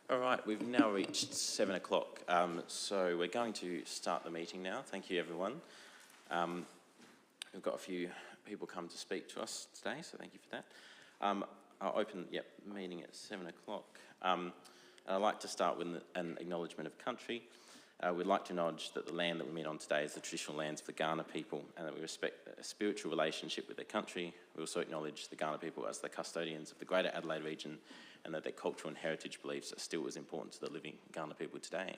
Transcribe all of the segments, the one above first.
All right, we've now reached 7 o'clock, so we're going to start the meeting now. Thank you, everyone. We've got a few people come to speak to us today, so thank you for that. I'll open the meeting at 7 o'clock. I'd like to start with an acknowledgement of country. We'd like to acknowledge that the land that we meet on today is the traditional lands of the Kaurna people, and that we respect a spiritual relationship with their country. We also acknowledge the Kaurna people as the custodians of the Greater Adelaide region, and that their cultural and heritage beliefs are still as important to the living Kaurna people today.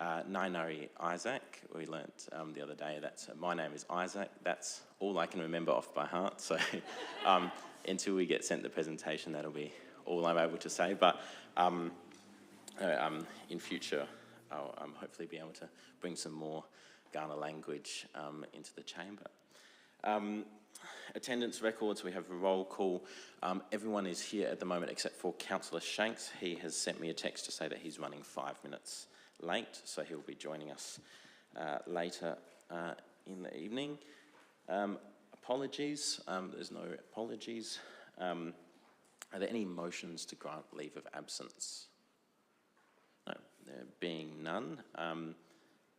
Nainari Isaac, we learnt the other day that my name is Isaac. That's all I can remember off by heart, so until we get sent the presentation, that'll be all I'm able to say. But in future, I'll hopefully be able to bring some more Kaurna language into the chamber. Attendance records, we have a roll call. Everyone is here at the moment except for Councillor Shanks. He has sent me a text to say that he's running 5 minutes late, so he'll be joining us later in the evening. Apologies, there's no apologies. Are there any motions to grant leave of absence? No, there being none.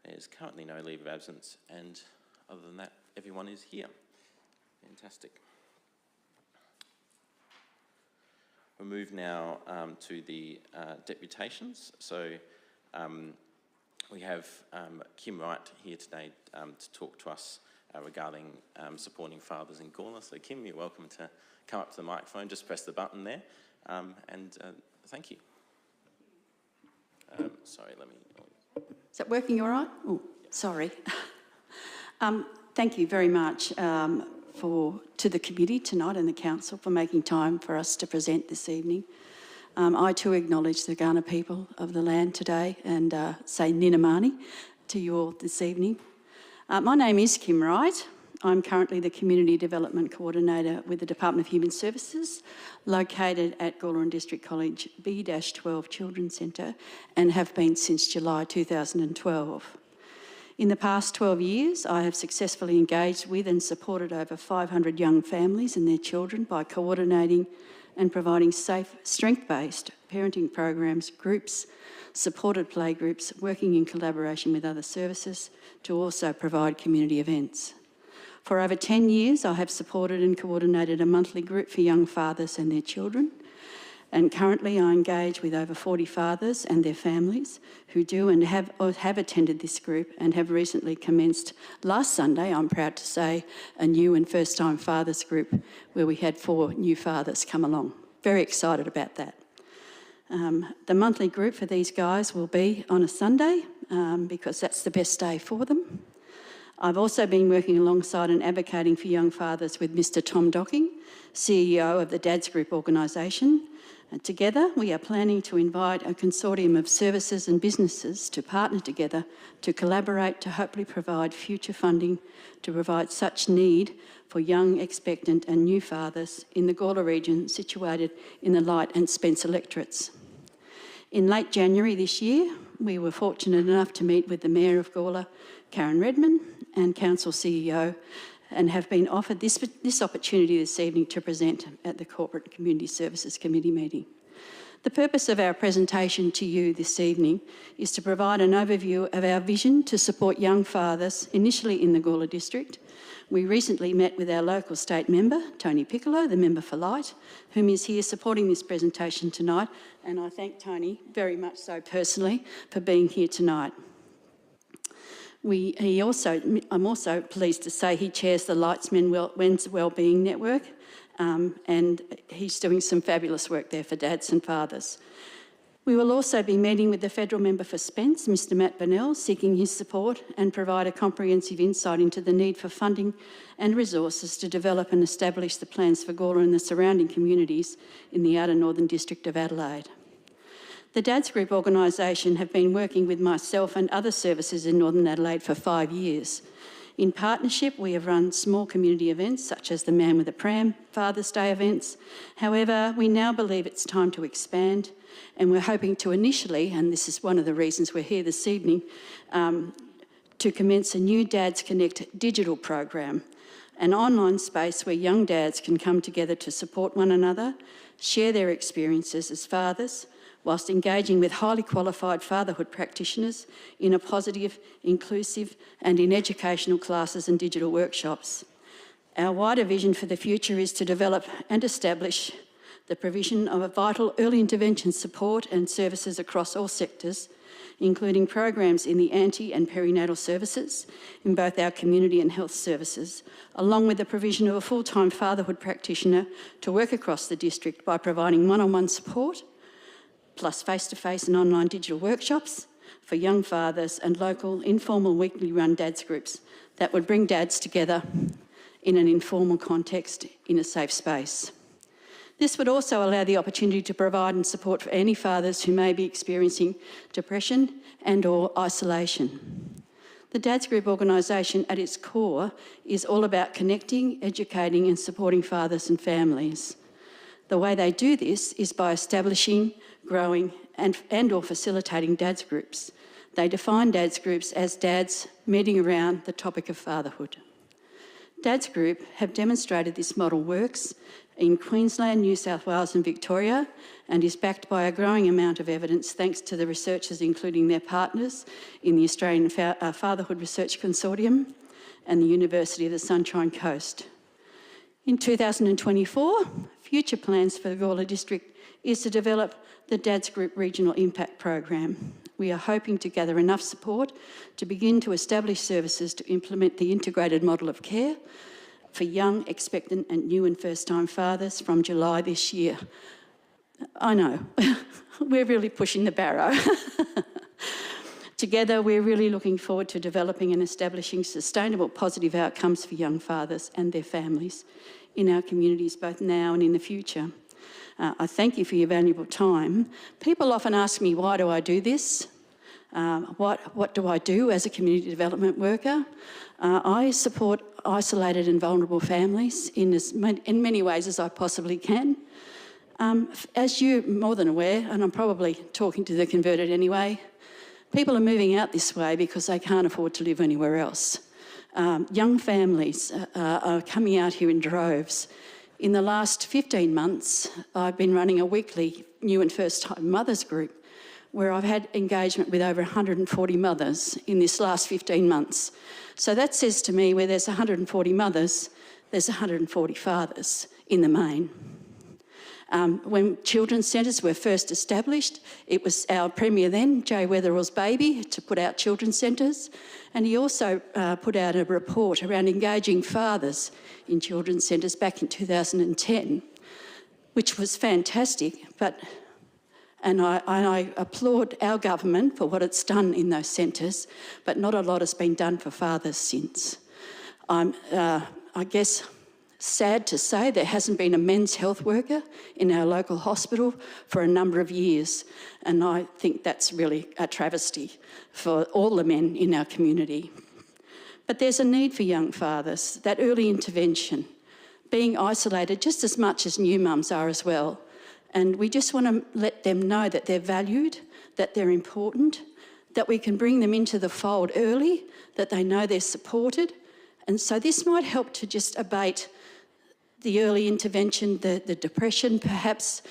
There's currently no leave of absence, and other than that, everyone is here. Fantastic. We'll move now to the deputations. So we have Kim Wright here today to talk to us regarding supporting fathers in Gawler. So Kim, you're welcome to come up to the microphone, just press the button there, and thank you. Sorry, let me... Is that working all right? Oh, sorry. Thank you very much to the committee tonight and the council for making time for us to present this evening. I too acknowledge the Kaurna people of the land today and say Ninamani to you all this evening. My name is Kim Wright. I'm currently the Community Development Coordinator with the Department of Human Services, located at Gawler and District College B-12 Children's Centre, and have been since July 2012. In the past 12 years, I have successfully engaged with and supported over 500 young families and their children by coordinating and providing safe, strength-based parenting programs, groups, supported playgroups, working in collaboration with other services to also provide community events. For over 10 years, I have supported and coordinated a monthly group for young fathers and their children. And currently I engage with over 40 fathers and their families who do and have attended this group and have recently commenced last Sunday, I'm proud to say, a new and first-time fathers group where we had 4 new fathers come along. Very excited about that. The monthly group for these guys will be on a Sunday because that's the best day for them. I've also been working alongside and advocating for young fathers with Mr Tom Docking, CEO of the Dads Group organisation. And together we are planning to invite a consortium of services and businesses to partner together to collaborate to hopefully provide future funding to provide such need for young, expectant and new fathers in the Gawler region situated in the Light and Spencer electorates. In late January this year, we were fortunate enough to meet with the Mayor of Gawler, Karen Redman, and Council CEO, and have been offered this opportunity this evening to present at the Corporate and Community Services Committee meeting. The purpose of our presentation to you this evening is to provide an overview of our vision to support young fathers, initially in the Gawler district. We recently met with our local state member, Tony Piccolo, the member for Light, whom is here supporting this presentation tonight, and I thank Tony very much so personally for being here tonight. I'm also pleased to say he chairs the Light's Men's Wellbeing Network, and he's doing some fabulous work there for dads and fathers. We will also be meeting with the federal member for Spence, Mr Matt Burnell, seeking his support and provide a comprehensive insight into the need for funding and resources to develop and establish the plans for Gawler and the surrounding communities in the outer northern district of Adelaide. The Dads Group organisation have been working with myself and other services in Northern Adelaide for 5 years. In partnership, we have run small community events such as the Man with a Pram Father's Day events. However, we now believe it's time to expand, and we're hoping to initially, and this is one of the reasons we're here this evening, to commence a new Dads Connect digital program, an online space where young dads can come together to support one another, share their experiences as fathers, whilst engaging with highly qualified fatherhood practitioners in a positive, inclusive and in educational classes and digital workshops. Our wider vision for the future is to develop and establish the provision of a vital early intervention support and services across all sectors, including programs in the ante and perinatal services in both our community and health services, along with the provision of a full-time fatherhood practitioner to work across the district by providing one-on-one support, plus face-to-face and online digital workshops for young fathers and local informal weekly run dads groups that would bring dads together in an informal context in a safe space. This would also allow the opportunity to provide and support for any fathers who may be experiencing depression and or isolation. The Dads Group organisation at its core is all about connecting, educating and supporting fathers and families. The way they do this is by establishing, growing and or facilitating dads groups. They define dads groups as dads meeting around the topic of fatherhood. Dads Group have demonstrated this model works in Queensland, New South Wales and Victoria, and is backed by a growing amount of evidence thanks to the researchers, including their partners in the Australian Fatherhood Research Consortium and the University of the Sunshine Coast. In 2024, future plans for the Gawler District is to develop the Dads Group Regional Impact Program. We are hoping to gather enough support to begin to establish services to implement the integrated model of care for young, expectant and new and first-time fathers from July this year. I know, we're really pushing the barrow. Together, we're really looking forward to developing and establishing sustainable positive outcomes for young fathers and their families in our communities, both now and in the future. I thank you for your valuable time. People often ask me, why do I do this? What do I do as a community development worker? I support isolated and vulnerable families in many ways as I possibly can. As you're more than aware, and I'm probably talking to the converted anyway, people are moving out this way because they can't afford to live anywhere else. Young families are coming out here in droves. In the last 15 months, I've been running a weekly new and first-time mothers group where I've had engagement with over 140 mothers in this last 15 months. So that says to me where there's 140 mothers, there's 140 fathers in the main. When children's centres were first established, it was our Premier then, Jay Weatherall's baby, to put out children's centres. And he also put out a report around engaging fathers in children's centres back in 2010, which was fantastic. And I applaud our government for what it's done in those centres, but not a lot has been done for fathers since. I'm, I guess, sad to say there hasn't been a men's health worker in our local hospital for a number of years, and I think that's really a travesty for all the men in our community. But there's a need for young fathers, that early intervention, being isolated just as much as new mums are as well. And we just want to let them know that they're valued, that they're important, that we can bring them into the fold early, that they know they're supported. And so this might help to just abate the early intervention, the depression perhaps,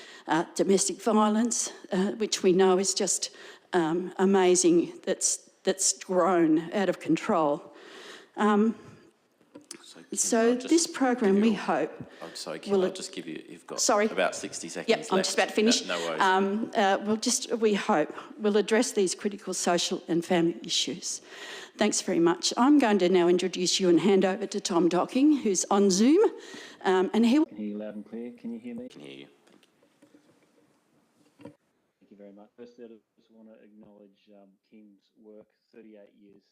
domestic violence, which we know is just amazing, that's grown out of control. So this program, we hope... I'm sorry, Kim, I'll just give you... You've got about 60 seconds Yep, left. I'm just about to finish. No worries. We hope, we'll address these critical social and family issues. Thanks very much. I'm going to now introduce you and hand over to Tom Docking, who's on Zoom, and he will... I can hear you loud and clear. Can you hear me? I can hear you. Thank you very much. Firstly, I just want to acknowledge Kim's work, 38 years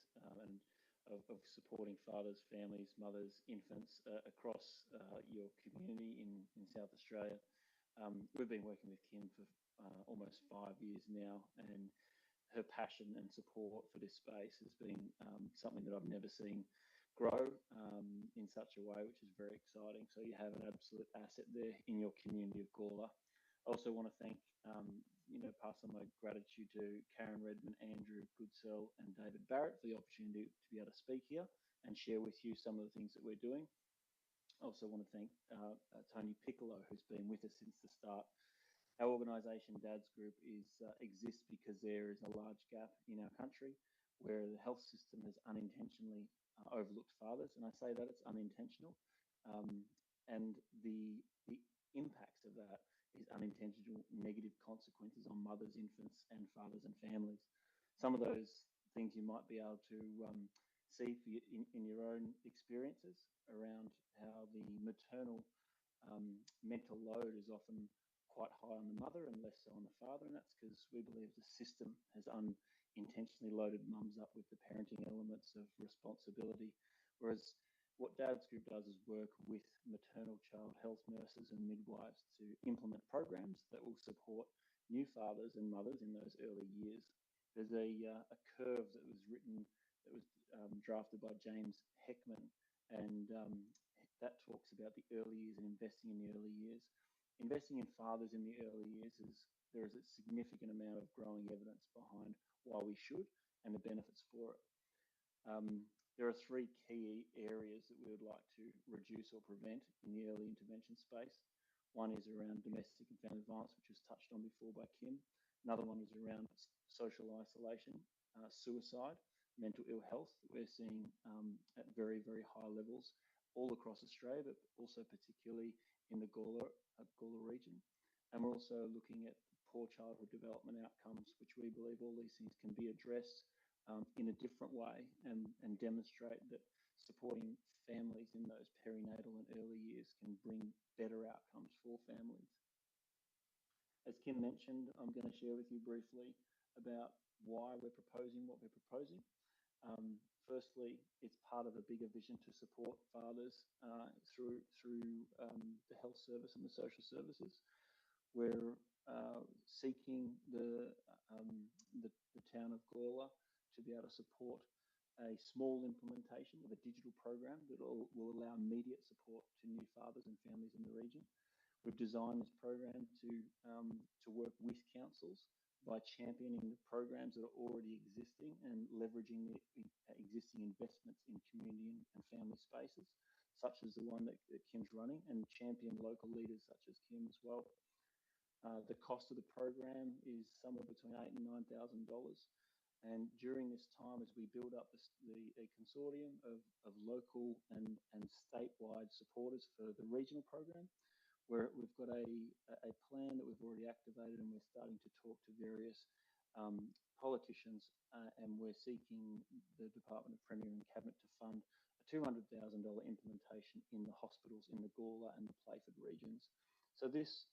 of supporting fathers, families, mothers, infants across your community in South Australia. We've been working with Kim for almost 5 years now, and her passion and support for this space has been something that I've never seen grow in such a way, which is very exciting. So you have an absolute asset there in your community of Gawler. I also want to thank, pass on my gratitude to Karen Redman, Andrew Goodsell and David Barrett for the opportunity to be able to speak here and share with you some of the things that we're doing. I also want to thank Tony Piccolo, who's been with us since the start Our organisation, Dad's Group, exists because there is a large gap in our country where the health system has unintentionally overlooked fathers, and I say that it's unintentional, and the impacts of that is unintentional negative consequences on mothers, infants, and fathers and families. Some of those things you might be able to see for in your own experiences around how the maternal mental load is often quite high on the mother and less so on the father, and that's because we believe the system has unintentionally loaded mums up with the parenting elements of responsibility, whereas what Dad's Group does is work with maternal child health nurses and midwives to implement programs that will support new fathers and mothers in those early years. There's a curve that was written, that was drafted by James Heckman, and that talks about the early years and investing in the early years. Investing in fathers in the early years there is a significant amount of growing evidence behind why we should and the benefits for it. There are three key areas that we would like to reduce or prevent in the early intervention space. One is around domestic and family violence, which was touched on before by Kim. Another one is around social isolation, suicide, mental ill health that we're seeing at very, very high levels all across Australia, but also particularly in the Gawler region. And we're also looking at poor childhood development outcomes, which we believe all these things can be addressed in a different way and demonstrate that supporting families in those perinatal and early years can bring better outcomes for families. As Kim mentioned, I'm going to share with you briefly about why we're proposing what we're proposing. Firstly, it's part of a bigger vision to support fathers through the health service and the social services. We're seeking the town of Gawler to be able to support a small implementation of a digital program that will allow immediate support to new fathers and families in the region. We've designed this program to work with councils by championing the programs that are already existing and leveraging the existing investments in community and family spaces, such as the one that Kim's running, and champion local leaders such as Kim as well. The cost of the program is somewhere between $8,000 and $9,000. And during this time, as we build up a consortium of local and statewide supporters for the regional program, where we've got a plan that we've already activated, and we're starting to talk to various politicians, and we're seeking the Department of Premier and Cabinet to fund a $200,000 implementation in the hospitals in the Gawler and the Playford regions. So this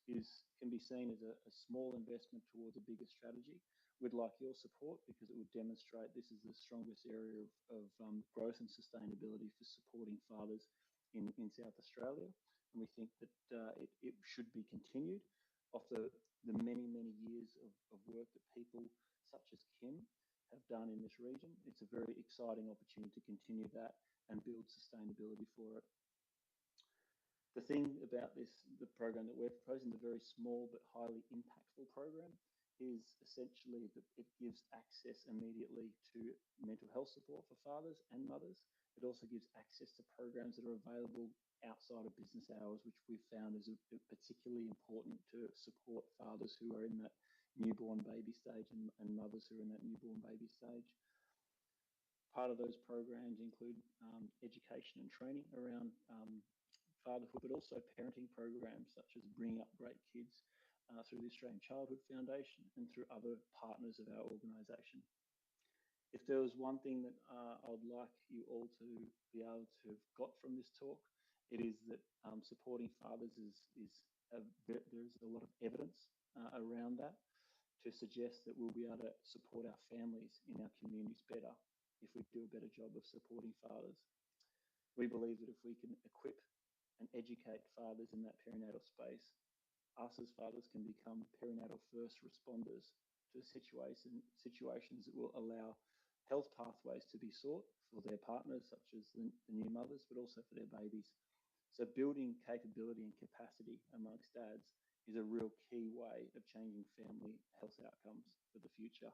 can be seen as a small investment towards a bigger strategy. We'd like your support because it would demonstrate this is the strongest area of growth and sustainability for supporting fathers in South Australia. And we think that it should be continued off the many, many years of work that people such as Kim have done in this region. It's a very exciting opportunity to continue that and build sustainability for it. The thing about the program that we're proposing, the very small but highly impactful program, is essentially that it gives access immediately to mental health support for fathers and mothers. It also gives access to programs that are available outside of business hours, which we've found is particularly important to support fathers who are in that newborn baby stage and mothers who are in that newborn baby stage. Part of those programs include education and training around fatherhood, but also parenting programs such as Bringing Up Great Kids through the Australian Childhood Foundation and through other partners of our organisation. If there was one thing that I would like you all to be able to have got from this talk, it is that supporting fathers there's a lot of evidence around that to suggest that we'll be able to support our families in our communities better if we do a better job of supporting fathers. We believe that if we can equip and educate fathers in that perinatal space, us as fathers can become perinatal first responders to situations that will allow health pathways to be sought for their partners, such as the new mothers, but also for their babies. So building capability and capacity amongst dads is a real key way of changing family health outcomes for the future.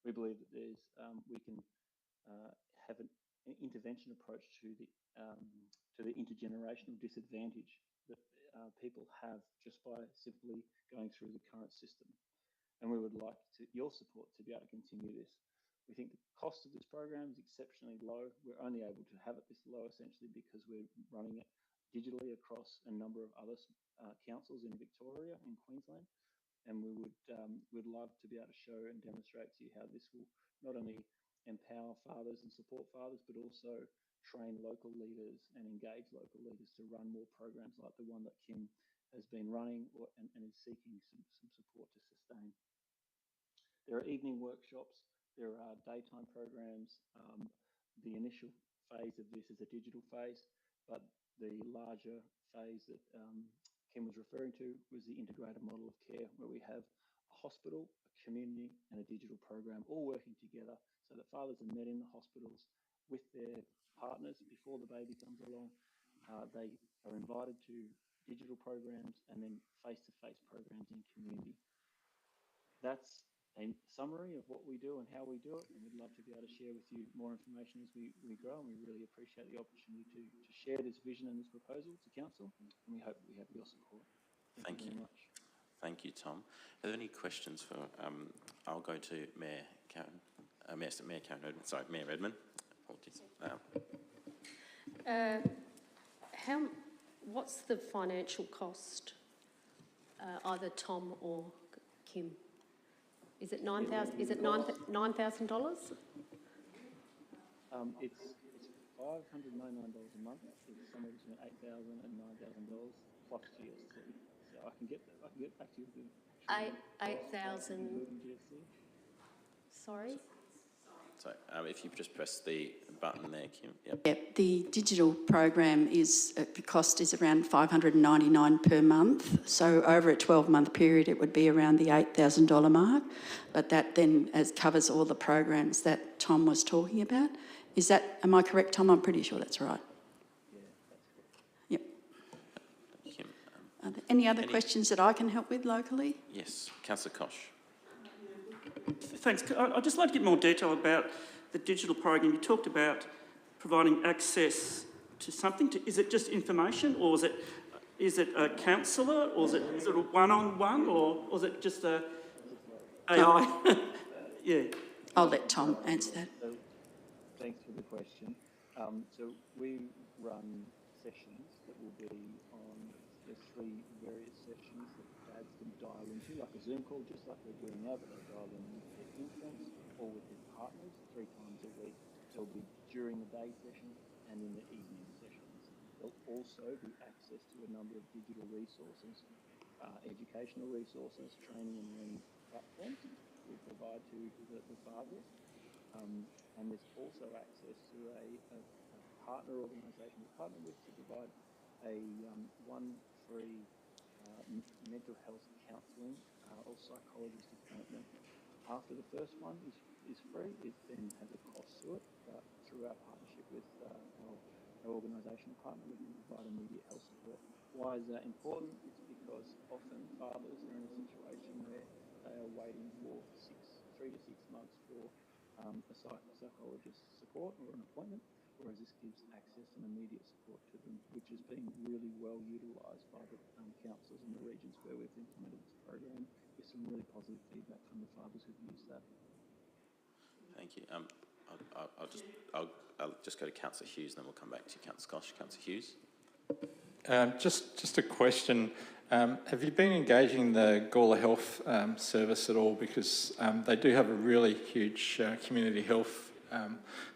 We believe that we can have an intervention approach to the intergenerational disadvantage that people have just by simply going through the current system. And we would like your support to be able to continue this. We think the cost of this program is exceptionally low. We're only able to have it this low essentially because we're running it digitally across a number of other councils in Victoria and Queensland. And we would love to be able to show and demonstrate to you how this will not only empower fathers and support fathers, but also train local leaders and engage local leaders to run more programs like the one that Kim has been running and is seeking some support to sustain. There are evening workshops, there are daytime programs. The initial phase of this is a digital phase, but the larger phase that Kim was referring to was the integrated model of care, where we have a hospital, a community, and a digital program all working together so that fathers are met in the hospitals with their partners before the baby comes along. They are invited to digital programs and then face-to-face programs in community. That's a summary of what we do and how we do it, and we'd love to be able to share with you more information as we grow, and we really appreciate the opportunity to share this vision and this proposal to Council, and we hope we have your support. Thank you very much. Thank you, Tom. Are there any questions for, I'll go to Mayor Karen, Mayor Karen Redmond, sorry, Mayor Redmond, apologies. What's the financial cost, either Tom or Kim? Is it $9,000? Is it $9,000? It's $599 a month. It's somewhere between $8,000 and $9,000 plus GST. So I can get back to you with the 8,000. Sorry. So if you just press the button there, Kim. Yep. Yeah, the digital program is, the cost is around $599 per month. So over a 12-month period, it would be around the $8,000 mark. But that then covers all the programs that Tom was talking about. Is that, am I correct, Tom? I'm pretty sure that's right. Yeah, that's correct. Yep. Kim, Are there any other questions that I can help with locally? yes, Councillor Koch. Thanks. I'd just like to get more detail about the digital program. You talked about providing access to something. Is it just information, or is it a counsellor, or is it a one-on-one, or is it just a AI? Yeah. I'll let Tom answer that. So, thanks for the question. So we run sessions that will be on, there's 3 various sessions that dads can dial into, like a Zoom call, just like we're doing now, but they dial in with their infants or with their partners 3 times a week. There'll be during the day sessions and in the evening sessions. There'll also be access to a number of digital resources, educational resources, training and learning platforms we provide to the fathers. And there's also access to a partner organisation we partner with to provide a one free mental health counselling or psychologist appointment. After the first one is free, it then has a cost to it, but through our partnership with our organisation partner, we can provide immediate health support. Why is that important? It's because often fathers are in a situation where they are waiting for 3 to 6 months for a psychologist support or an appointment, whereas this gives access and immediate support to them, which has been really well utilised by the councils in the regions where we've implemented this program, with some really positive feedback from the fathers who've used that. Thank you. I'll just go to Councillor Hughes, and then we'll come back to Councillor Koch. Councillor Hughes. Just a question. Have you been engaging the Gawler Health Service at all? Because they do have a really huge community health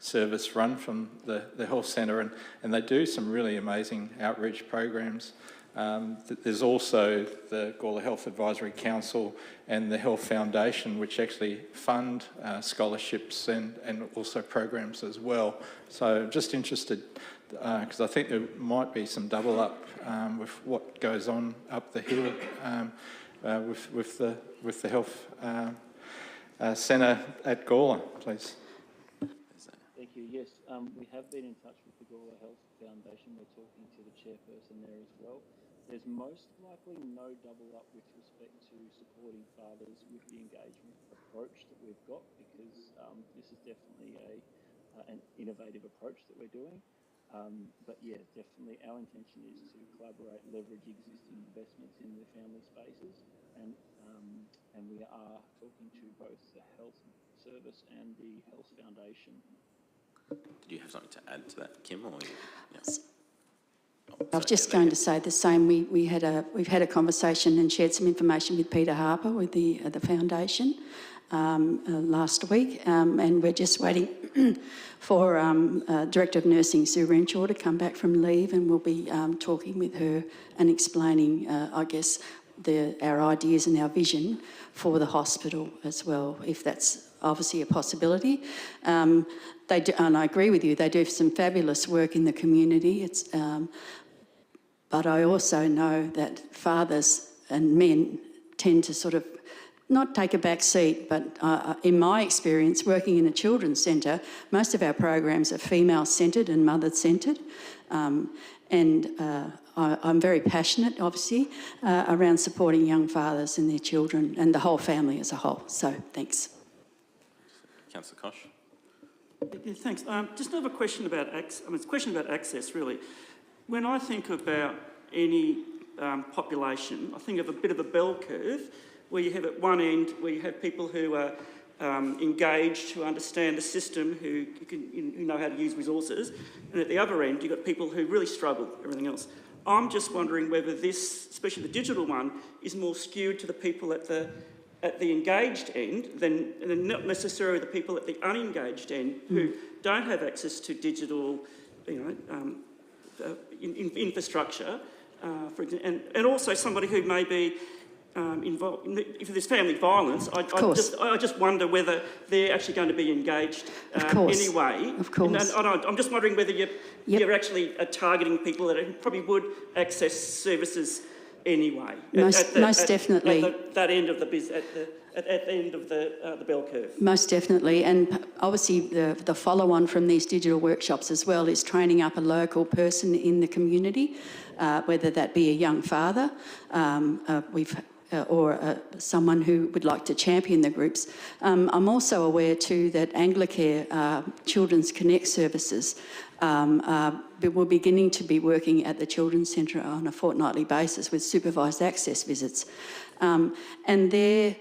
service run from the health centre, and they do some really amazing outreach programs. There's also the Gawler Health Advisory Council and the Health Foundation, which actually fund scholarships and also programs as well. So just interested, because I think there might be some double up with what goes on up the hill with the health centre at Gawler, please. Thank you. Yes, we have been in touch with the Gawler Health Foundation. We're talking to the chairperson there as well. There's most likely no double up with respect to supporting fathers with the engagement approach that we've got, because this is definitely an innovative approach that we're doing. But yeah, definitely our intention is to collaborate, leverage existing investments in the family spaces, and we are talking to both the health service and the health foundation. Did you have something to add to that, Kim? Or yeah. I was just going to say the same. We've had a conversation and shared some information with Peter Harper with the foundation last week, and we're just waiting for Director of Nursing Sue Renshaw to come back from leave, and we'll be talking with her and explaining, I guess, our ideas and our vision for the hospital as well, if that's obviously a possibility. They do, and I agree with you, they do some fabulous work in the community. But I also know that fathers and men tend to sort of not take a back seat, but in my experience, working in a children's centre, most of our programs are female-centred and mother-centred. I'm very passionate, obviously, around supporting young fathers and their children and the whole family as a whole. So, thanks. Councillor Koch. Yeah, thanks. Just another question about it's a question about access, really. When I think about any population, I think of a bit of a bell curve, where you have at one end where you have people who are engaged, who understand the system, who know how to use resources, and at the other end you've got people who really struggle, everything else. I'm just wondering whether this, especially the digital one, is more skewed to the people at the engaged end than not necessarily the people at the unengaged end who don't have access to digital, infrastructure, for example, and also somebody who may be involved. If there's family violence, I just wonder whether they're actually going to be engaged anyway. Of course. And I'm just wondering whether you're actually targeting people that probably would access services anyway. Most definitely. At that end of the at the end of the bell curve. Most definitely, and obviously the follow-on from these digital workshops as well is training up a local person in the community, whether that be a young father, or someone who would like to champion the groups. I'm also aware too that Anglicare Children's Connect services we're beginning to be working at the Children's Centre on a fortnightly basis with supervised access visits. And their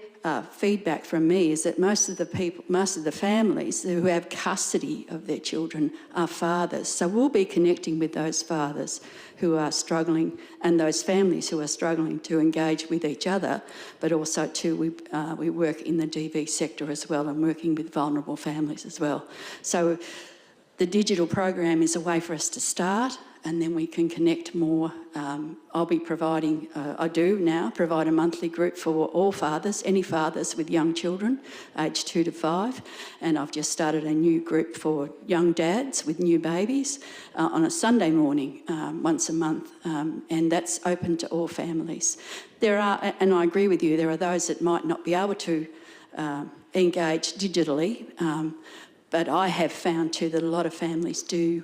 feedback from me is that most of the families who have custody of their children are fathers. So we'll be connecting with those fathers who are struggling and those families who are struggling to engage with each other, but also too we work in the DV sector as well and working with vulnerable families as well. So the digital program is a way for us to start, and then we can connect more. I'll be providing, I do now, provide a monthly group for all fathers, any fathers with young children, aged 2 to 5, and I've just started a new group for young dads with new babies on a Sunday morning, once a month, and that's open to all families. There are, and I agree with you, there are those that might not be able to engage digitally, but I have found too that a lot of families do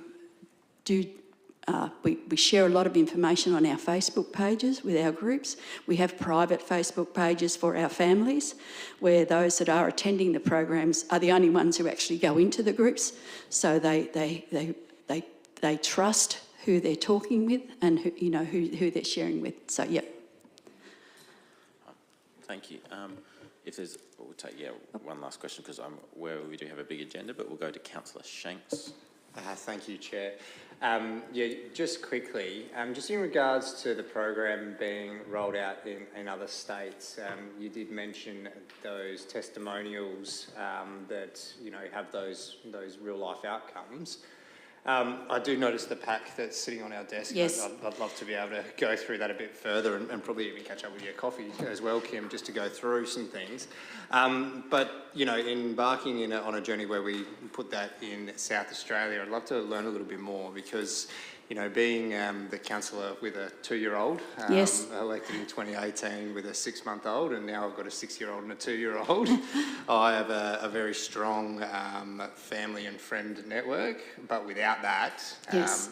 we share a lot of information on our Facebook pages with our groups. We have private Facebook pages for our families where those that are attending the programs are the only ones who actually go into the groups. So they trust who they're talking with and who they're sharing with. So, yep. Thank you. We'll take one last question because I'm aware we do have a big agenda, but we'll go to Councillor Shanks. Thank you, Chair. Just quickly, just in regards to the program being rolled out in other states, you did mention those testimonials that have those real life outcomes. I do notice the pack that's sitting on our desk. Yes. I'd love to be able to go through that a bit further and probably even catch up with your coffee as well, Kim, just to go through some things. But embarking on a journey where we put that in South Australia, I'd love to learn a little bit more because, being the councillor with a 2-year-old, yes. elected in 2018 with a 6-month-old, and now I've got a 6-year-old and a 2-year-old. I have a very strong family and friend network, but without that, yes.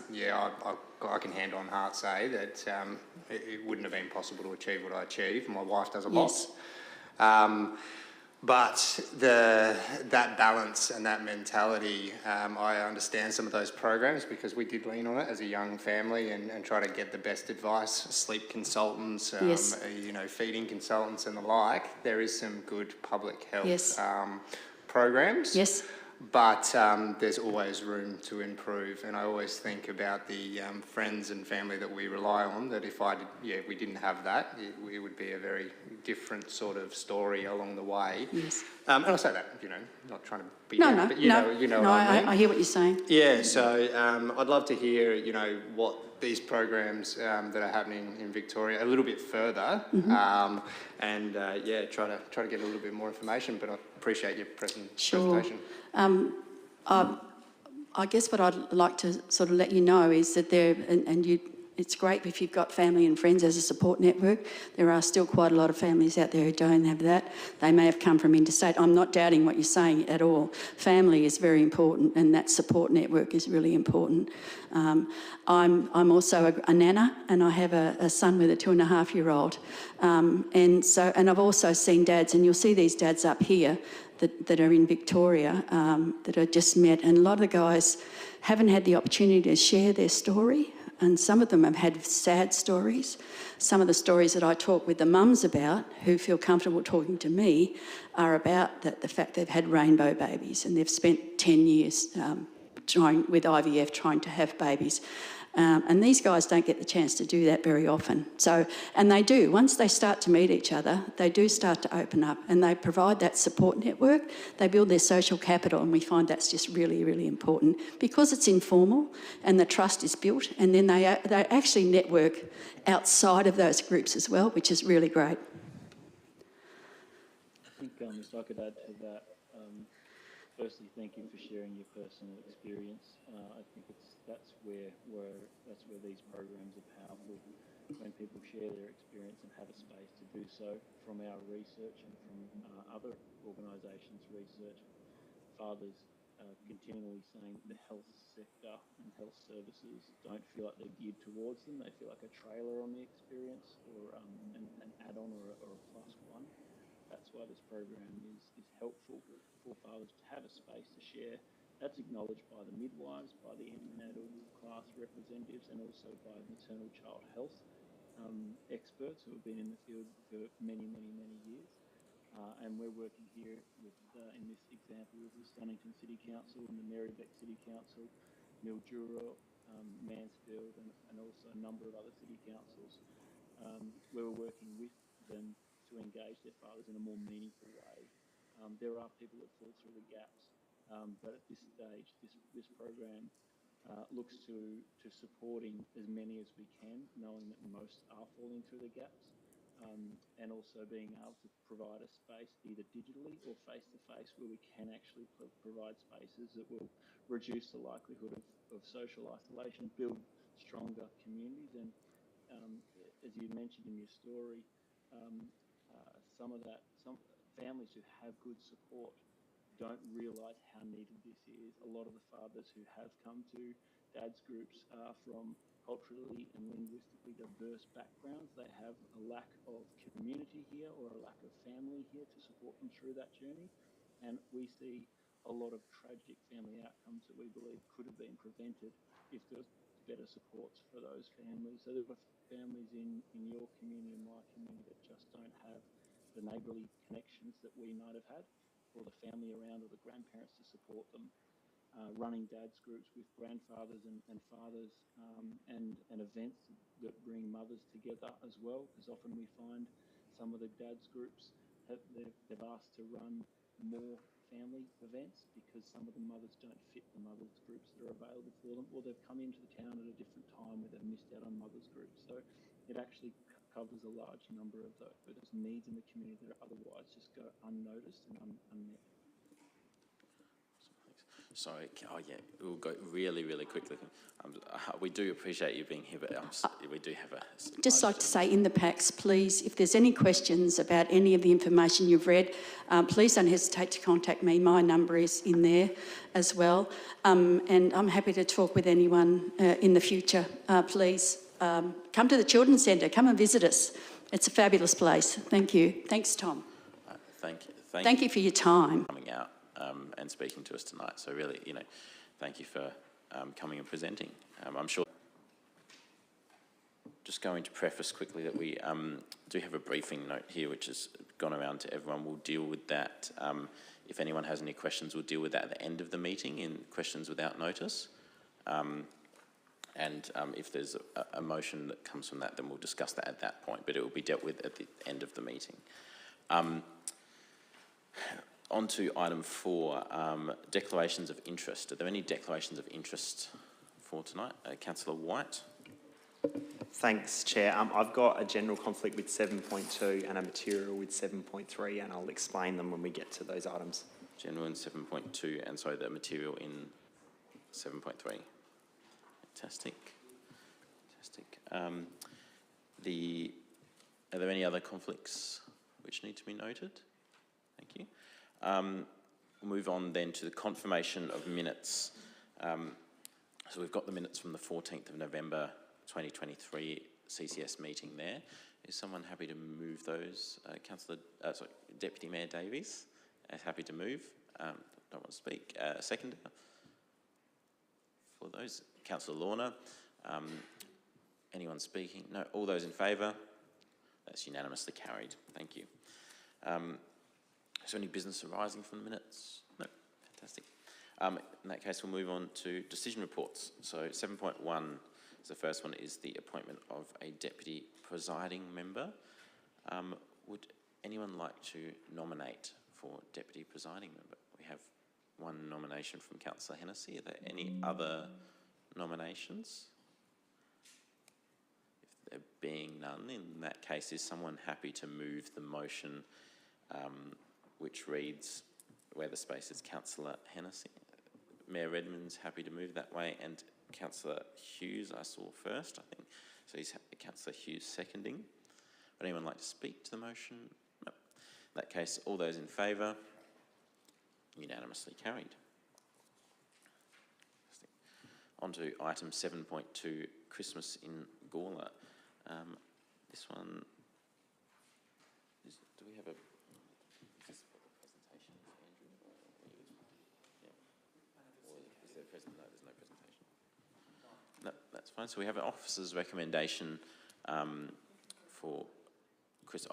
I can hand on heart say that it wouldn't have been possible to achieve what I achieved. My wife does a lot. Yes. But that balance and that mentality, I understand some of those programs because we did lean on it as a young family and try to get the best advice, sleep consultants, Yes. feeding consultants and the like. There is some good public health Yes. programs. Yes. But there's always room to improve, and I always think about the friends and family that we rely on. That if we didn't have that, it would be a very different sort of story along the way. Yes. And I say that, not trying to be No, down, no, but no. you know No, what I mean. I hear what you're saying. Yeah, so I'd love to hear, what these programs that are happening in Victoria a little bit further, and try to get a little bit more information. But I appreciate your presentation. I guess what I'd like to sort of let you know is that it's great if you've got family and friends as a support network. There are still quite a lot of families out there who don't have that. They may have come from interstate. I'm not doubting what you're saying at all. Family is very important, and that support network is really important. I'm also a nana, and I have a son with a 2.5-year-old. And I've also seen dads, and you'll see these dads up here that are in Victoria that I just met, and a lot of the guys haven't had the opportunity to share their story, and some of them have had sad stories. Some of the stories that I talk with the mums about, who feel comfortable talking to me, are about the fact they've had rainbow babies, and they've spent 10 years trying with IVF, trying to have babies. And these guys don't get the chance to do that very often. And they do. Once they start to meet each other, they do start to open up, and they provide that support network. They build their social capital, and we find that's just really, really important because it's informal and the trust is built, and then they actually network outside of those groups as well, which is really great. I think if I could add to that, firstly, thank you for sharing your personal experience. I think that's where these programs are powerful, when people share their experience and have a space to do so. From our research and from other organisations' research, fathers are continually saying that the health sector and health services don't feel like they're geared towards them. They feel like a trailer on the experience, or an add-on or a plus one. That's why this program is helpful for fathers to have a space to share. That's acknowledged by the midwives, by the antenatal class representatives, and also by maternal child health experts who have been in the field for many, many, many years. And we're working here with, in this example, with the Stonnington City Council and the Marybeck City Council, Mildura, Mansfield, and also a number of other city councils, where we're working with them to engage their fathers in a more meaningful way. There are people that fall through the gaps, but at this stage, this program looks to supporting as many as we can, knowing that most are falling through the gaps, and also being able to provide a space either digitally or face-to-face where we can actually provide spaces that will reduce the likelihood of social isolation, build stronger communities, and as you mentioned in your story, some families who have good support don't realise how needed this is. A lot of the fathers who have come to dads groups are from culturally and linguistically diverse backgrounds. They have a lack of community here or a lack of family here to support them through that journey. And we see a lot of tragic family outcomes that we believe could have been prevented if there was better supports for those families. So there are families in your community and my community that just don't have the neighbourly connections that we might have had, or the family around, or the grandparents to support them. Running dads groups with grandfathers and fathers, and events that bring mothers together as well, because often we find some of the dads groups they've asked to run more family events because some of the mothers don't fit the mothers groups that are available for them, or they've come into the town at a different time where they've missed out on mothers groups. So it actually covers a large number of those needs in the community that otherwise just go unnoticed and unmet. Sorry, we'll go really, really quickly. We do appreciate you being here, but we do have a... Just like to say, in the packs, please, if there's any questions about any of the information you've read, please don't hesitate to contact me. My number is in there as well. And I'm happy to talk with anyone in the future. Please come to the Children's Centre. Come and visit us. It's a fabulous place. Thank you. Thanks, Tom. Thank you. Thank you for your time. coming out and speaking to us tonight. So really, thank you for coming and presenting. I'm sure. Just going to preface quickly that we do have a briefing note here which has gone around to everyone. We'll deal with that. If anyone has any questions, we'll deal with that at the end of the meeting in questions without notice. If there's a motion that comes from that, then we'll discuss that at that point, but it will be dealt with at the end of the meeting. On to item 4, declarations of interest. Are there any declarations of interest for tonight? Councillor White. Thanks, Chair. I've got a general conflict with 7.2 and a material with 7.3, and I'll explain them when we get to those items. General in 7.2 and sorry, the material in 7.3. Fantastic. Are there any other conflicts which need to be noted? Thank you. We'll move on then to the confirmation of minutes. So we've got the minutes from the 14th of November 2023 CCS meeting there. Is someone happy to move those? Deputy Mayor Davies is happy to move. Don't want to speak. Seconder for those? Councillor Lorna. Anyone speaking? No. All those in favour? That's unanimously carried. Thank you. Is there any business arising from the minutes? No. Fantastic. In that case, we'll move on to decision reports. So 7.1 is the first one, is the appointment of a deputy presiding member. Would anyone like to nominate for deputy presiding member? We have one nomination from Councillor Hennessy. Are there any other nominations? If there being none, in that case, is someone happy to move the motion which reads, where the space is Councillor Hennessy? Mayor Redmond's happy to move that way, and Councillor Hughes I saw first, I think. So he's Councillor Hughes seconding. Would anyone like to speak to the motion? No. In that case, all those in favour? Unanimously carried. On to item 7.2, Christmas in Gawler. This one, do we have a presentation for Andrew? Yeah. Or is there a presentation? No, there's no presentation. No, that's fine. So we have an officer's recommendation for Chris.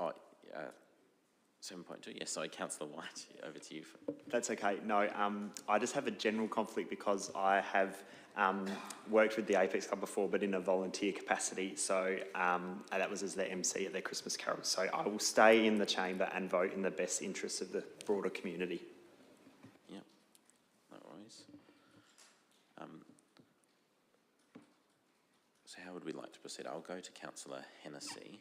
7.2. Yes, sorry, Councillor White, over to you. That's okay. No, I just have a general conflict because I have worked with the Apex Club before, but in a volunteer capacity. So that was as the MC at their Christmas carol. So I will stay in the chamber and vote in the best interests of the broader community. Yep, no worries. So how would we like to proceed? I'll go to Councillor Hennessy.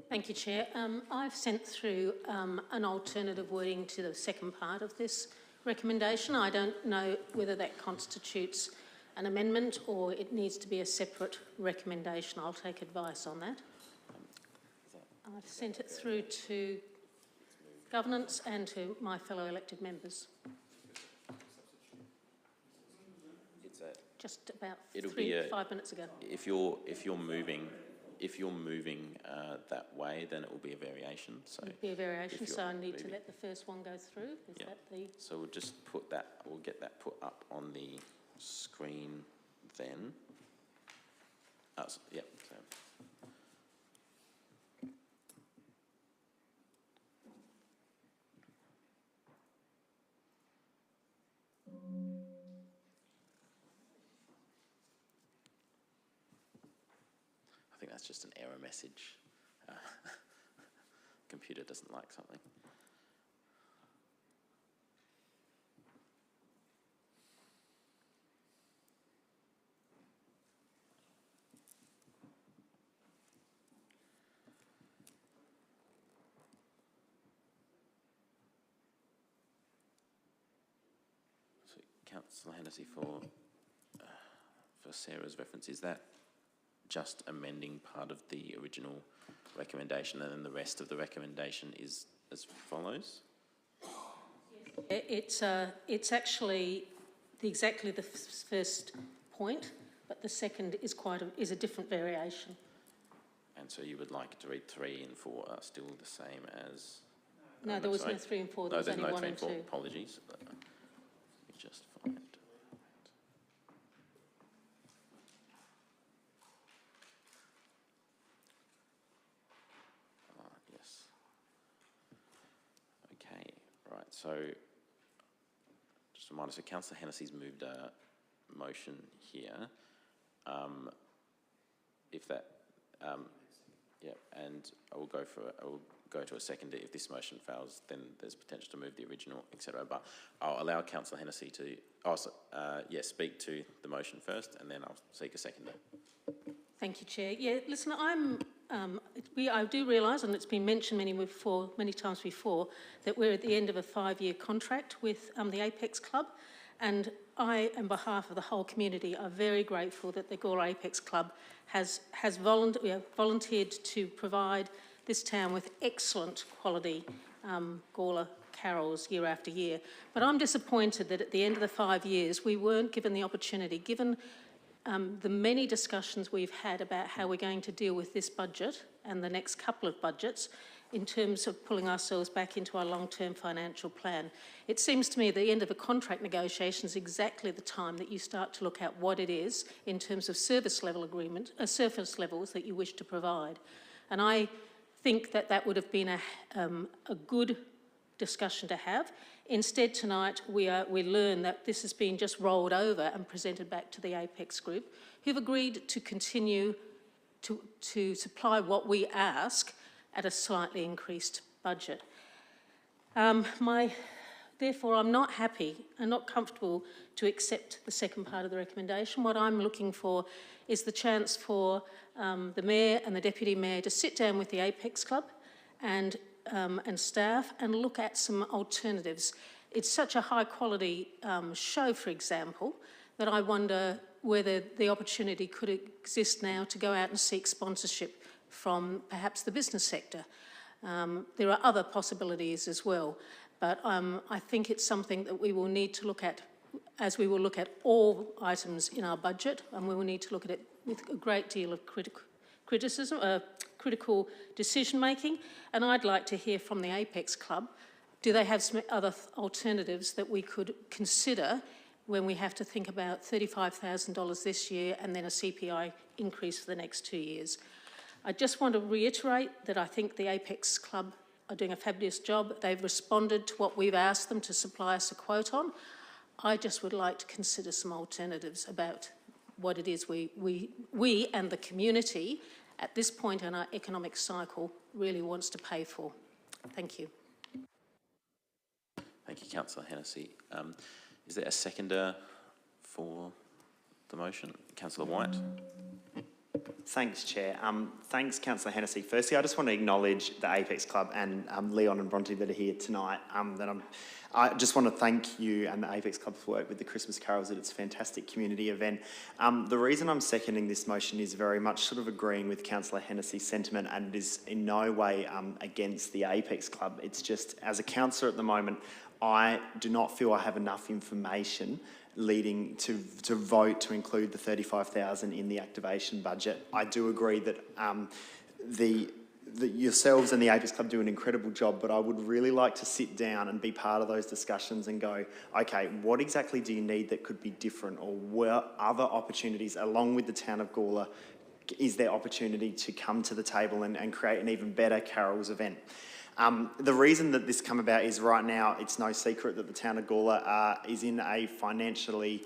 Thank you, Chair. I've sent through an alternative wording to the second part of this recommendation. I don't know whether that constitutes an amendment or it needs to be a separate recommendation. I'll take advice on that. I've sent it through to governance and to my fellow elected members. Just about 5 minutes ago. If you're moving that way, then it will be a variation. So it will be a variation. So I need to let the first one go through. Is that the? So we'll just put that. We'll get that put up on the screen then. Yeah. So. I think that's just an error message. Computer doesn't like something. So, Councillor Hennessy, for Sarah's reference, is that just amending part of the original recommendation, and then the rest of the recommendation is as follows? It's actually exactly the first point, but the second is a different variation. And so you would like to read 3 and 4 are still the same as? No, there was no 3 and 4. There No, was there's only no 1 3 and and 4. 2. Apologies. Let me just find. Yes. Okay, right. So, just a reminder, so Councillor Hennessy's moved a motion here. If that, yeah, and I will go to a second. If this motion fails, then there's potential to move the original, etc. But I'll allow Councillor Hennessy to, speak to the motion first, and then I'll seek a seconder. Thank you, Chair. Yeah, listen, I do realise, and it's been mentioned many times before, that we're at the end of a 5-year contract with the Apex Club, and I, on behalf of the whole community, are very grateful that the Gawler Apex Club has volunteered to provide this town with excellent quality Gawler carols year after year. But I'm disappointed that at the end of the 5 years we weren't given the opportunity, given the many discussions we've had about how we're going to deal with this budget and the next couple of budgets in terms of pulling ourselves back into our long-term financial plan. It seems to me the end of a contract negotiation is exactly the time that you start to look at what it is in terms of service levels that you wish to provide. And I think that would have been a good discussion to have. Instead, tonight we learn that this has been just rolled over and presented back to the Apex Group, who've agreed to continue to supply what we ask at a slightly increased budget. Therefore, I'm not happy and not comfortable to accept the second part of the recommendation. What I'm looking for is the chance for the Mayor and the Deputy Mayor to sit down with the Apex Club and staff and look at some alternatives. It's such a high quality show, for example, that I wonder whether the opportunity could exist now to go out and seek sponsorship from perhaps the business sector. There are other possibilities as well, but I think it's something that we will need to look at as we will look at all items in our budget, and we will need to look at it with a great deal of critical decision making. And I'd like to hear from the Apex Club, do they have some other alternatives that we could consider when we have to think about $35,000 this year and then a CPI increase for the next 2 years? I just want to reiterate that I think the Apex Club are doing a fabulous job. They've responded to what we've asked them to supply us a quote on. I just would like to consider some alternatives about what it is we and the community at this point in our economic cycle really wants to pay for. Thank you. Thank you, Councillor Hennessy. Is there a seconder for the motion? Councillor White. Thanks, Chair. Thanks, Councillor Hennessy. Firstly, I just want to acknowledge the Apex Club and Leon and Bronte that are here tonight. I just want to thank you and the Apex Club for work with the Christmas Carols at its fantastic community event. The reason I'm seconding this motion is very much sort of agreeing with Councillor Hennessy's sentiment, and it is in no way against the Apex Club. It's just, as a councillor at the moment, I do not feel I have enough information leading to vote to include the $35,000 in the activation budget. I do agree that yourselves and the Apex Club do an incredible job, but I would really like to sit down and be part of those discussions and go, okay, what exactly do you need that could be different, or what other opportunities along with the town of Gawler is there opportunity to come to the table and create an even better Carols event? The reason that this come about is right now it's no secret that the town of Gawler is in a financially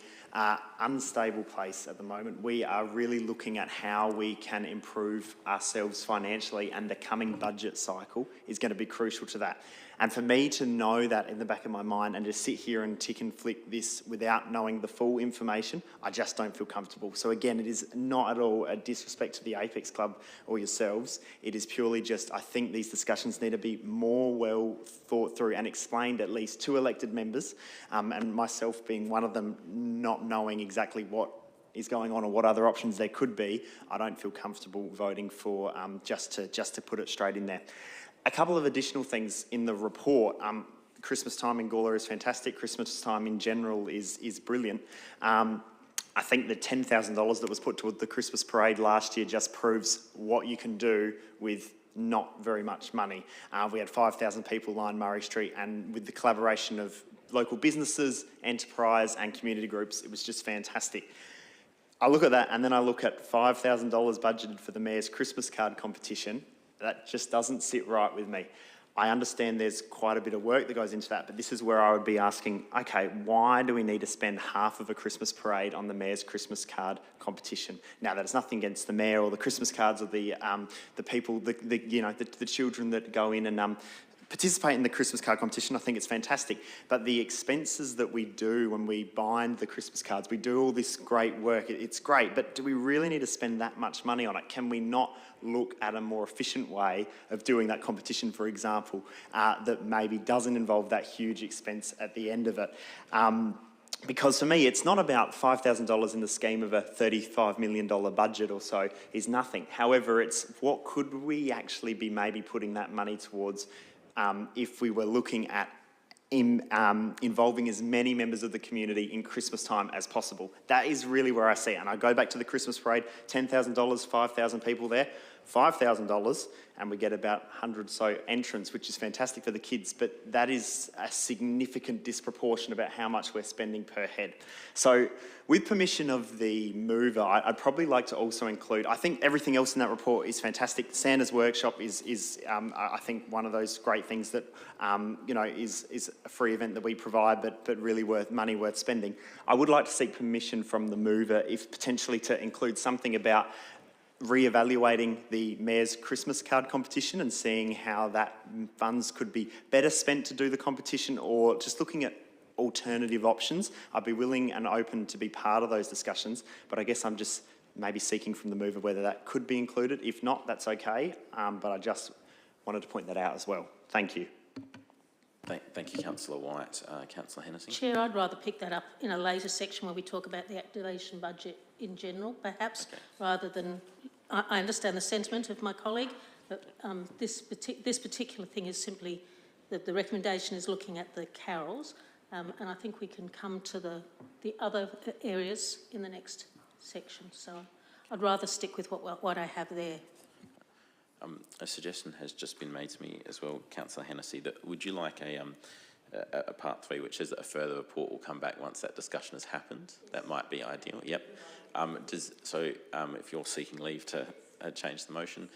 unstable place at the moment. We are really looking at how we can improve ourselves financially, and the coming budget cycle is going to be crucial to that. And for me to know that in the back of my mind and to sit here and tick and flick this without knowing the full information, I just don't feel comfortable. So again, it is not at all a disrespect to the Apex Club or yourselves. It is purely just, I think these discussions need to be more well thought through and explained at least to elected members, and myself being one of them, not knowing exactly what is going on or what other options there could be. I don't feel comfortable voting for just to put it straight in there. A couple of additional things in the report. Christmas time in Gawler is fantastic. Christmas time in general is brilliant. I think the $10,000 that was put toward the Christmas parade last year just proves what you can do with not very much money. We had 5,000 people line Murray Street, and with the collaboration of local businesses, enterprise and community groups, it was just fantastic. I look at that and then I look at $5,000 budgeted for the Mayor's Christmas card competition. That just doesn't sit right with me. I understand there's quite a bit of work that goes into that, but this is where I would be asking, okay, why do we need to spend half of a Christmas parade on the Mayor's Christmas card competition? Now, that's nothing against the Mayor or the Christmas cards or the people, the children that go in and participate in the Christmas card competition. I think it's fantastic. But the expenses that we do when we bind the Christmas cards, we do all this great work. It's great, but do we really need to spend that much money on it? Can we not look at a more efficient way of doing that competition, for example, that maybe doesn't involve that huge expense at the end of it? Because for me, it's not about $5,000 in the scheme of a $35 million budget or so is nothing. However, it's what could we actually be maybe putting that money towards if we were looking at involving as many members of the community in Christmas time as possible. That is really where I see it. And I go back to the Christmas parade, $10,000, 5,000 people there, $5,000, and we get about 100 or so entrants, which is fantastic for the kids, but that is a significant disproportion about how much we're spending per head. So with permission of the mover, I'd probably like to also include, I think everything else in that report is fantastic. Santa's Workshop is I think, one of those great things that, is a free event that we provide, but really money worth spending. I would like to seek permission from the mover, if potentially to include something about re-evaluating the Mayor's Christmas card competition and seeing how that funds could be better spent to do the competition, or just looking at alternative options. I'd be willing and open to be part of those discussions, but I guess I'm just maybe seeking from the mover whether that could be included. If not, that's okay, but I just wanted to point that out as well. Thank you. Thank you, Councillor White. Councillor Hennessy. Chair, I'd rather pick that up in a later section where we talk about the activation budget in general, perhaps, rather than... I understand the sentiment of my colleague, but this particular thing is simply that the recommendation is looking at the carols, and I think we can come to the other areas in the next section. So I'd rather stick with what I have there. A suggestion has just been made to me as well, Councillor Hennessy, that would you like a part 3 which says that a further report will come back once that discussion has happened? That might be ideal. Yep. If you're seeking leave to change the motion,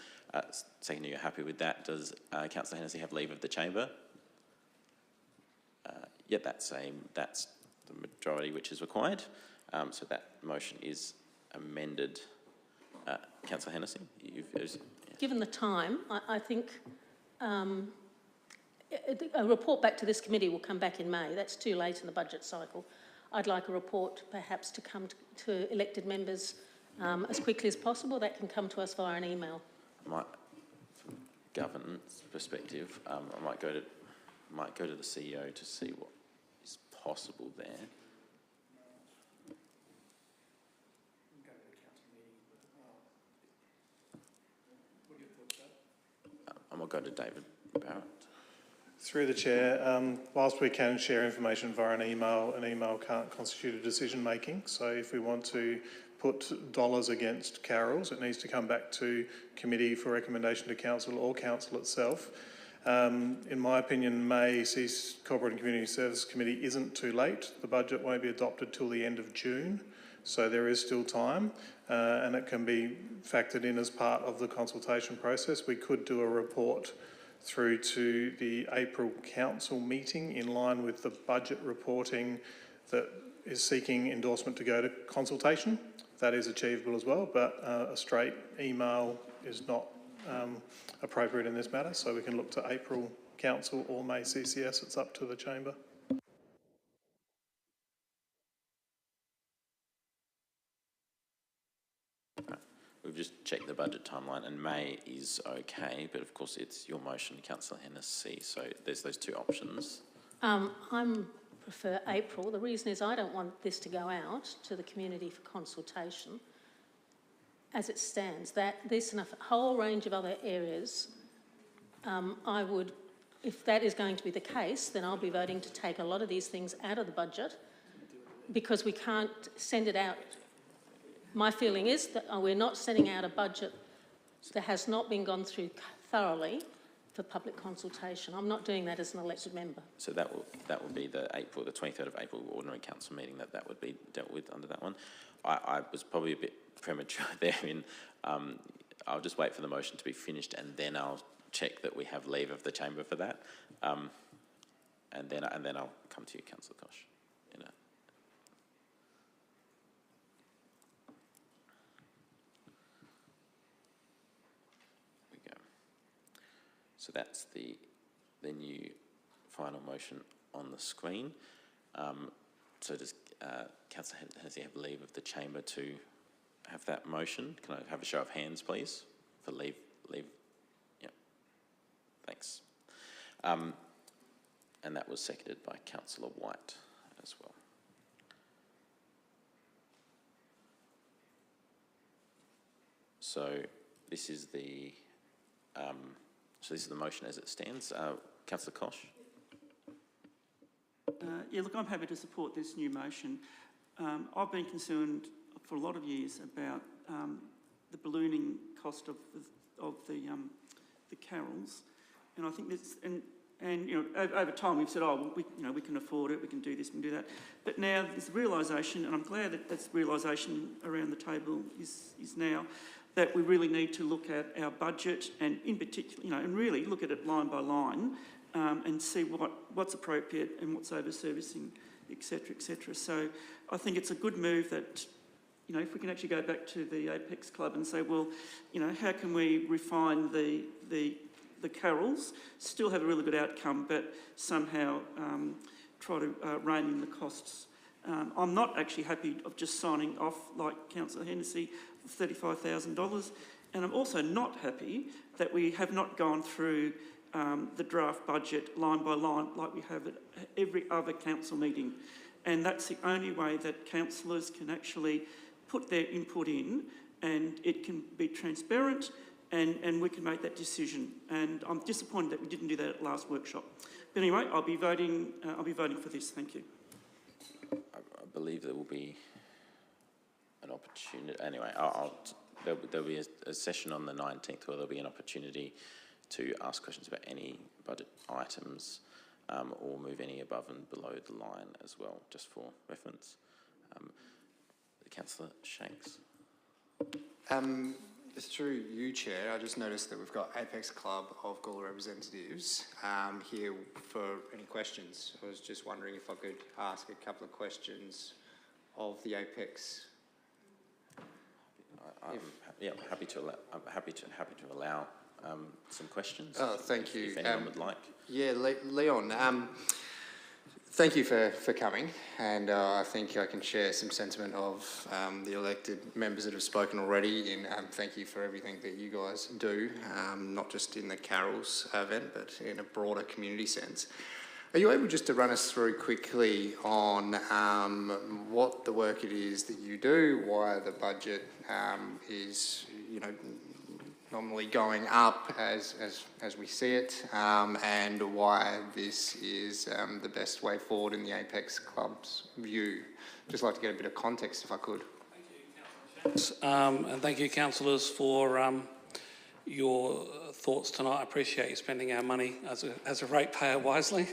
saying you're happy with that, does Councillor Hennessy have leave of the chamber? Yeah, that's the majority which is required. So that motion is amended. Councillor Hennessy, Given the time, I think a report back to this committee will come back in May. That's too late in the budget cycle. I'd like a report perhaps to come to elected members as quickly as possible. That can come to us via an email. From governance perspective, I might go to the CEO to see what is possible there. I'll go to David Barrett. Through the Chair, whilst we can share information via an email can't constitute a decision making. So if we want to put dollars against carols, it needs to come back to committee for recommendation to council or council itself. In my opinion, May Corporate and Community Services Committee isn't too late. The budget won't be adopted till the end of June, so there is still time, and it can be factored in as part of the consultation process. We could do a report through to the April council meeting in line with the budget reporting that is seeking endorsement to go to consultation. That is achievable as well, but a straight email is not appropriate in this matter, so we can look to April council or May CCS. It's up to the chamber. We've just checked the budget timeline and May is okay, but of course it's your motion, Councillor Hennessy, so there's those two options. I prefer April. The reason is I don't want this to go out to the community for consultation. As it stands, this and a whole range of other areas, if that is going to be the case, then I'll be voting to take a lot of these things out of the budget because we can't send it out. My feeling is that we're not sending out a budget that has not been gone through thoroughly for public consultation. I'm not doing that as an elected member. So that will be the 23rd of April ordinary council meeting that would be dealt with under that one. I was probably a bit premature there in, I'll just wait for the motion to be finished and then I'll check that we have leave of the chamber for that. And then I'll come to you, Councillor Kosh. So that's the new final motion on the screen. So does Councillor Hennessy have leave of the chamber to have that motion? Can I have a show of hands, please, for leave? Yep. Thanks. And that was seconded by Councillor White as well. So this is the motion as it stands. Councillor Kosh. Yeah, look, I'm happy to support this new motion. I've been concerned for a lot of years about the ballooning cost of the carols, and I think this and you know over time we've said, oh, well, we can afford it, we can do this, we can do that. But now there's a realisation, and I'm glad that that's realisation around the table is now, that we really need to look at our budget and in particular, and really look at it line by line and see what's appropriate and what's over-servicing, etc., etc. So I think it's a good move that, if we can actually go back to the Apex Club and say, well, how can we refine the carols, still have a really good outcome, but somehow try to rein in the costs. I'm not actually happy of just signing off like Councillor Hennessy for $35,000, and I'm also not happy that we have not gone through the draft budget line by line like we have at every other council meeting, and that's the only way that councillors can actually put their input in, and it can be transparent, and we can make that decision. And I'm disappointed that we didn't do that at last workshop. But anyway, I'll be voting for this. Thank you. I believe there will be an opportunity. Anyway, there'll be a session on the 19th where there'll be an opportunity to ask questions about any budget items or move any above and below the line as well, just for reference. Councillor Shanks. Through you, Chair, I just noticed that we've got Apex Club of Gawler representatives here for any questions. I was just wondering if I could ask a couple of questions of the Apex. I'm happy to allow some questions. Oh, thank you. If anyone would like. Yeah, Leon. Thank you for coming, and I think I can share some sentiment of the elected members that have spoken already, and thank you for everything that you guys do, not just in the Carols event, but in a broader community sense. Are you able just to run us through quickly on what the work it is that you do, why the budget is, normally going up as we see it, and why this is the best way forward in the Apex Club's view? Just like to get a bit of context if I could. And thank you, councillors, for your thoughts tonight. I appreciate you spending our money as a ratepayer wisely.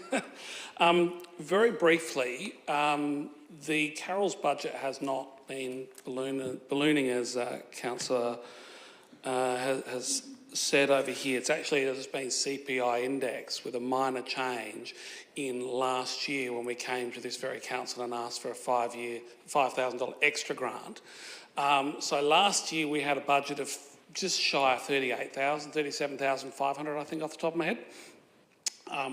Very briefly, the Carols budget has not been ballooning as Councillor has said over here. It's actually, there's been CPI index with a minor change in last year when we came to this very council and asked for a 5-year, $5,000 extra grant. So last year we had a budget of just shy of 37,500, I think, off the top of my head,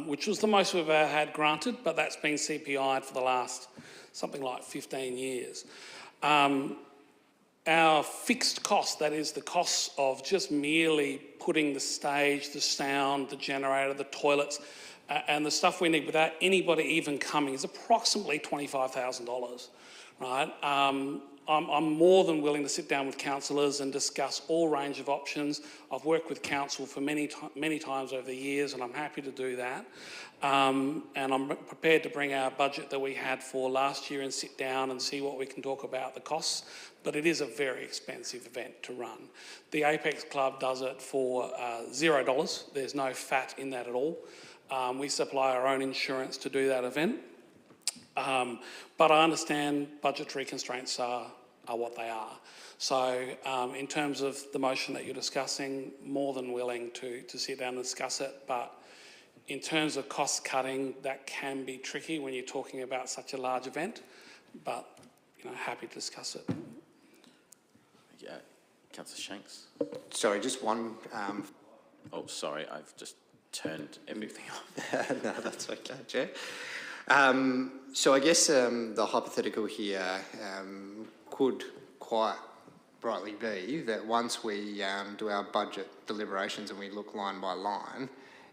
which was the most we've ever had granted, but that's been CPI'd for the last something like 15 years. Our fixed cost, that is the costs of just merely putting the stage, the sound, the generator, the toilets, and the stuff we need without anybody even coming, is approximately $25,000, right? I'm more than willing to sit down with councillors and discuss all range of options. I've worked with council for many times over the years, and I'm happy to do that. And I'm prepared to bring our budget that we had for last year and sit down and see what we can talk about the costs. But it is a very expensive event to run. The Apex Club does it for $0. There's no fat in that at all. We supply our own insurance to do that event. But I understand budgetary constraints are what they are. So in terms of the motion that you're discussing, more than willing to sit down and discuss it. But in terms of cost cutting, that can be tricky when you're talking about such a large event. But happy to discuss it. Yeah, Councillor Shanks. Sorry, just one. Oh, sorry, I've just turned everything off. No, that's okay, Chair. So I guess the hypothetical here could quite rightly be that once we do our budget deliberations and we look line by line,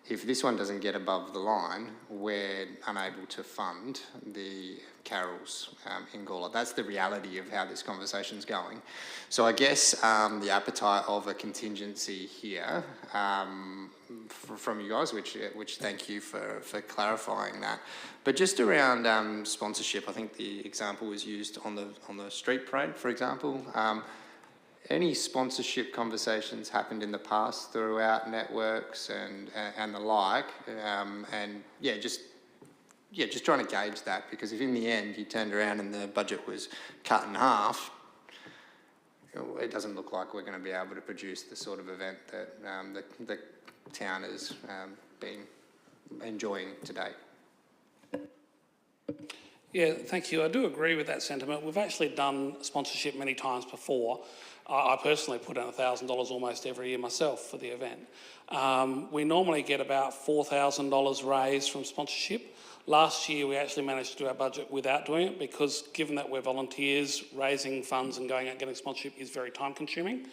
if this one doesn't get above the line, we're unable to fund the carols in Gawler. That's the reality of how this conversation's going. So I guess the appetite of a contingency here from you guys, which thank you for clarifying that. But just around sponsorship, I think the example was used on the street parade, for example. Any sponsorship conversations happened in the past throughout networks and the like, and just trying to gauge that, because if in the end you turned around and the budget was cut in half, it doesn't look like we're going to be able to produce the sort of event that the town has been enjoying to date. Yeah, thank you. I do agree with that sentiment. We've actually done sponsorship many times before. I personally put in $1,000 almost every year myself for the event. We normally get about $4,000 raised from sponsorship. Last year we actually managed to do our budget without doing it, because given that we're volunteers, raising funds and going out getting sponsorship is very time consuming.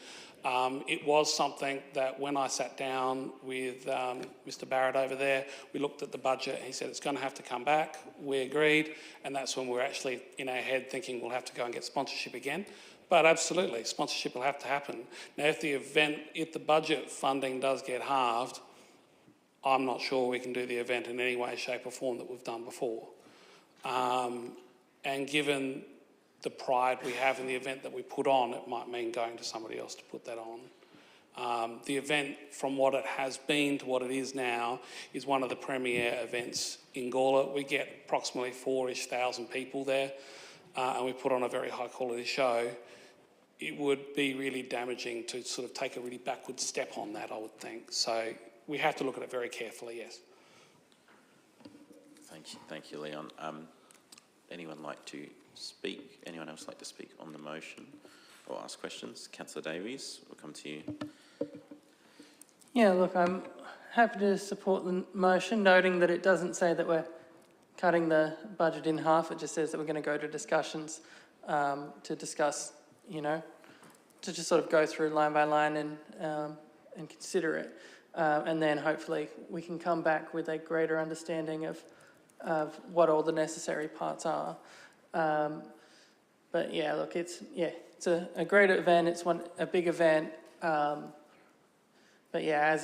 It was something that when I sat down with Mr Barrett over there, we looked at the budget and he said it's going to have to come back. We agreed, and that's when we're actually in our head thinking we'll have to go and get sponsorship again. But absolutely, sponsorship will have to happen. Now, if the budget funding does get halved, I'm not sure we can do the event in any way, shape or form that we've done before. And given the pride we have in the event that we put on, it might mean going to somebody else to put that on. The event, from what it has been to what it is now, is one of the premier events in Gawler. We get approximately 4,000 people there, and we put on a very high quality show. It would be really damaging to sort of take a really backward step on that, I would think. So we have to look at it very carefully, yes. Thank you, Leon. Anyone like to speak? Anyone else like to speak on the motion or ask questions? Councillor Davies, we'll come to you. Yeah, look, I'm happy to support the motion, noting that it doesn't say that we're cutting the budget in half. It just says that we're going to go to discussions to discuss, to just sort of go through line by line and consider it. And then hopefully we can come back with a greater understanding of what all the necessary parts are. But yeah, look, it's a great event. It's a big event. But yeah,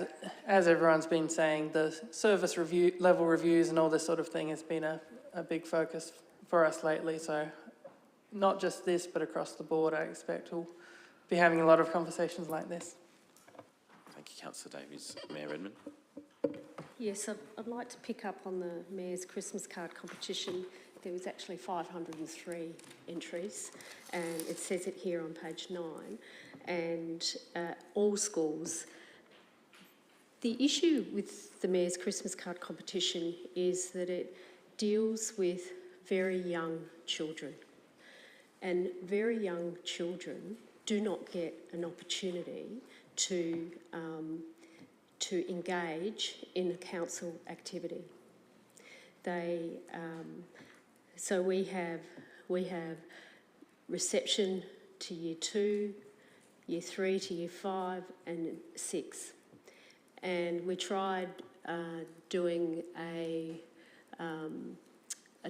as everyone's been saying, the service level reviews and all this sort of thing has been a big focus for us lately. So not just this, but across the board, I expect we'll be having a lot of conversations like this. Thank you, Councillor Davies. Mayor Redmond. Yes, I'd like to pick up on the Mayor's Christmas card competition. There was actually 503 entries, and it says it here on page 9, and all schools. The issue with the Mayor's Christmas card competition is that it deals with very young children, and very young children do not get an opportunity to engage in a council activity. So we have reception to year 2, year 3 to year 5 and 6. And we tried doing a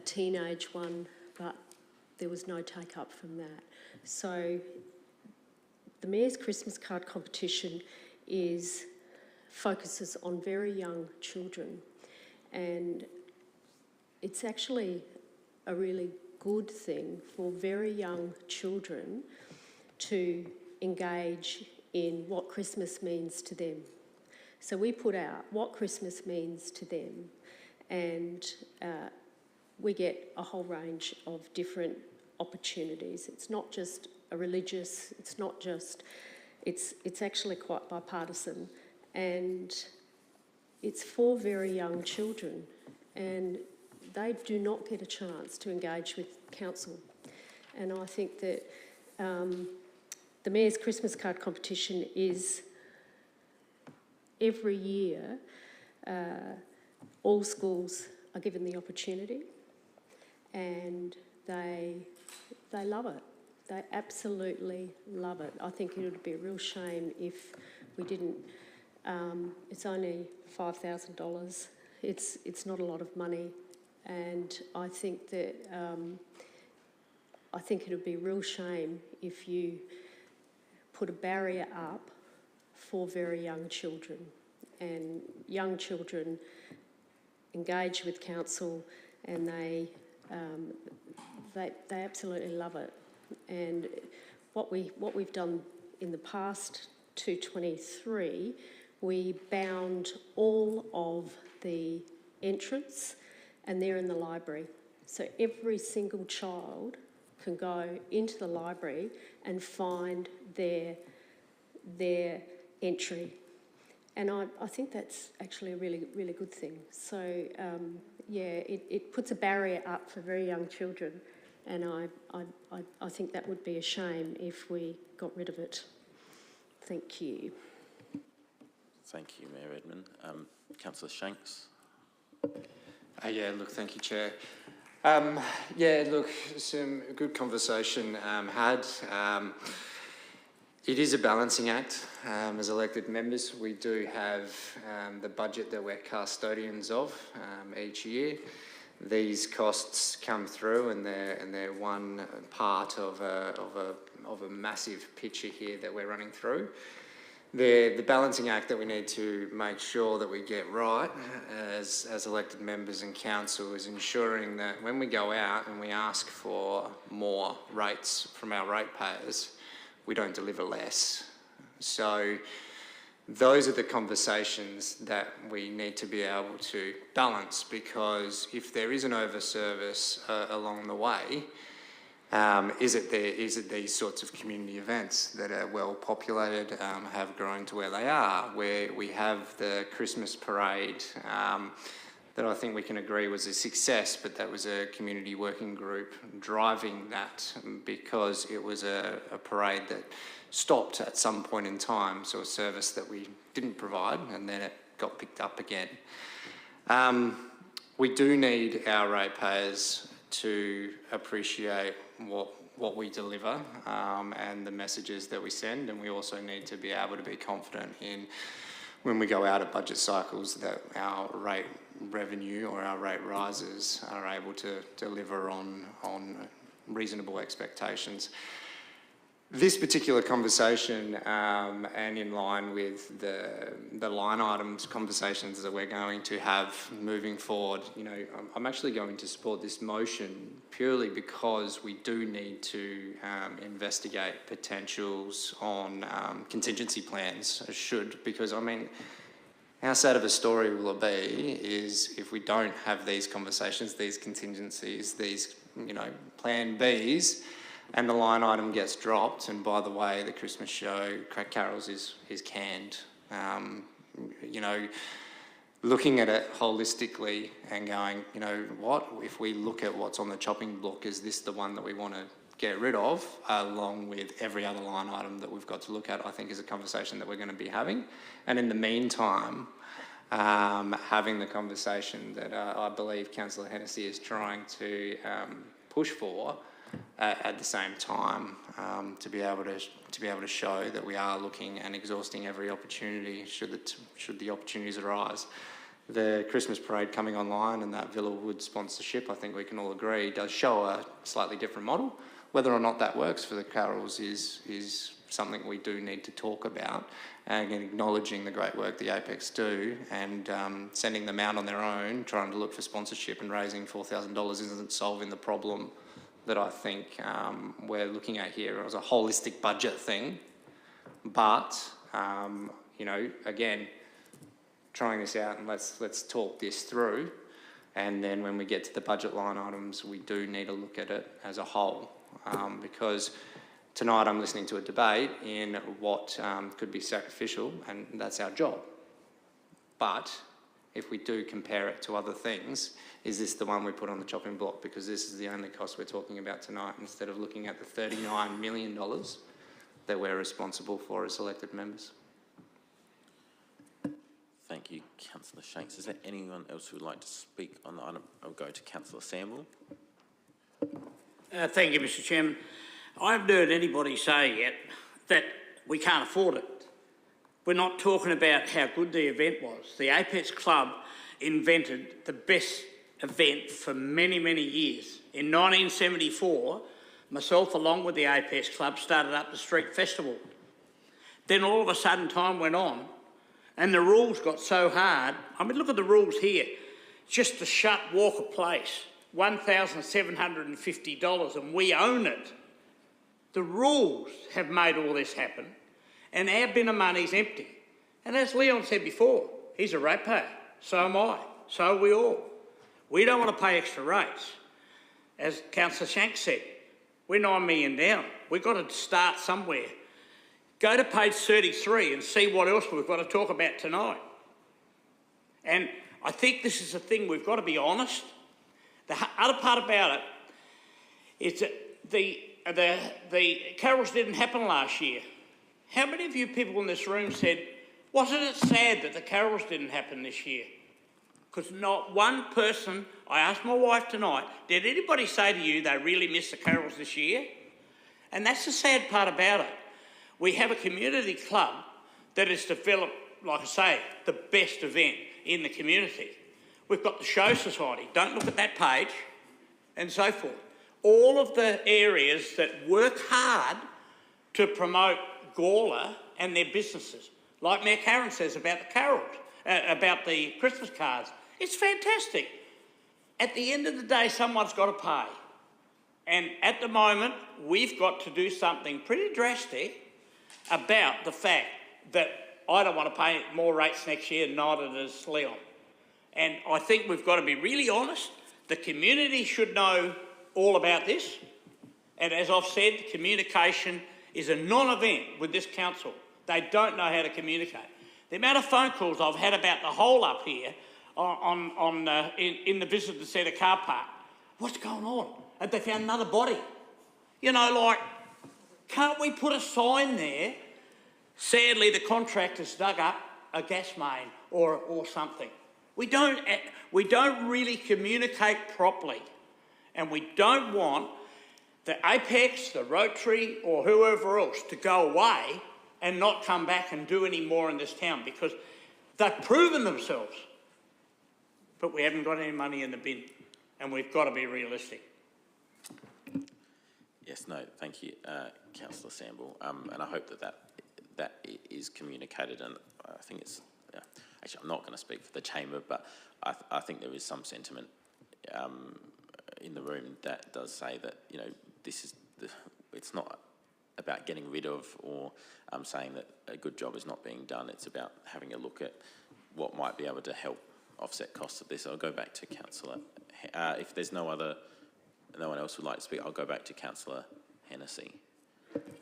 teenage one, but there was no take-up from that. So the Mayor's Christmas card competition focuses on very young children, and it's actually a really good thing for very young children to engage in what Christmas means to them. So we put out what Christmas means to them, and we get a whole range of different opportunities. It's not just a religious, it's actually quite bipartisan, and it's for very young children, and they do not get a chance to engage with council. And I think that the Mayor's Christmas card competition is every year, all schools are given the opportunity, and they love it. They absolutely love it. I think it would be a real shame if we didn't. It's only $5,000. It's not a lot of money, and I think that it would be a real shame if you put a barrier up for very young children, and young children engage with council, and they absolutely love it. And what we've done in the past 2023, we bound all of the entrants, and they're in the library. So every single child can go into the library and find their entry. And I think that's actually a really, really good thing. So, it puts a barrier up for very young children, and I think that would be a shame if we got rid of it. Thank you. Thank you, Mayor Edmund. Councillor Shanks. Thank you, Chair. Some good conversation had. It is a balancing act. As elected members, we do have the budget that we're custodians of each year. These costs come through, and they're one part of a massive picture here that we're running through. The balancing act that we need to make sure that we get right as elected members and council is ensuring that when we go out and we ask for more rates from our ratepayers, we don't deliver less. So those are the conversations that we need to be able to balance, because if there is an overservice along the way, is it these sorts of community events that are well populated, have grown to where they are, where we have the Christmas parade that I think we can agree was a success, but that was a community working group driving that, because it was a parade that stopped at some point in time, so a service that we didn't provide, and then it got picked up again. We do need our ratepayers to appreciate what we deliver and the messages that we send, and we also need to be able to be confident in, when we go out of budget cycles, that our rate revenue or our rate rises are able to deliver on reasonable expectations. This particular conversation, and in line with the line items conversations that we're going to have moving forward, I'm actually going to support this motion purely because we do need to investigate potentials on contingency plans, because how sad of a story will it be is if we don't have these conversations, these contingencies, these, plan Bs, and the line item gets dropped, and by the way, the Christmas show, Carols, is canned. Looking at it holistically and going, what if we look at what's on the chopping block, is this the one that we want to get rid of, along with every other line item that we've got to look at, I think is a conversation that we're going to be having. And in the meantime, having the conversation that I believe Councillor Hennessy is trying to push for, at the same time, to be able to show that we are looking and exhausting every opportunity should the opportunities arise. the Christmas parade coming online and that Villawood sponsorship, I think we can all agree, does show a slightly different model. Whether or not that works for the carols is something we do need to talk about, and acknowledging the great work the Apex do, and sending them out on their own, trying to look for sponsorship and raising $4,000 isn't solving the problem that I think we're looking at here as a holistic budget thing. But, you know, again, trying this out and let's talk this through, and then when we get to the budget line items, we do need to look at it as a whole, because tonight I'm listening to a debate in what could be sacrificial, and that's our job. But if we do compare it to other things, is this the one we put on the chopping block? Because this is the only cost we're talking about tonight, instead of looking at the $39 million that we're responsible for as elected members. Thank you, Councillor Shanks. Is there anyone else who would like to speak on the item? I'll go to Councillor Samwell. Thank you, Mr Chairman. I haven't heard anybody say yet that we can't afford it. We're not talking about how good the event was. The Apex Club invented the best event for many, many years. In 1974, myself, along with the Apex Club, started up the Street Festival. Then all of a sudden time went on and the rules got so hard. I mean, look at the rules here. Just to shut Walker Place, $1,750, and we own it. The rules have made all this happen, and our bin of money's empty. And as Leon said before, he's a ratepayer. So am I. So are we all. We don't want to pay extra rates. As Councillor Shanks said, we're $9 million down. We've got to start somewhere. Go to page 33 and see what else we've got to talk about tonight. And I think this is a thing we've got to be honest. The other part about it is that the carols didn't happen last year. How many of you people in this room said, wasn't it sad that the carols didn't happen this year? Because not one person, I asked my wife tonight, did anybody say to you they really missed the carols this year? And that's the sad part about it. We have a community club that has developed, like I say, the best event in the community. We've got the Show Society, don't look at that page, and so forth. All of the areas that work hard to promote Gawler and their businesses. Like Mayor Karen says about the carols, about the Christmas cards. It's fantastic. At the end of the day, someone's got to pay. And at the moment, we've got to do something pretty drastic about the fact that I don't want to pay more rates next year, neither does Leon. And I think we've got to be really honest. The community should know all about this. And as I've said, communication is a non-event with this council. They don't know how to communicate. The amount of phone calls I've had about the hole up here in the visitor centre car park. What's going on? Have they found another body? You know, like, can't we put a sign there? Sadly, the contractor's dug up a gas main or something. We don't really communicate properly, and we don't want the Apex, the Rotary, or whoever else to go away and not come back and do any more in this town, because they've proven themselves. But we haven't got any money in the bin, and we've got to be realistic. Yes, no, thank you, Councillor Samble, and I hope that is communicated, and I think it's, actually I'm not going to speak for the Chamber, but I think there is some sentiment in the room that does say that, you know, it's not about getting rid of or saying that a good job is not being done. It's about having a look at what might be able to help offset costs of this. I'll go back to Councillor. If there's no one else would like to speak, I'll go back to Councillor Hennessy.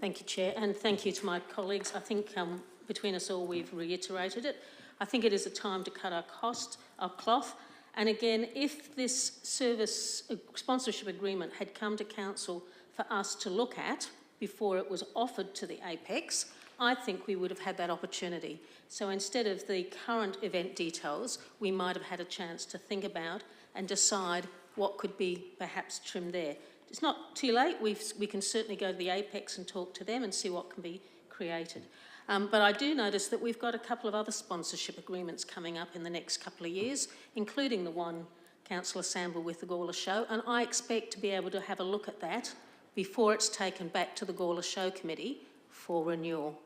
Thank you, Chair, and thank you to my colleagues. I think between us all we've reiterated it. I think it is a time to cut our cloth. And again, if this service sponsorship agreement had come to Council for us to look at before it was offered to the Apex, I think we would have had that opportunity. So instead of the current event details, we might have had a chance to think about and decide what could be perhaps trimmed there. It's not too late. We can certainly go to the Apex and talk to them and see what can be created. But I do notice that we've got a couple of other sponsorship agreements coming up in the next couple of years, including the one, Councillor Samble, with the Gawler Show, and I expect to be able to have a look at that before it's taken back to the Gawler Show Committee for renewal.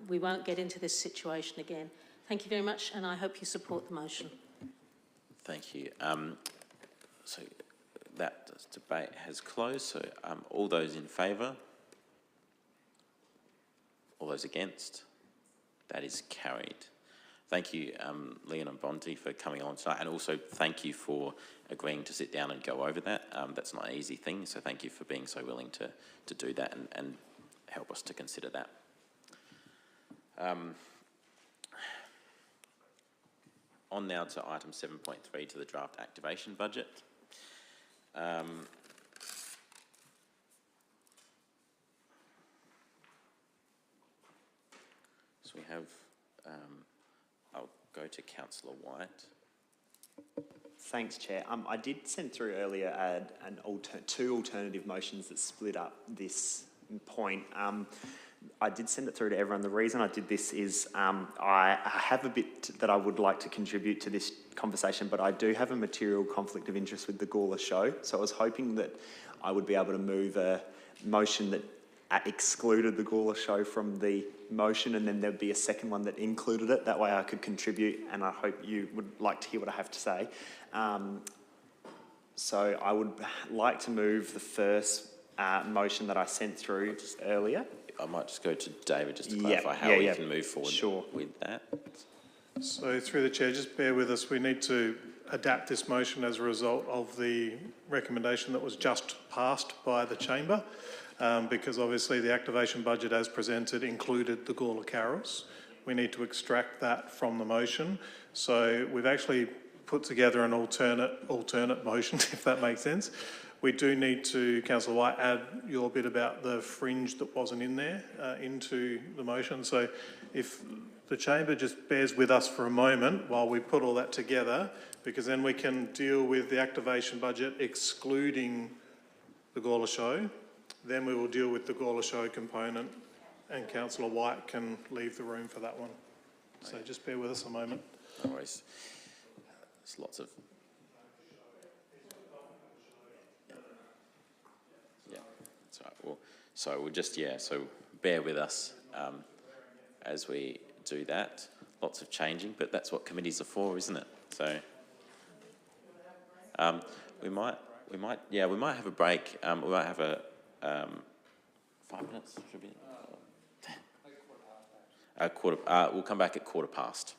We won't get into this situation again. Thank you very much, and I hope you support the motion. Thank you. So that debate has closed. So all those in favour? All those against? That is carried. Thank you, Leon and Bonte, for coming on tonight, and also thank you for agreeing to sit down and go over that. That's not an easy thing, so thank you for being so willing to do that and help us to consider that. On now to item 7.3, to the draft activation budget. So we have, I'll go to Councillor White. Thanks, Chair. I did send through earlier two alternative motions that split up this point. I did send it through to everyone. The reason I did this is I have a bit that I would like to contribute to this conversation, but I do have a material conflict of interest with the Gawler Show. So I was hoping that I would be able to move a motion that excluded the Gawler Show from the motion, and then there'd be a second one that included it. That way I could contribute, and I hope you would like to hear what I have to say. So I would like to move the first motion that I sent through earlier. I might just go to David just to clarify how we can move forward with that. So through the Chair, just bear with us. We need to adapt this motion as a result of the recommendation that was just passed by the Chamber, because obviously the activation budget as presented included the Gawler Carols. We need to extract that from the motion. So we've actually put together an alternate motion, if that makes sense. We do need to, Councillor White, add your bit about the fringe that wasn't in there into the motion. So if the Chamber just bears with us for a moment while we put all that together, because then we can deal with the activation budget excluding the Gawler Show. Then we will deal with the Gawler Show component, and Councillor White can leave the room for that one. So just bear with us a moment. No worries. There's lots of... That's right. Well, so we'll just, so bear with us as we do that. Lots of changing, but that's what committees are for, isn't it? So we might have a break. We might have a 5 minutes. Should be a quarter. We'll come back at 1:15.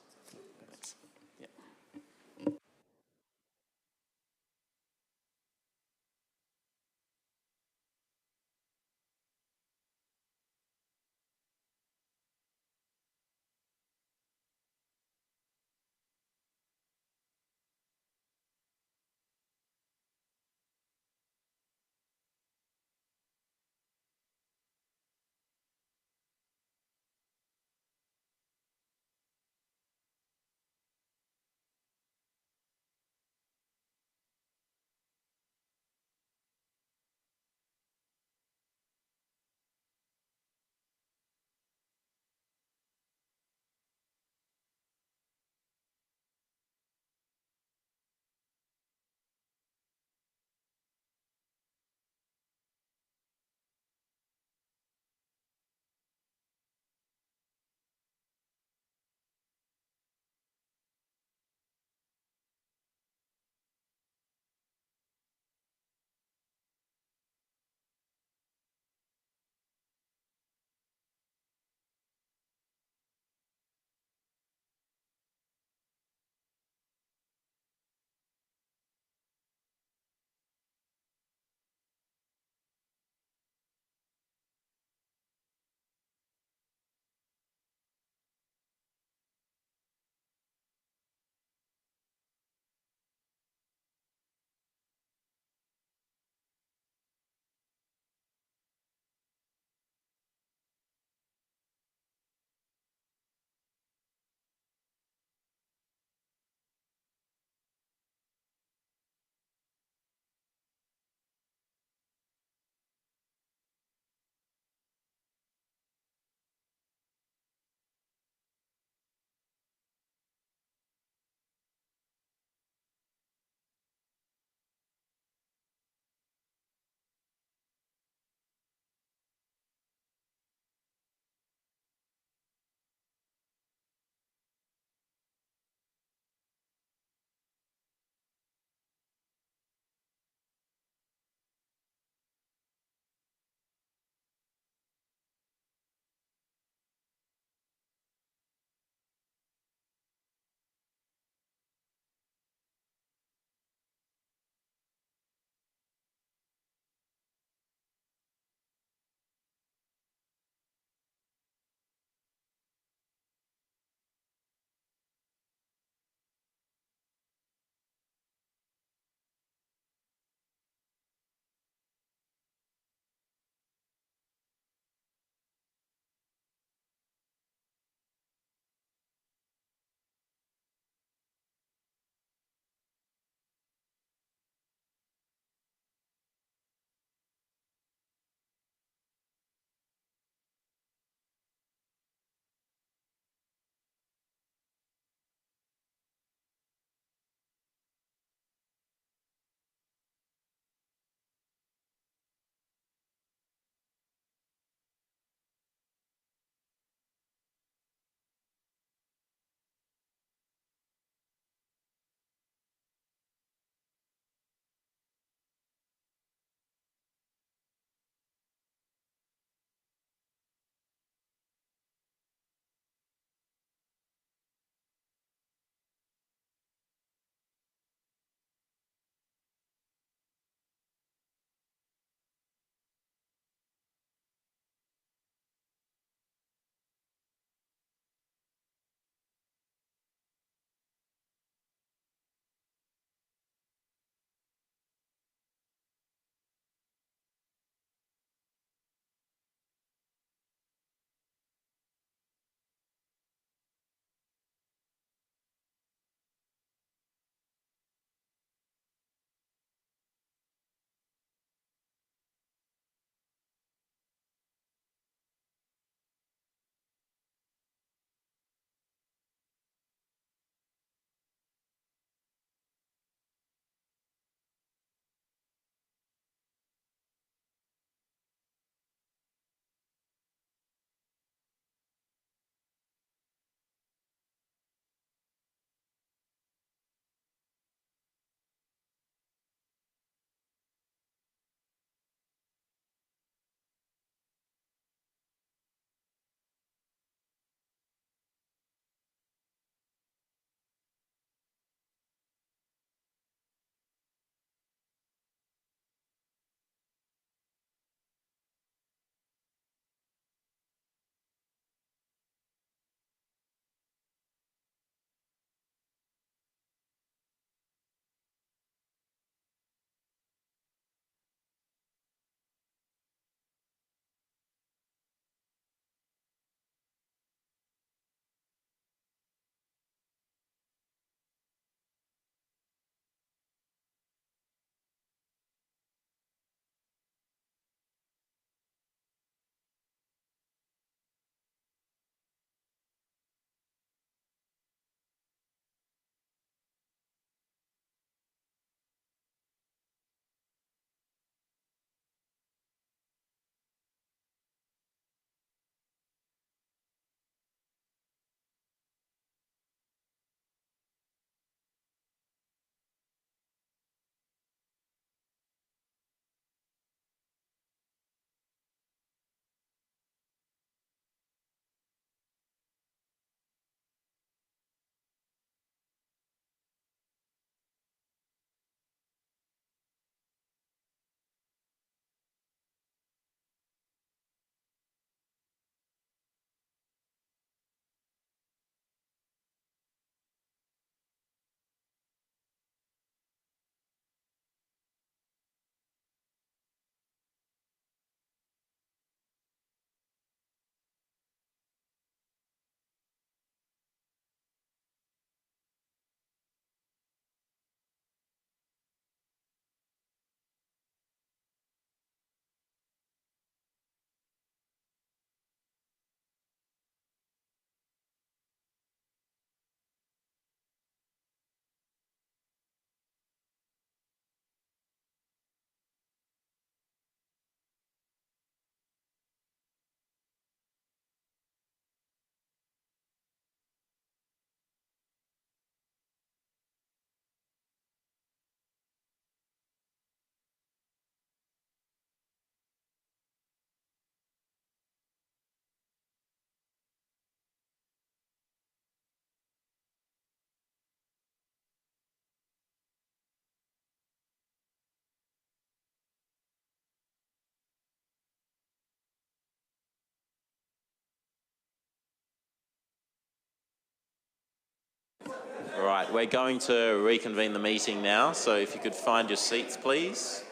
right, we're going to reconvene the meeting now, so if you could find your seats, please.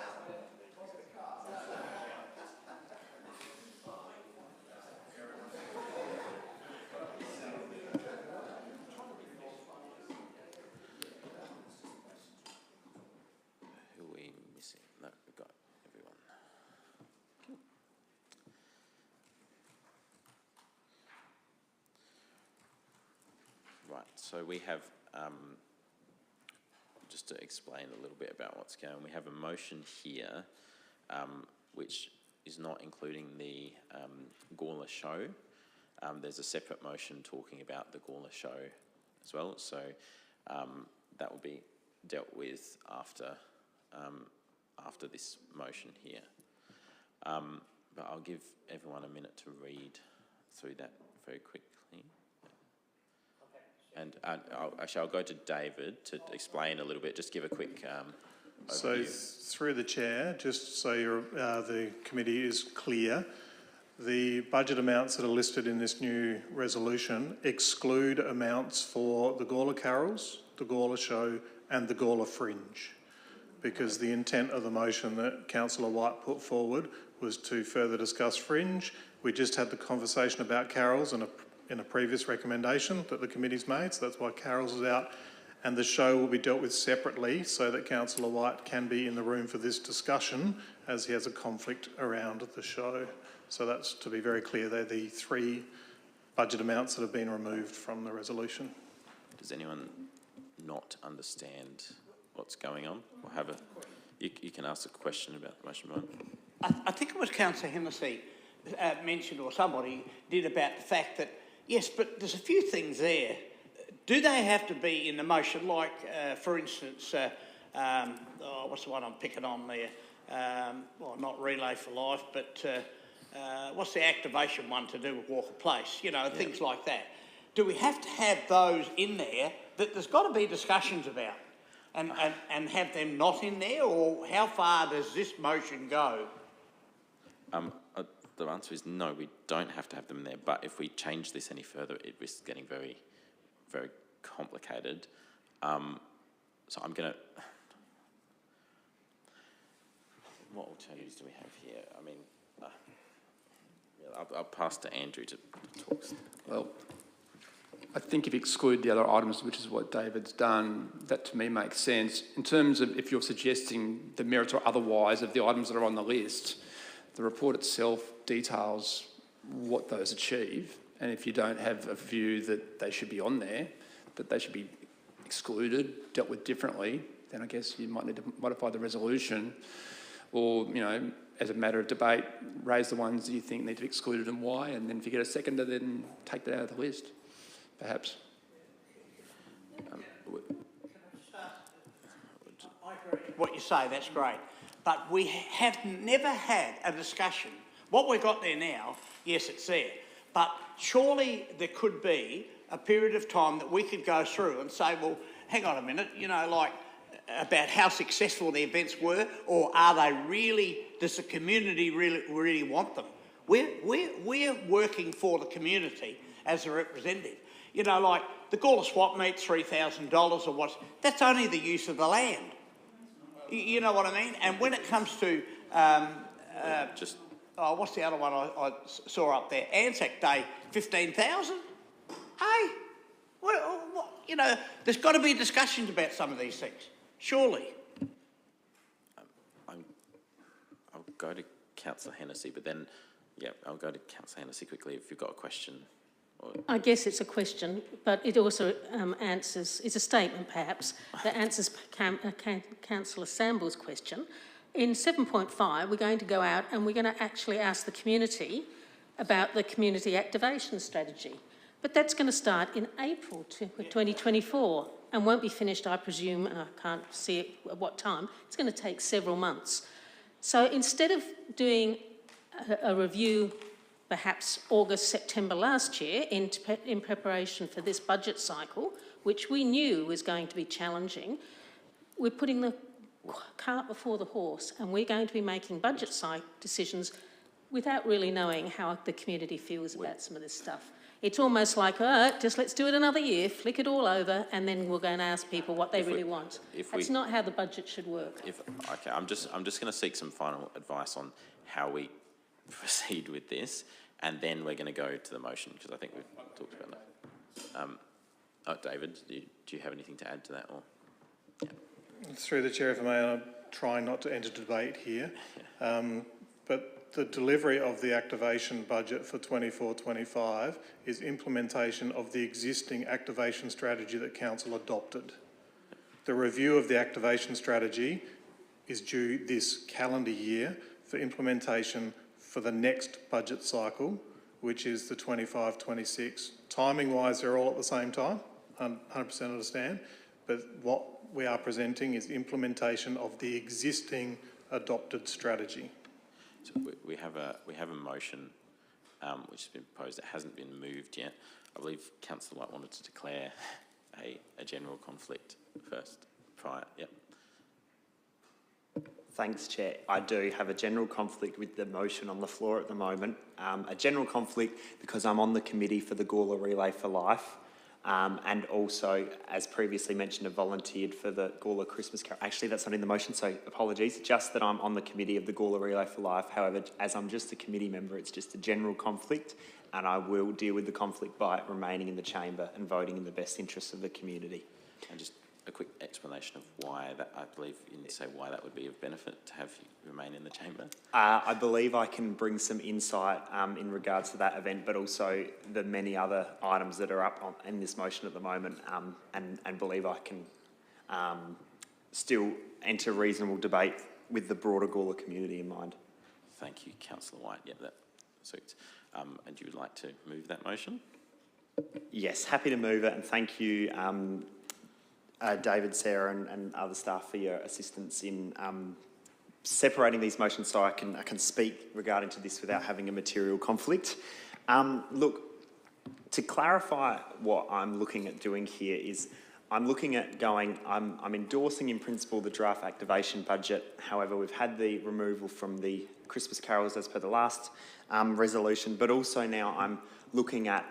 Who are we missing? No, we've got everyone. Right, so we have, just to explain a little bit about what's going on, we have a motion here which is not including the Gawler show. There's a separate motion talking about the Gawler show as well, so that will be dealt with after this motion here. But I'll give everyone a minute to read through that very quickly. And I'll go to David to explain a little bit, just give a quick overview. So through the chair, just so the committee is clear, the budget amounts that are listed in this new resolution exclude amounts for the Gawler Carols, the Gawler Show and the Gawler Fringe, because the intent of the motion that Councillor White put forward was to further discuss Fringe. We just had the conversation about carols in a previous recommendation that the committee's made, so that's why carols is out, and the show will be dealt with separately so that Councillor White can be in the room for this discussion as he has a conflict around the show. So that's, to be very clear, they're the three budget amounts that have been removed from the resolution. Does anyone not understand what's going on? Or have you can ask a question about the motion, Brian. I think it was Councillor Hennessy mentioned, or somebody did, about the fact that, yes, but there's a few things there. Do they have to be in the motion? Like, for instance, what's the one I'm picking on there? Well, not Relay for Life, but what's the activation one to do with Walker Place? You know, things like that. Do we have to have those in there that there's got to be discussions about, and have them not in there, or how far does this motion go? The answer is no, we don't have to have them there, but if we change this any further, it risks getting very, very complicated. So I'm going to... What alternatives do we have here? I mean, I'll pass to Andrew to talk. Well, I think if you exclude the other items, which is what David's done, that to me makes sense. In terms of if you're suggesting the merits or otherwise of the items that are on the list, the report itself details what those achieve, and if you don't have a view that they should be on there, that they should be excluded, dealt with differently, then I guess you might need to modify the resolution, or, you know, as a matter of debate, raise the ones that you think need to be excluded and why, and then if you get a seconder, then take that out of the list, perhaps. I agree with what you say, that's great. But we have never had a discussion. What we've got there now, yes, it's there. But surely there could be a period of time that we could go through and say, well, hang on a minute, you know, like about how successful the events were, or are they really, does the community really want them? We're working for the community as a representative. You know, like the Gawler swap meet, $3,000 or what, that's only the use of the land. You know what I mean? And when it comes to, what's the other one I saw up there? Anzac Day, 15,000? Hey, you know, there's got to be discussions about some of these things, surely. I'll go to Councillor Hennessy, but then, I'll go to Councillor Hennessy quickly if you've got a question. I guess it's a question, but it also answers, it's a statement perhaps, that answers Councillor Samble's question. In 7.5, we're going to go out and we're going to actually ask the community about the community activation strategy. But that's going to start in April 2024 and won't be finished, I presume, and I can't see it at what time. It's going to take several months. So instead of doing a review perhaps August, September last year in preparation for this budget cycle, which we knew was going to be challenging, we're putting the cart before the horse, and we're going to be making budget decisions without really knowing how the community feels about some of this stuff. It's almost like, just let's do it another year, flick it all over, and then we're going to ask people what they really want. That's not how the budget should work. Okay, I'm just going to seek some final advice on how we proceed with this, and then we're going to go to the motion, because I think we've talked about that. David, do you have anything to add to that? Or yeah. Through the chair, if I may, I'm trying not to enter debate here, but the delivery of the activation budget for 24-25 is implementation of the existing activation strategy that Council adopted. The review of the activation strategy is due this calendar year for implementation for the next budget cycle, which is the 25-26. Timing-wise, they're all at the same time, 100% understand, but what we are presenting is implementation of the existing adopted strategy. So we have a motion which has been proposed. It hasn't been moved yet. I believe Councillor White wanted to declare a general conflict first. Prior, yep. Thanks, Chair. I do have a general conflict with the motion on the floor at the moment. A general conflict because I'm on the committee for the Gawler Relay for Life, and also, as previously mentioned, have volunteered for the Gawler Christmas Carol. Actually, that's not in the motion, so apologies. Just that I'm on the committee of the Gawler Relay for Life. However, as I'm just a committee member, it's just a general conflict, and I will deal with the conflict by remaining in the chamber and voting in the best interests of the community. And just a quick explanation of why that, I believe you didn't say why that would be of benefit to have you remain in the chamber. I believe I can bring some insight in regards to that event, but also the many other items that are up in this motion at the moment, and believe I can still enter reasonable debate with the broader Gawler community in mind. Thank you, Councillor White. Yeah, that suits. And you would like to move that motion? Yes, happy to move it, and thank you, David, Sarah, and other staff for your assistance in separating these motions so I can speak regarding to this without having a material conflict. Look, to clarify what I'm looking at doing here is I'm looking at going, I'm endorsing in principle the draft activation budget. However, we've had the removal from the Christmas carols as per the last resolution, but also now I'm looking at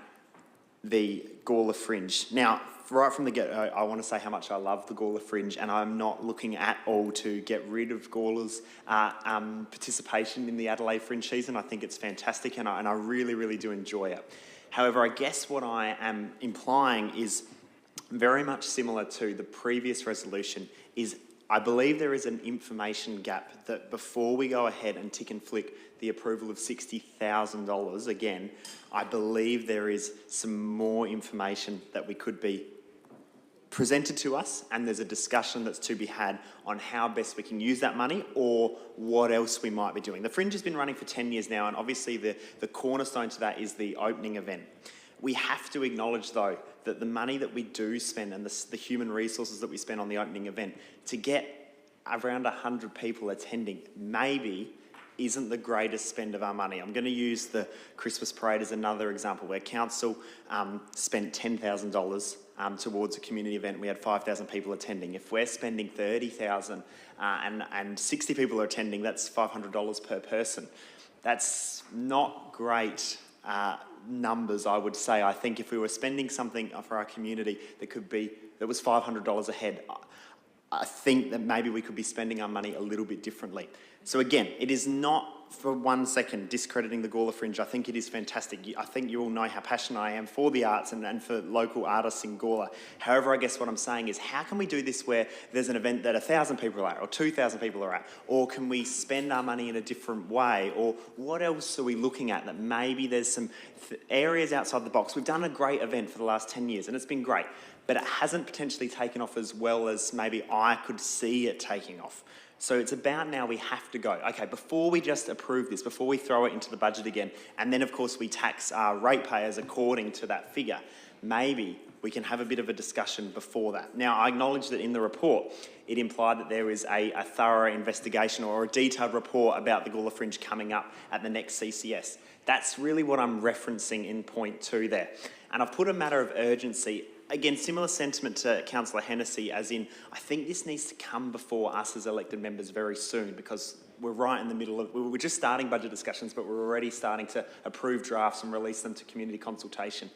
the Gawler Fringe. Now, right from the get-go, I want to say how much I love the Gawler Fringe, and I'm not looking at all to get rid of Gawler's participation in the Adelaide Fringe season. I think it's fantastic, and I really, really do enjoy it. However, I guess what I am implying is very much similar to the previous resolution, is I believe there is an information gap that before we go ahead and tick and flick the approval of $60,000 again, I believe there is some more information that we could be presented to us, and there's a discussion that's to be had on how best we can use that money or what else we might be doing. The Fringe has been running for 10 years now, and obviously the cornerstone to that is the opening event. We have to acknowledge, though, that the money that we do spend and the human resources that we spend on the opening event to get around 100 people attending maybe isn't the greatest spend of our money. I'm going to use the Christmas parade as another example where council spent $10,000 towards a community event. We had 5,000 people attending. If we're spending $30,000 and 60 people are attending, that's $500 per person. That's not great numbers, I would say. I think if we were spending something for our community that was $500 a head, I think that maybe we could be spending our money a little bit differently. So again, it is not for 1 second discrediting the Gawler Fringe. I think it is fantastic. I think you all know how passionate I am for the arts and for local artists in Gawler. However, I guess what I'm saying is, how can we do this where there's an event that 1,000 people are at or 2,000 people are at? Or can we spend our money in a different way? Or what else are we looking at that maybe there's some areas outside the box? We've done a great event for the last 10 years and it's been great, but it hasn't potentially taken off as well as maybe I could see it taking off. So it's about now we have to go, okay, before we just approve this, before we throw it into the budget again, and then of course we tax our ratepayers according to that figure, maybe we can have a bit of a discussion before that. Now, I acknowledge that in the report, it implied that there is a thorough investigation or a detailed report about the Gawler Fringe coming up at the next CCS. That's really what I'm referencing in point 2 there. And I've put a matter of urgency again, similar sentiment to Councillor Hennessy, as in, I think this needs to come before us as elected members very soon, because we're right in the middle of, we're just starting budget discussions, but we're already starting to approve drafts and release them to community consultation.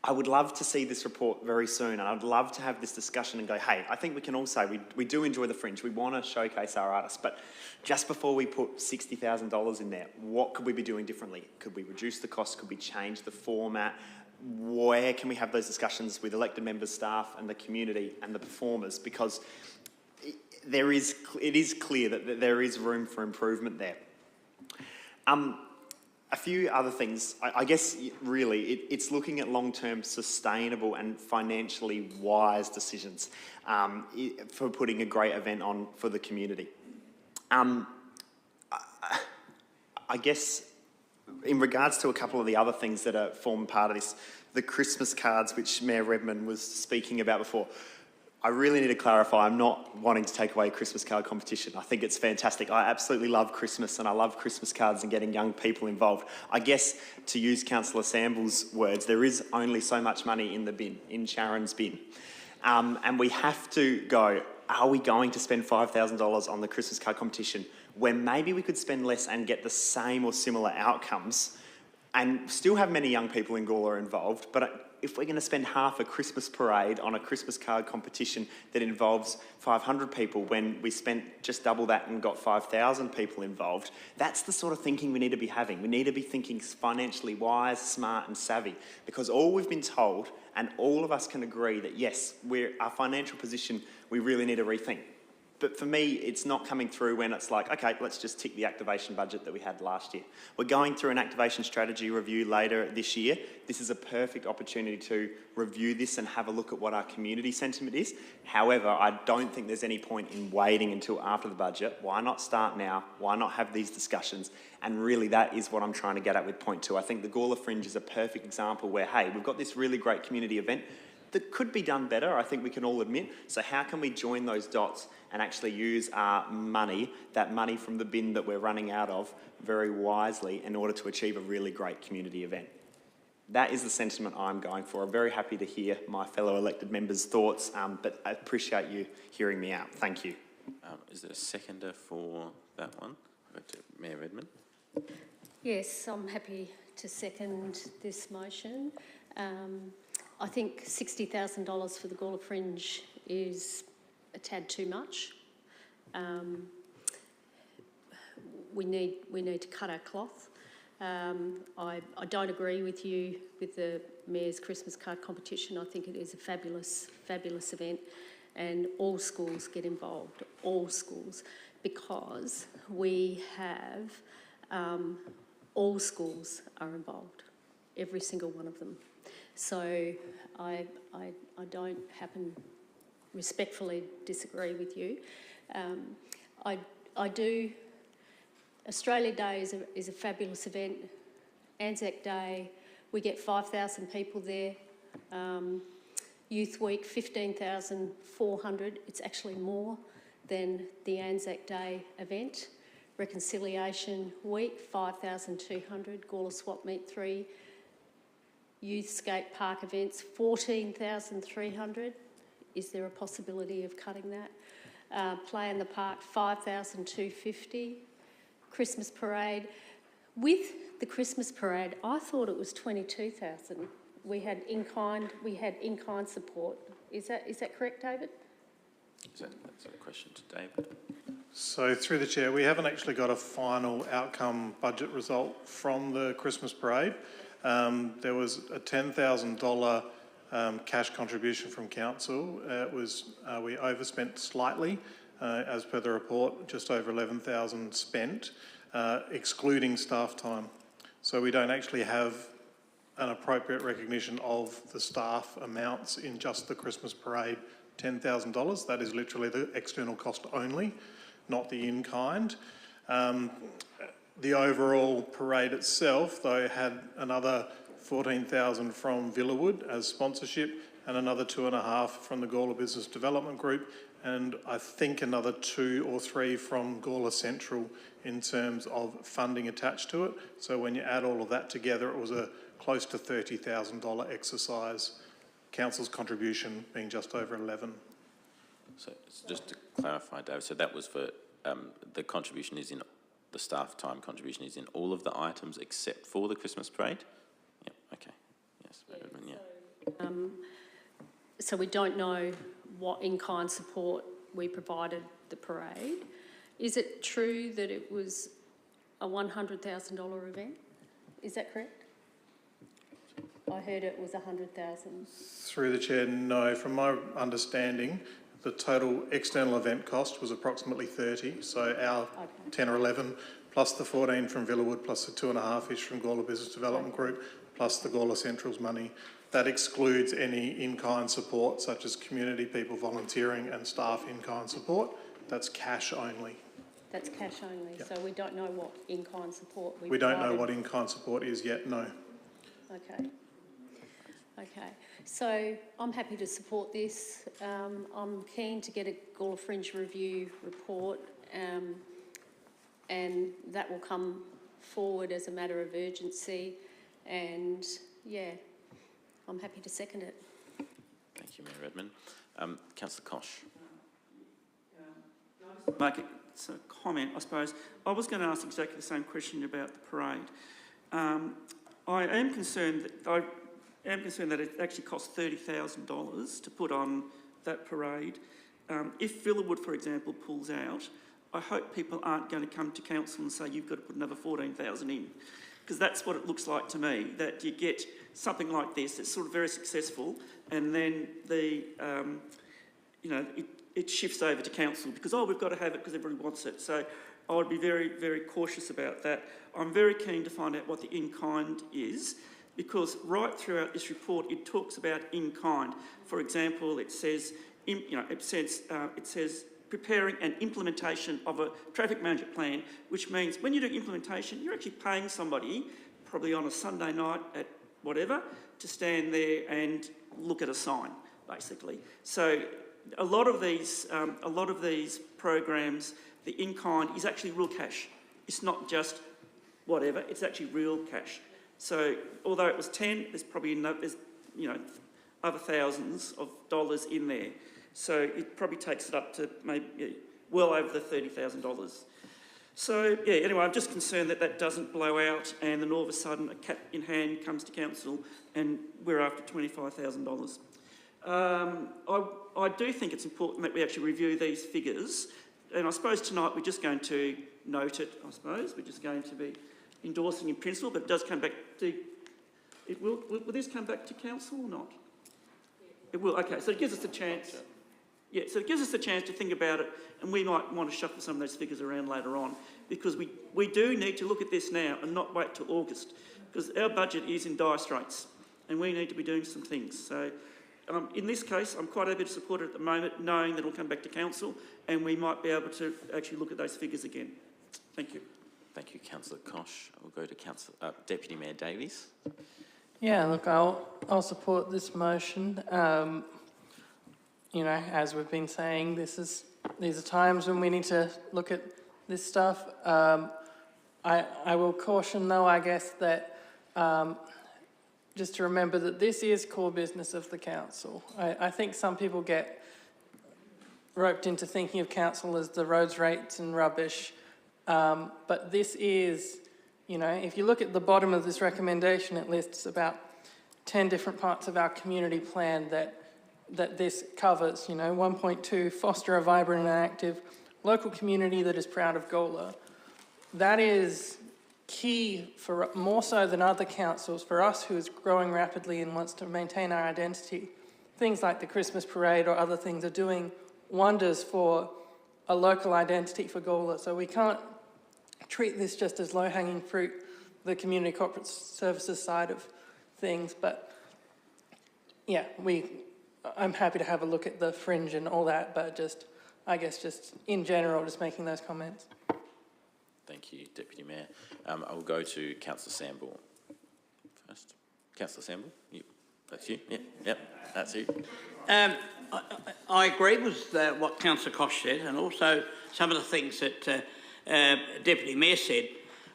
I would love to see this report very soon, and I'd love to have this discussion and go, hey, I think we can all say we do enjoy the Fringe, we want to showcase our artists, but just before we put $60,000 in there, what could we be doing differently? Could we reduce the cost? Could we change the format? Where can we have those discussions with elected members, staff and the community and the performers? Because it is clear that there is room for improvement there. A few other things. I guess really it's looking at long-term sustainable and financially wise decisions for putting a great event on for the community. I guess in regards to a couple of the other things that form part of this, the Christmas cards, which Mayor Redman was speaking about before, I really need to clarify, I'm not wanting to take away a Christmas card competition. I think it's fantastic. I absolutely love Christmas and I love Christmas cards and getting young people involved. I guess, to use Councillor Samble's words, there is only so much money in the bin, in Sharon's bin. And we have to go, are we going to spend $5,000 on the Christmas card competition when maybe we could spend less and get the same or similar outcomes and still have many young people in Gawler involved, but if we're going to spend half a Christmas parade on a Christmas card competition that involves 500 people when we spent just double that and got 5,000 people involved, that's the sort of thinking we need to be having. We need to be thinking financially wise, smart and savvy, because all we've been told, and all of us can agree that yes, our financial position, we really need to rethink. But for me, it's not coming through when it's like, okay, let's just tick the activation budget that we had last year. We're going through an activation strategy review later this year. This is a perfect opportunity to review this and have a look at what our community sentiment is. However, I don't think there's any point in waiting until after the budget. Why not start now? Why not have these discussions? And really, that is what I'm trying to get at with point two. I think the Gawler Fringe is a perfect example where, hey, we've got this really great community event that could be done better, I think we can all admit. So how can we join those dots and actually use our money, that money from the bin that we're running out of, very wisely in order to achieve a really great community event? That is the sentiment I'm going for. I'm very happy to hear my fellow elected members' thoughts, but I appreciate you hearing me out. Thank you. Is there a seconder for that one? I'll go to Mayor Redman. Yes, I'm happy to second this motion. I think $60,000 for the Gawler Fringe is a tad too much. We need to cut our cloth. I don't agree with you with the Mayor's Christmas card competition. I think it is a fabulous, fabulous event, and all schools get involved, all schools, because we have, all schools are involved, every single one of them. So I don't respectfully disagree with you. I do. Australia Day is a fabulous event. Anzac Day, we get 5,000 people there. Youth Week, 15,400. It's actually more than the Anzac Day event. Reconciliation Week, 5,200. Gawler Swap Meet 3. Youth skate park events, 14,300. Is there a possibility of cutting that? Play in the park, 5,250. Christmas parade. With the Christmas parade, I thought it was 22,000. We had in-kind support. Is that correct, David? That's a question to David. So through the chair, we haven't actually got a final outcome budget result from the Christmas parade. There was a $10,000 cash contribution from council. We overspent slightly, as per the report, just over 11,000 spent, excluding staff time. So we don't actually have an appropriate recognition of the staff amounts in just the Christmas parade $10,000. That is literally the external cost only, not the in-kind. The overall parade itself, though, had another 14,000 from Villawood as sponsorship and another 2.5 from the Gawler Business Development Group, and I think another 2 or 3 from Gawler Central in terms of funding attached to it. So when you add all of that together, it was a close to $30,000 exercise council's contribution being just over 11. So just to clarify, Dave, so that was for the contribution is in the staff time contribution is in all of the items except for the Christmas parade? Yeah, okay. Yes, Edmund, yeah. So we don't know what in-kind support we provided the parade. Is it true that it was a $100,000 event? Is that correct? I heard it was 100,000. Through the chair, no. From my understanding, the total external event cost was approximately 30. So our 10 or 11, plus the 14 from Villawood, plus the 2.5-ish from Gawler Business Development Group, plus the Gawler Central's money. That excludes any in-kind support, such as community people volunteering and staff in-kind support. That's cash only. That's cash only. Yep. So we don't know what in-kind support We don't know what in-kind support is yet, no. Okay. Okay. So I'm happy to support this. I'm keen to get a Gawler Fringe Review report, and that will come forward as a matter of urgency. And yeah, I'm happy to second it. Thank you, Mayor Redman. Councillor Kosh. Make a comment, I suppose. I was going to ask exactly the same question about the parade. I am concerned that it actually costs $30,000 to put on that parade. If Villawood, for example, pulls out, I hope people aren't going to come to council and say you've got to put another 14,000 in, because that's what it looks like to me. That you get something like this that's sort of very successful, and then the it shifts over to council because we've got to have it because everybody wants it. So I would be very, very cautious about that. I'm very keen to find out what the in-kind is, because right throughout this report it talks about in-kind. For example, it says preparing an implementation of a traffic management plan, which means when you do implementation, you're actually paying somebody, probably on a Sunday night at whatever, to stand there and look at a sign, basically. So a lot of these programs, the in-kind is actually real cash. It's not just whatever, it's actually real cash. So although it was 10, there's probably other thousands of dollars in there. So it probably takes it up to maybe well over the $30,000. So yeah, anyway, I'm just concerned that that doesn't blow out and then all of a sudden a cap in hand comes to council and we're after $25,000. I do think it's important that we actually review these figures, and I suppose tonight we're just going to note it, I suppose. We're just going to be endorsing in principle, but it does come back to... Will this come back to council or not? It will, okay, so it gives us a chance... Yeah, so it gives us a chance to think about it, and we might want to shuffle some of those figures around later on, because we do need to look at this now and not wait till August, because our budget is in dire straits, and we need to be doing some things. So in this case, I'm quite happy to support it at the moment, knowing that it'll come back to council, and we might be able to actually look at those figures again. Thank you. Thank you, Councillor Kosh. We'll go to Deputy Mayor Davies. Yeah, look, I'll support this motion. As we've been saying, these are times when we need to look at this stuff. I will caution, though, I guess, that just to remember that this is core business of the council. I think some people get roped into thinking of council as the roads, rates and rubbish. But this is, if you look at the bottom of this recommendation, it lists about 10 different parts of our community plan that this covers. 1.2, foster a vibrant and active local community that is proud of Gawler. That is key, for more so than other councils, for us who is growing rapidly and wants to maintain our identity. Things like the Christmas parade or other things are doing wonders for a local identity for Gawler. So we can't treat this just as low-hanging fruit, the community corporate services side of things. But yeah, I'm happy to have a look at the fringe and all that, but I guess in general, just making those comments. Thank you, Deputy Mayor. I will go to Councillor Samble first. Councillor Samble, that's you? Yep, that's you. I agree with what Councillor Kosh said, and also some of the things that Deputy Mayor said.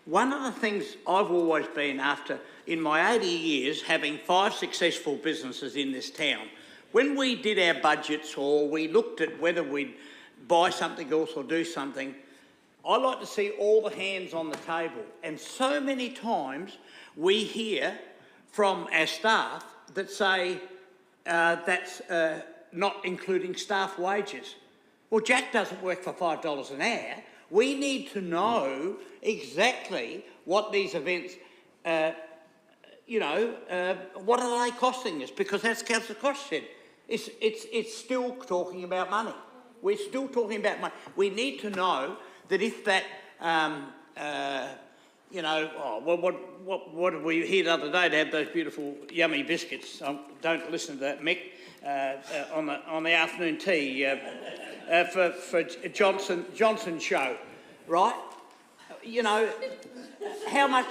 One of the things I've always been after, in my 80 years, having 5 successful businesses in this town, when we did our budgets or we looked at whether we'd buy something else or do something, I like to see all the hands on the table. And so many times we hear from our staff that say that's not including staff wages. Well, Jack doesn't work for $5 an hour. We need to know exactly what these events, what are they costing us? Because as Councillor Koch said, it's still talking about money. We're still talking about money. We need to know that if that, what did we hear the other day to have those beautiful yummy biscuits? Don't listen to that, Mick, on the afternoon tea for Johnson show, right? You know, how much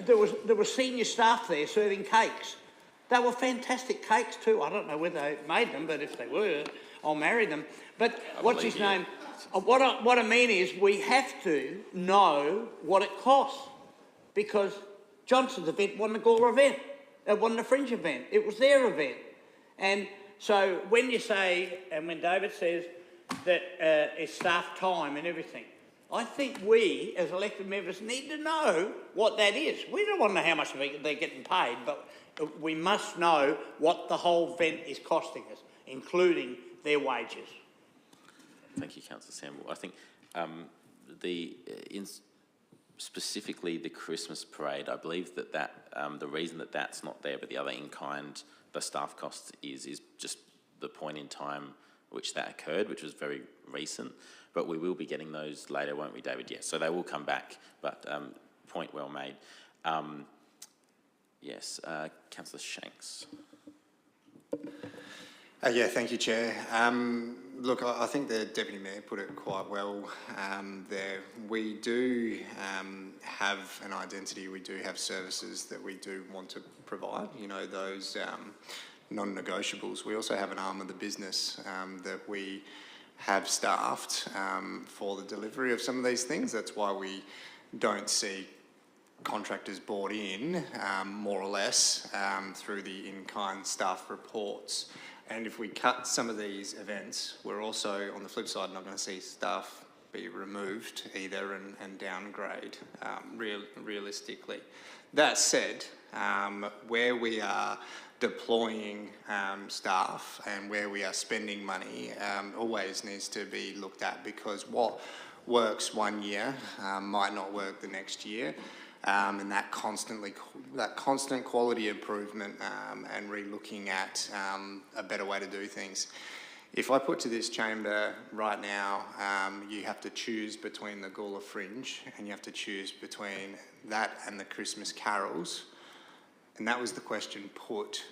there was senior staff there serving cakes. They were fantastic cakes too. I don't know whether they made them, but if they were, I'll marry them. But what's his name? What I mean is we have to know what it costs, because Johnson's event wasn't a Gawler event. It wasn't a Fringe event. It was their event. And so when you say, and when David says that it's staff time and everything, I think we, as elected members, need to know what that is. We don't want to know how much they're getting paid, but we must know what the whole event is costing us, including their wages. Thank you, Councillor Sample. I think specifically the Christmas parade, I believe that the reason that that's not there, but the other in-kind, the staff costs is just the point in time which that occurred, which was very recent. But we will be getting those later, won't we, David? Yes, so they will come back, but point well made. Yes, Councillor Shanks. Yeah, thank you, Chair. Look, I think the Deputy Mayor put it quite well there. We do have an identity, we do have services that we do want to provide, you know, those non-negotiables. We also have an arm of the business that we have staffed for the delivery of some of these things. That's why we don't see contractors brought in, more or less, through the in-kind staff reports. And if we cut some of these events, we're also, on the flip side, not going to see staff be removed either and downgrade realistically. That said, where we are deploying staff and where we are spending money always needs to be looked at, because what works one year might not work the next year. And that constant quality improvement and re-looking at a better way to do things. If I put to this chamber right now, you have to choose between the Gawler Fringe and you have to choose between that and the Christmas carols, and that was the question put.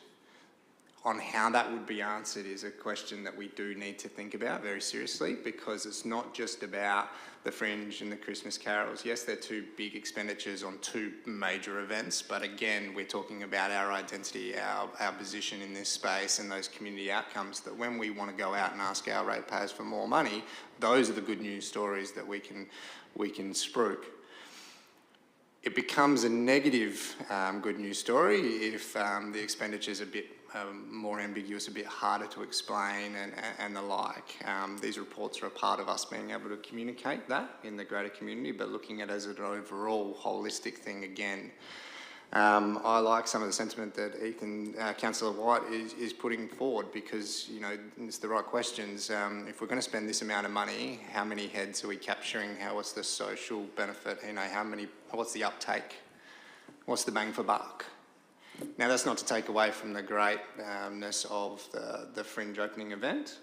On how that would be answered is a question that we do need to think about very seriously, because it's not just about the Fringe and the Christmas carols. Yes, they're two big expenditures on two major events, but again, we're talking about our identity, our position in this space and those community outcomes, that when we want to go out and ask our ratepayers for more money, those are the good news stories that we can spruik. It becomes a negative good news story if the expenditure is a bit more ambiguous, a bit harder to explain and the like. These reports are a part of us being able to communicate that in the greater community, but looking at it as an overall holistic thing again. I like some of the sentiment that Councillor White is putting forward, because, you know, it's the right questions. If we're going to spend this amount of money, how many heads are we capturing? What's the social benefit? You know, what's the uptake? What's the bang for buck? Now, that's not to take away from the greatness of the Fringe opening event.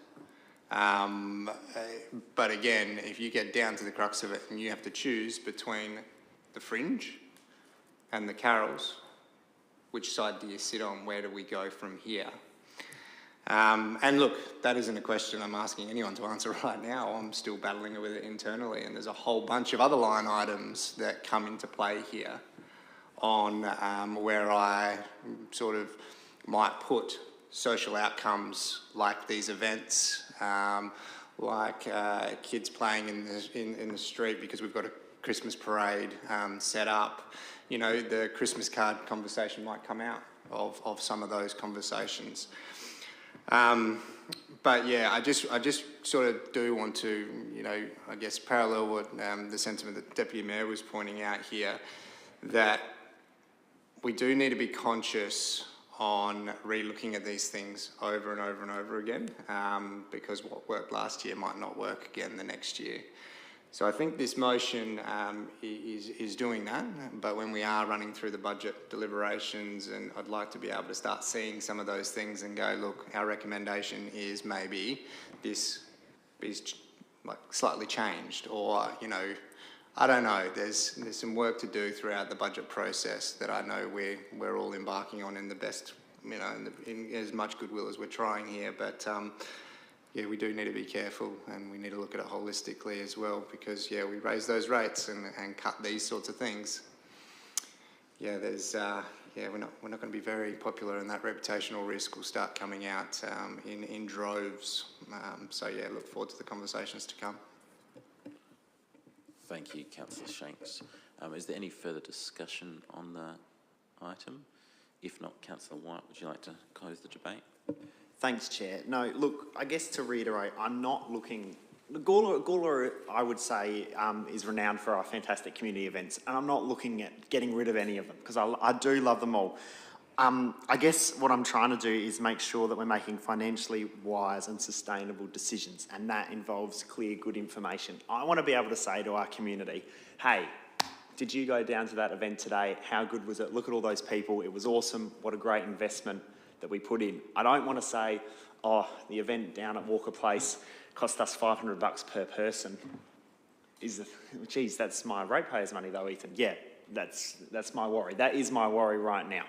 But again, if you get down to the crux of it and you have to choose between the Fringe and the carols, which side do you sit on? Where do we go from here? And look, that isn't a question I'm asking anyone to answer right now. I'm still battling with it internally, and there's a whole bunch of other line items that come into play here on where I sort of might put social outcomes like these events, like kids playing in the street, because we've got a Christmas parade set up, you know, the Christmas card conversation might come out of some of those conversations. But yeah, I just sort of do want to, you know, I guess parallel what the sentiment that Deputy Mayor was pointing out here, that we do need to be conscious on re-looking at these things over and over and over again, because what worked last year might not work again the next year. So I think this motion is doing that, but when we are running through the budget deliberations, and I'd like to be able to start seeing some of those things and go, look, our recommendation is maybe this is like slightly changed, or, you know, I don't know, there's some work to do throughout the budget process that I know we're all embarking on in the best, you know, in as much goodwill as we're trying here, but yeah, we do need to be careful, and we need to look at it holistically as well, because yeah, we raise those rates and cut these sorts of things. Yeah, there's yeah, we're not going to be very popular, and that reputational risk will start coming out in droves. So yeah, look forward to the conversations to come. Thank you, Councillor Shanks. Is there any further discussion on the item? If not, Councillor White, would you like to close the debate? Thanks, Chair. No, look, I guess to reiterate, I'm not looking... Gawler, I would say, is renowned for our fantastic community events, and I'm not looking at getting rid of any of them, because I do love them all. I guess what I'm trying to do is make sure that we're making financially wise and sustainable decisions, and that involves clear, good information. I want to be able to say to our community, hey, did you go down to that event today? How good was it? Look at all those people. It was awesome. What a great investment that we put in. I don't want to say, oh, the event down at Walker Place cost us $500 per person. Geez, that's my ratepayers' money though, Ethan. Yeah, that's my worry. That is my worry right now.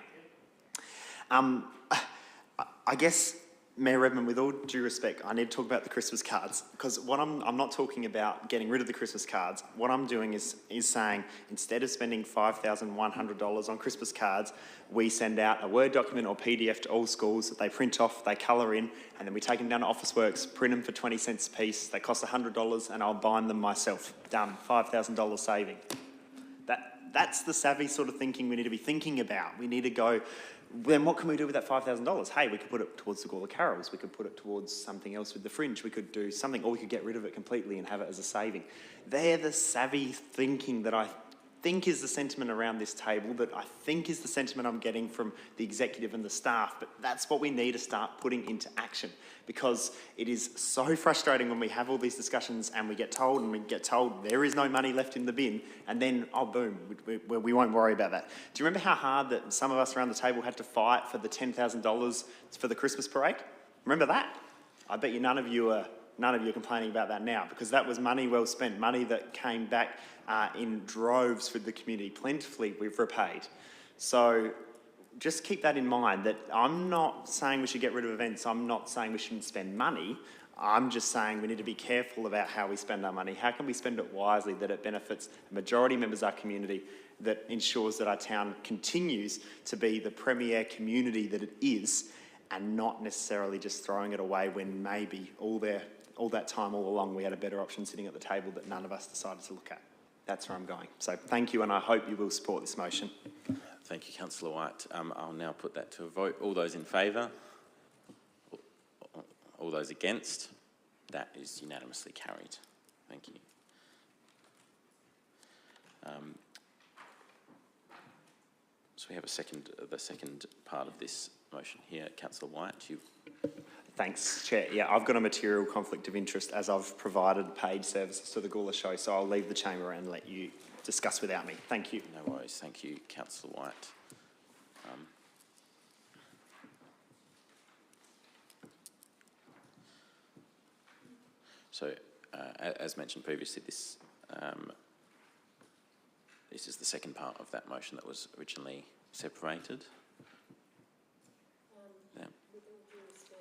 I guess, Mayor Redman, with all due respect, I need to talk about the Christmas cards, because what I'm not talking about getting rid of the Christmas cards. What I'm doing is saying, instead of spending $5,100 on Christmas cards, we send out a Word document or PDF to all schools that they print off, they colour in, and then we take them down to Officeworks, print them for 20 cents a piece. They cost $100, and I'll bind them myself. Done. $5,000 saving. That's the savvy sort of thinking we need to be thinking about. We need to go, then what can we do with that $5,000? Hey, we could put it towards the Gawler Carols. We could put it towards something else with the Fringe. We could do something, or we could get rid of it completely and have it as a saving. They're the savvy thinking that I think is the sentiment around this table, that I think is the sentiment I'm getting from the executive and the staff, but that's what we need to start putting into action, because it is so frustrating when we have all these discussions and we get told there is no money left in the bin, and then, oh boom, we won't worry about that. Do you remember how hard that some of us around the table had to fight for the $10,000 for the Christmas parade? Remember that? I bet you none of you are complaining about that now, because that was money well spent, money that came back in droves for the community. Plentifully, we've repaid. So just keep that in mind, that I'm not saying we should get rid of events. I'm not saying we shouldn't spend money. I'm just saying we need to be careful about how we spend our money. How can we spend it wisely, that it benefits the majority members of our community, that ensures that our town continues to be the premier community that it is, and not necessarily just throwing it away when maybe all that time all along we had a better option sitting at the table that none of us decided to look at. That's where I'm going. So thank you, and I hope you will support this motion. Thank you, Councillor White. I'll now put that to a vote. All those in favour? All those against? That is unanimously carried. Thank you. So we have the second part of this motion here. Councillor White, you... Thanks, Chair. Yeah, I've got a material conflict of interest as I've provided paid services to the Gawler Show, so I'll leave the chamber and let you discuss without me. Thank you. No worries. Thank you, Councillor White. As mentioned previously, this is the second part of that motion that was originally separated.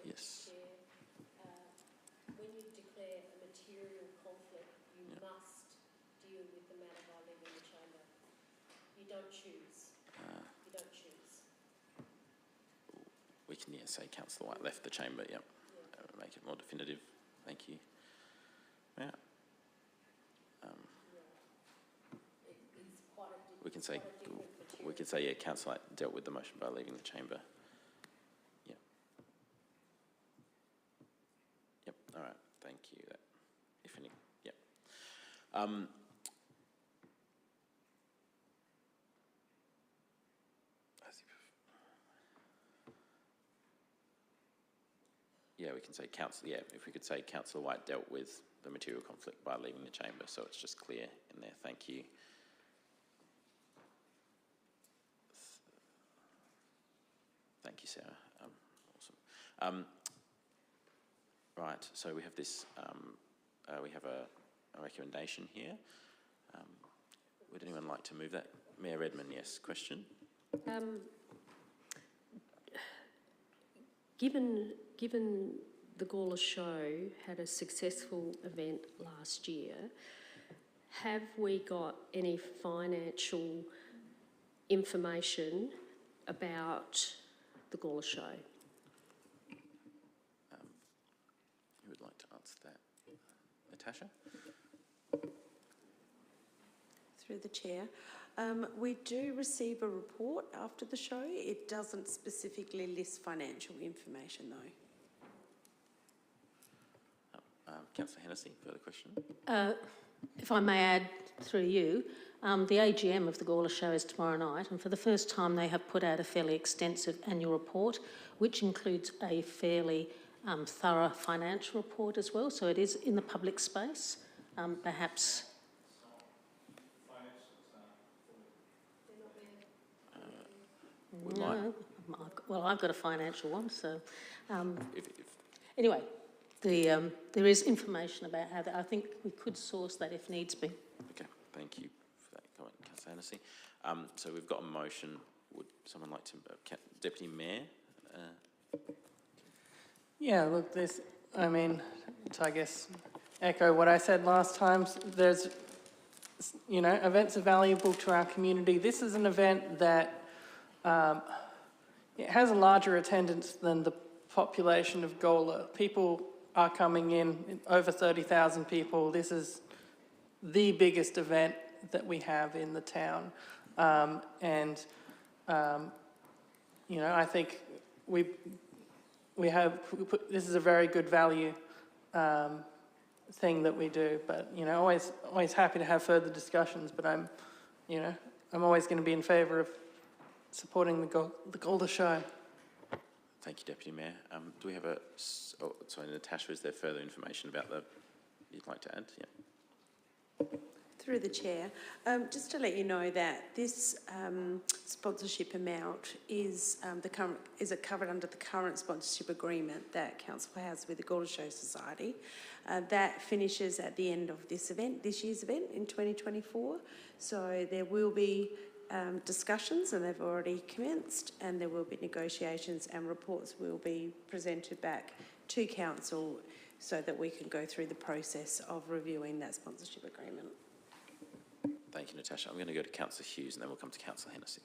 Yes. When you declare a material conflict, you must deal with the matter by leaving the chamber. You don't choose. You don't choose. We can say Councillor White left the chamber, yep. Make it more definitive. Thank you. Yeah. we can say, yeah, councillor dealt with the motion by leaving the chamber. Yeah. Yep, all right, thank you. That, if any, yep. Yeah, we can say if we could say Councillor White dealt with the material conflict by leaving the chamber, so it's just clear in there. Thank you. Thank you, Sarah. Awesome. Right, so we have this, we have a recommendation here. Would anyone like to move that? Mayor Redman, yes, question? Given the Gawler Show had a successful event last year, have we got any financial information about the Gawler Show? Who would like to answer that? Natasha? Through the chair. We do receive a report after the show. It doesn't specifically list financial information though. Councillor Hennessy, further question? If I may add through you, the AGM of the Gawler Show is tomorrow night, and for the first time they have put out a fairly extensive annual report, which includes a fairly thorough financial report as well, so it is in the public space. Perhaps... No, I've got a financial one, so... Anyway, there is information about how I think we could source that if needs be. Okay, thank you for that comment, Councillor Hennessy. So we've got a motion. Would someone like to... Deputy Mayor? Yeah, look, I guess echo what I said last time. There's, events are valuable to our community. This is an event that it has a larger attendance than the population of Gawler. People are coming in, over 30,000 people. This is the biggest event that we have in the town. I think this is a very good value thing that we do, but always happy to have further discussions, but I'm always going to be in favour of supporting the Gawler Show. Thank you, Deputy Mayor. Do we have sorry, Natasha, is there further information about you'd like to add? Yeah. Through the chair, just to let you know that this sponsorship amount is covered under the current sponsorship agreement that Council has with the Gawler Show Society. That finishes at the end of this year's event in 2024. So there will be discussions, and they've already commenced, and there will be negotiations, and reports will be presented back to Council so that we can go through the process of reviewing that sponsorship agreement. Thank you, Natasha. I'm going to go to Councillor Hughes, and then we'll come to Councillor Hennessy.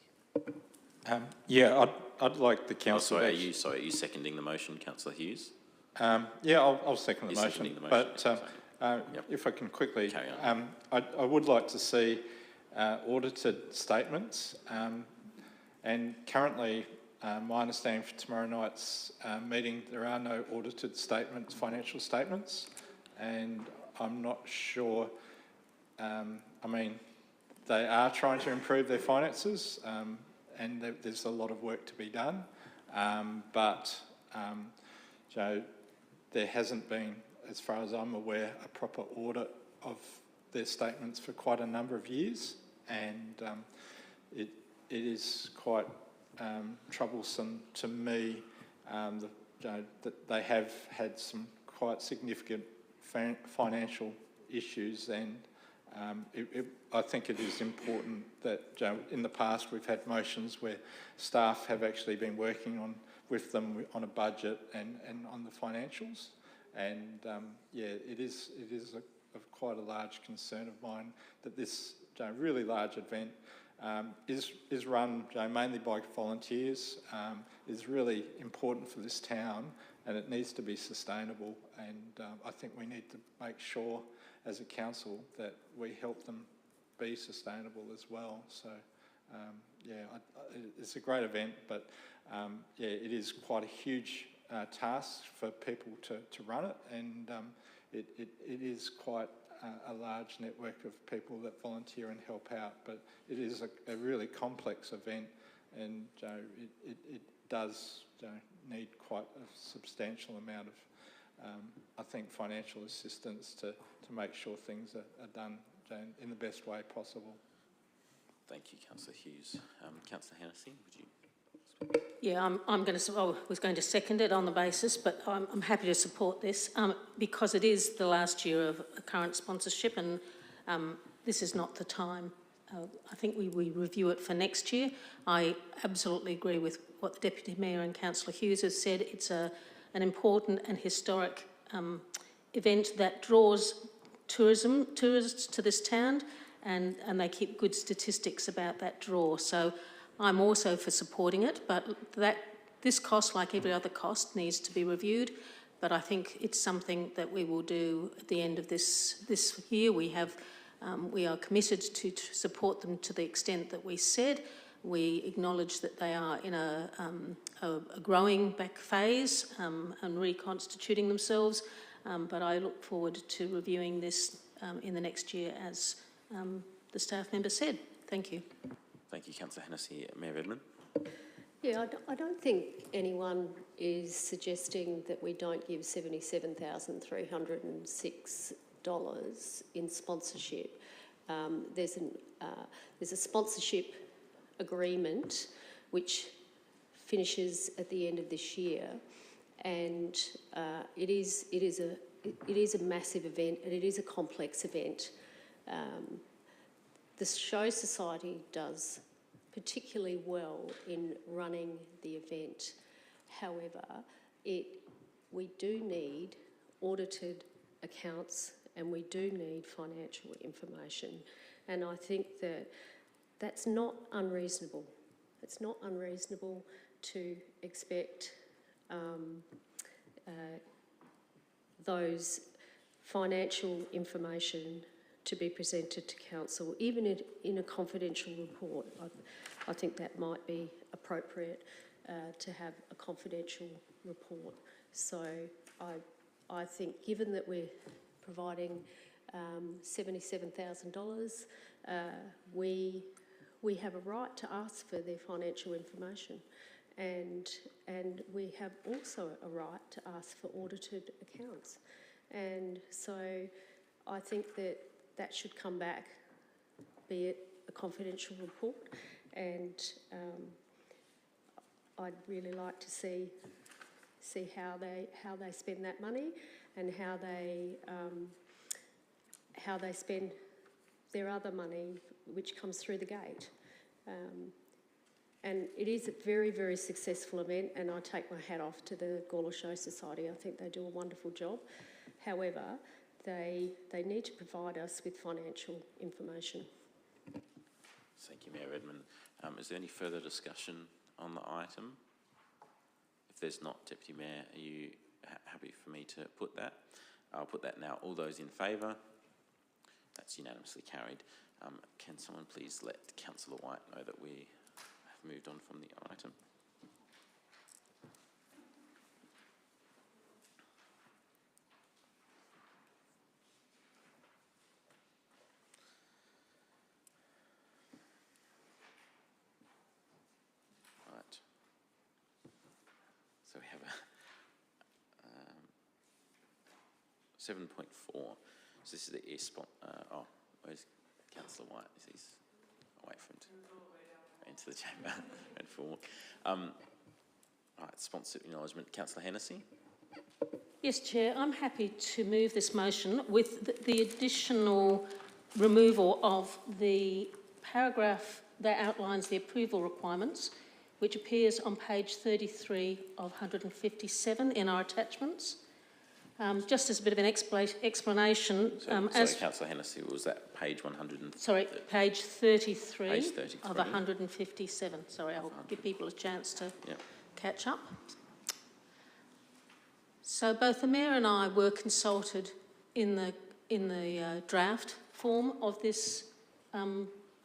I'd like the council... Are you seconding the motion, Councillor Hughes? I'll second the motion. Seconding the motion. But if I can quickly... Carry on. I would like to see audited statements, and currently my understanding for tomorrow night's meeting, there are no audited statements, financial statements, and I'm not sure, they are trying to improve their finances, and there's a lot of work to be done, but there hasn't been, as far as I'm aware, a proper audit of their statements for quite a number of years, and it is quite troublesome to me that they have had some quite significant financial issues, and I think it is important that in the past we've had motions where staff have actually been working with them on a budget and on the financials, and it is of quite a large concern of mine that this really large event is run mainly by volunteers, is really important for this town, and it needs to be sustainable, and I think we need to make sure as a council that we help them be sustainable as well. So, it's a great event, but it is quite a huge task for people to run it, and it is quite a large network of people that volunteer and help out, but it is a really complex event, and it does need quite a substantial amount of, I think, financial assistance to make sure things are done in the best way possible. Thank you, Councillor Hughes. Councillor Hennessy, would you? Yeah, I was going to second it on the basis, but I'm happy to support this because it is the last year of a current sponsorship, and this is not the time. I think we review it for next year. I absolutely agree with what the Deputy Mayor and Councillor Hughes has said. It's an important and historic event that draws tourists to this town, and they keep good statistics about that draw. So I'm also for supporting it, but this cost, like every other cost, needs to be reviewed. But I think it's something that we will do at the end of this year. We are committed to support them to the extent that we said. We acknowledge that they are in a growing back phase and reconstituting themselves. But I look forward to reviewing this in the next year, as the staff member said. Thank you. Thank you, Councillor Hennessy. Mayor Redman. Yeah, I don't think anyone is suggesting that we don't give $77,306 in sponsorship. There's a sponsorship agreement which finishes at the end of this year, and it is a massive event, and it is a complex event. The Show Society does particularly well in running the event. However, we do need audited accounts, and we do need financial information. And I think that's not unreasonable. It's not unreasonable to expect those financial information to be presented to council, even in a confidential report. I think that might be appropriate to have a confidential report. So I think, given that we're providing $77,000, we have a right to ask for their financial information, and we have also a right to ask for audited accounts. And so I think that should come back, be it a confidential report, and I'd really like to see how they spend that money, and how they spend their other money which comes through the gate. And it is a very, very successful event, and I take my hat off to the Gawler Show Society. I think they do a wonderful job. However, they need to provide us with financial information. Thank you, Mayor Redman. Is there any further discussion on the item? If there's not, Deputy Mayor, are you happy for me to put that? I'll put that now. All those in favour? That's unanimously carried. Can someone please let Councillor White know that we have moved on from the item? Right. So we have a 7.4. So this is the where's Councillor White? I'll wait for him to enter the chamber. Red forward. Right, sponsorship acknowledgement. Councillor Hennessy. Yes, Chair, I'm happy to move this motion with the additional removal of the paragraph that outlines the approval requirements, which appears on page 33 of 157 in our attachments. Just as a bit of an explanation. Sorry, Councillor Hennessy, was that page 100? Sorry, page 33, page 33 of 157. Sorry, I'll give people a chance to catch up. So both the Mayor and I were consulted in the draft form of this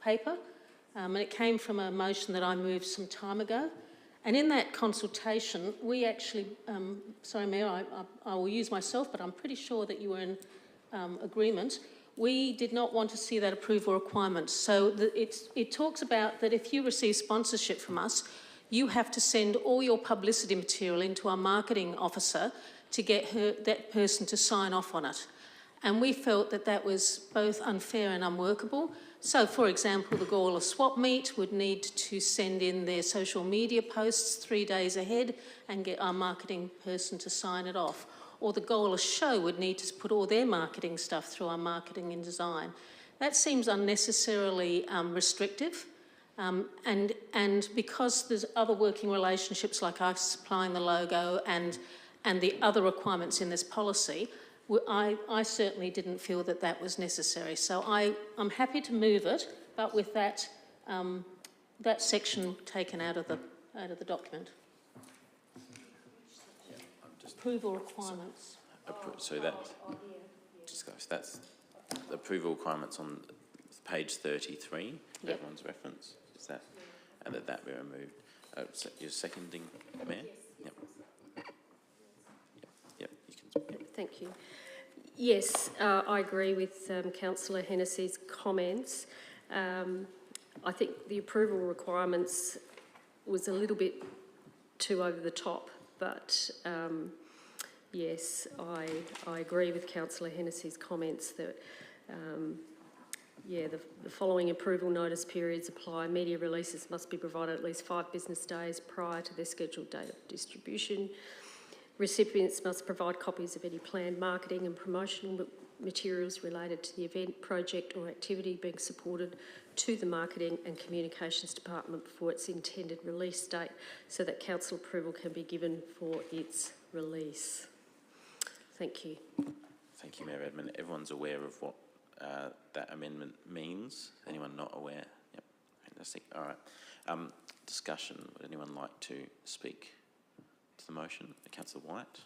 paper, and it came from a motion that I moved some time ago. And in that consultation, we actually, sorry Mayor, I will use myself, but I'm pretty sure that you were in agreement. We did not want to see that approval requirement. So it talks about that if you receive sponsorship from us, you have to send all your publicity material into our marketing officer to get that person to sign off on it. And we felt that that was both unfair and unworkable. So, for example, the Gawler Swap Meet would need to send in their social media posts 3 days ahead and get our marketing person to sign it off. Or the Gawler Show would need to put all their marketing stuff through our marketing and design. That seems unnecessarily restrictive. And because there's other working relationships like us supplying the logo and the other requirements in this policy, I certainly didn't feel that that was necessary. So I'm happy to move it, but with that that section taken out of the document. Approval requirements. So that's the approval requirements on page 33. Yep. Everyone's reference is that, and that be removed. So you're seconding, Mayor? Yep. Yep. You can. Yep. Thank you. Yes, I agree with Councillor Hennessy's comments. I think the approval requirements was a little bit too over the top, but yes, I agree with Councillor Hennessy's comments that the following approval notice periods apply. Media releases must be provided at least 5 business days prior to their scheduled date of distribution. Recipients must provide copies of any planned marketing and promotional materials related to the event, project or activity being supported to the Marketing and Communications Department before its intended release date so that council approval can be given for its release. Thank you. Thank you, Mayor Redman. Everyone's aware of what that amendment means. Anyone not aware? Yep. Fantastic. All right. Discussion. Would anyone like to speak to the motion? Councillor White.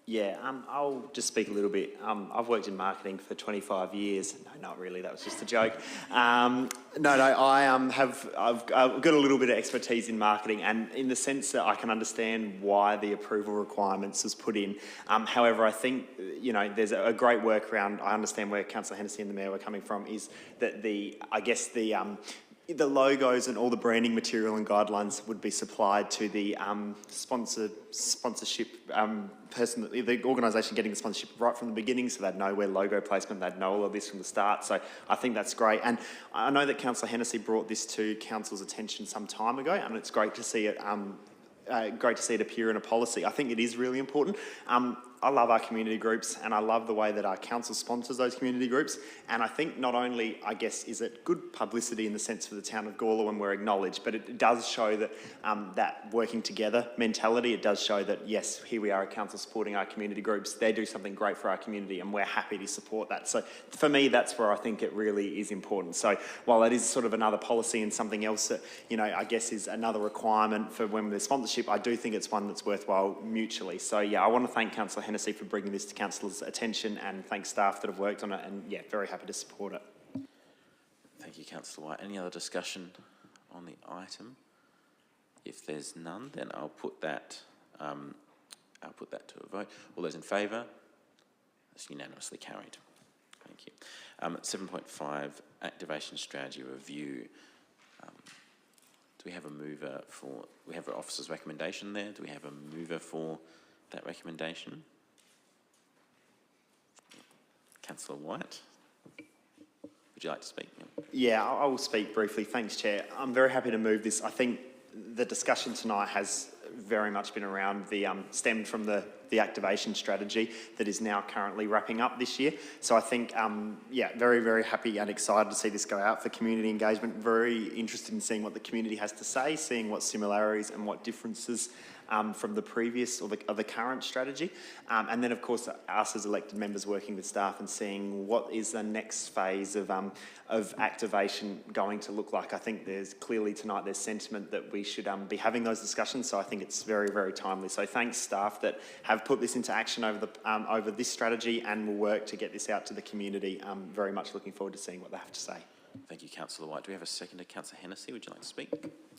Yeah, I'll just speak a little bit. I've worked in marketing for 25 years. No, not really. That was just a joke. I've got a little bit of expertise in marketing, and in the sense that I can understand why the approval requirements was put in. However, I think there's a great workaround. I understand where Councillor Hennessy and the Mayor were coming from. Is that the logos and all the branding material and guidelines would be supplied to the sponsorship person, the organisation getting the sponsorship right from the beginning, so they'd know where logo placement, they'd know all of this from the start. So I think that's great. And I know that Councillor Hennessy brought this to Council's attention some time ago, and it's great to see it. Great to see it appear in a policy. I think it is really important. I love our community groups, and I love the way that our council sponsors those community groups. And I think not only, is it good publicity in the sense for the town of Gawler when we're acknowledged, but it does show that that working together mentality. It does show that, yes, here we are, a council supporting our community groups. They do something great for our community, and we're happy to support that. So for me, that's where I think it really is important. So while it is sort of another policy and something else that, is another requirement for when there's sponsorship, I do think it's one that's worthwhile mutually. So yeah, I want to thank Councillor Hennessy for bringing this to Council's attention, and thank staff that have worked on it, and yeah, very happy to support it. Thank you, Councillor White. Any other discussion on the item? If there's none, then I'll put that to a vote. All those in favour? That's unanimously carried. Thank you. 7.5, activation strategy review. Do we have a mover for? We have an officer's recommendation there. Do we have a mover for that recommendation? Councillor White, would you like to speak? Yeah, I will speak briefly. Thanks, Chair. I'm very happy to move this. I think the discussion tonight has very much been around stemmed from the activation strategy that is now currently wrapping up this year. So I think, very, very happy and excited to see this go out for community engagement. Very interested in seeing what the community has to say, seeing what similarities and what differences from the previous or the current strategy. And then, of course, us as elected members working with staff and seeing what is the next phase of activation going to look like. I think there's clearly tonight there's sentiment that we should be having those discussions, so I think it's very, very timely. So thanks staff that have put this into action over this strategy and will work to get this out to the community. Very much looking forward to seeing what they have to say. Thank you, Councillor White. Do we have a seconder? Councillor Hennessy, would you like to speak?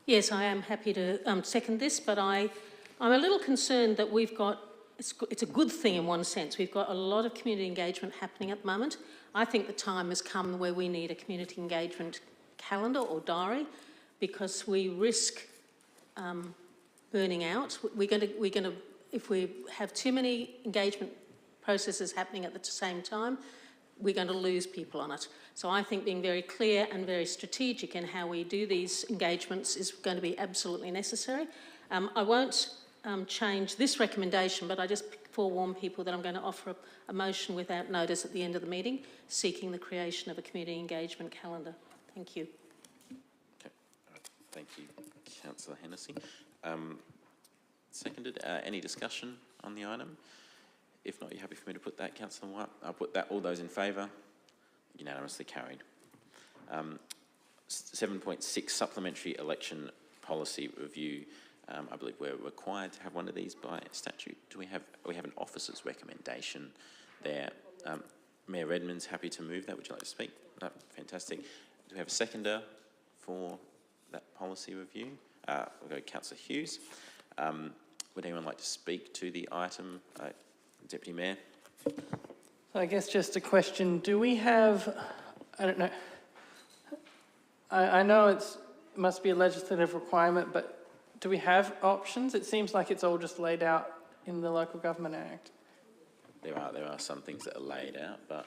Yes, I am happy to second this, but I'm a little concerned that we've got, it's a good thing in one sense, we've got a lot of community engagement happening at the moment. I think the time has come where we need a community engagement calendar or diary, because we risk burning out. We're going to, if we have too many engagement processes happening at the same time, we're going to lose people on it. So I think being very clear and very strategic in how we do these engagements is going to be absolutely necessary. I won't change this recommendation, but I just forewarn people that I'm going to offer a motion without notice at the end of the meeting, seeking the creation of a community engagement calendar. Thank you. Okay. Thank you, Councillor Hennessy. Seconded. Any discussion on the item? If not, you're happy for me to put that, Councillor White? I'll put that. All those in favour? Unanimously carried. 7.6, Supplementary Election Policy Review. I believe we're required to have one of these by statute. We have an officer's recommendation there. Mayor Redmond's happy to move that. Would you like to speak? No, fantastic. Do we have a seconder for that policy review? We'll go to Councillor Hughes. Would anyone like to speak to the item? Deputy Mayor. So I guess just a question, do we have, I don't know, I know it must be a legislative requirement, but do we have options? It seems like it's all just laid out in the Local Government Act. There are some things that are laid out, but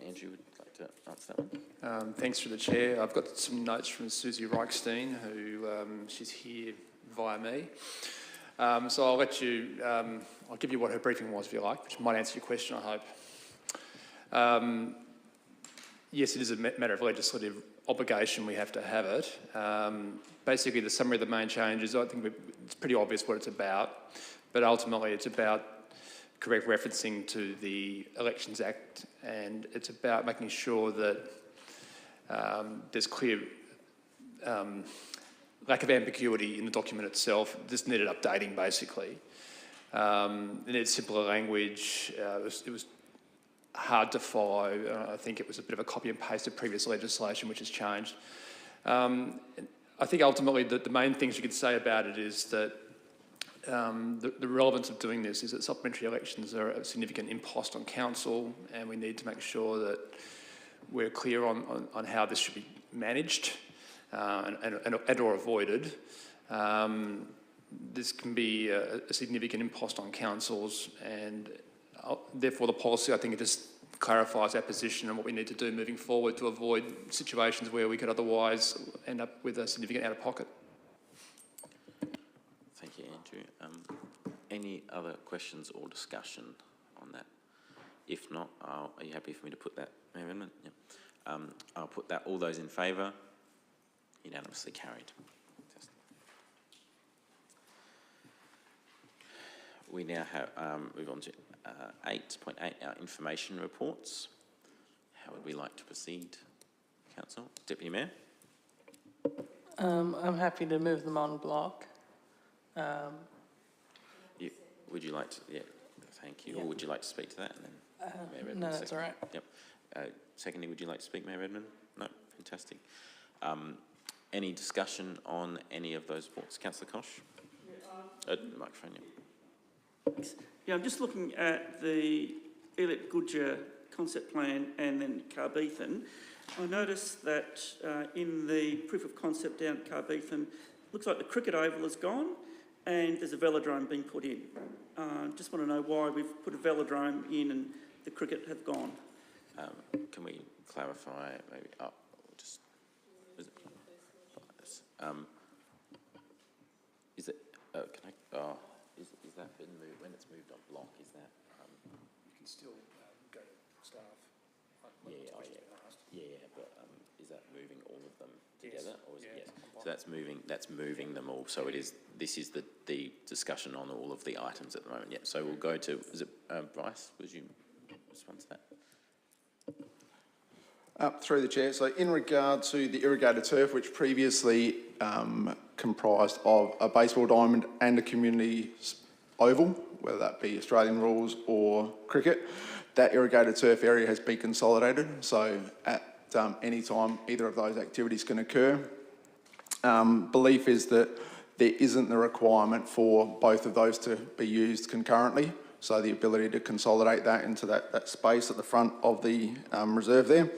Andrew would like to answer that one. Thanks for the chair. I've got some notes from Susie Reichstein, who she's here via me. So I'll let you, I'll give you what her briefing was, if you like, which might answer your question, I hope. Yes, it is a matter of legislative obligation, we have to have it. Basically, the summary of the main changes, I think it's pretty obvious what it's about, but ultimately it's about correct referencing to the Elections Act, and it's about making sure that there's clear lack of ambiguity in the document itself. This needed updating, basically. It needed simpler language. It was hard to follow. I think it was a bit of a copy and paste of previous legislation, which has changed. I think ultimately the main things you could say about it is that the relevance of doing this is that supplementary elections are a significant impost on council, and we need to make sure that we're clear on how this should be managed and or avoided. This can be a significant impost on councils, and therefore the policy, I think it just clarifies our position and what we need to do moving forward to avoid situations where we could otherwise end up with a significant out-of-pocket. Thank you, Andrew. Any other questions or discussion on that? If not, are you happy for me to put that amendment? Yeah. I'll put that. All those in favour? Unanimously carried. Fantastic. We now have move on to 8.8, our information reports. How would we like to proceed, Council? Deputy Mayor? I'm happy to move them on block. Would you like to? Yeah, thank you. Yeah. Or would you like to speak to that? And then Mayor Redmond, no, that's all right. Yep. Secondly, would you like to speak, Mayor Redmond? No, fantastic. Any discussion on any of those reports? Councillor Kosh? Microphone, yeah. Yeah, I'm just looking at the Elliot Goodger concept plan and then Carbethan. I noticed that in the proof of concept down at Carbethan, looks like the cricket oval is gone and there's a velodrome being put in. Just want to know why we've put a velodrome in and the cricket have gone. Can we clarify maybe? Is it? Can I? Is that been moved when it's moved on block? Is that? You can still go to staff. Yeah, but is that moving all of them together, or is it? Yes. So that's moving them all. So this is the discussion on all of the items at the moment. Yeah. So we'll go to, is it Bryce? Would you respond to that? Through the chair. So in regard to the irrigated turf, which previously comprised of a baseball diamond and a community oval, whether that be Australian rules or cricket, that irrigated turf area has been consolidated. So at any time either of those activities can occur. Belief is that there isn't the requirement for both of those to be used concurrently. So the ability to consolidate that into that space at the front of the reserve there.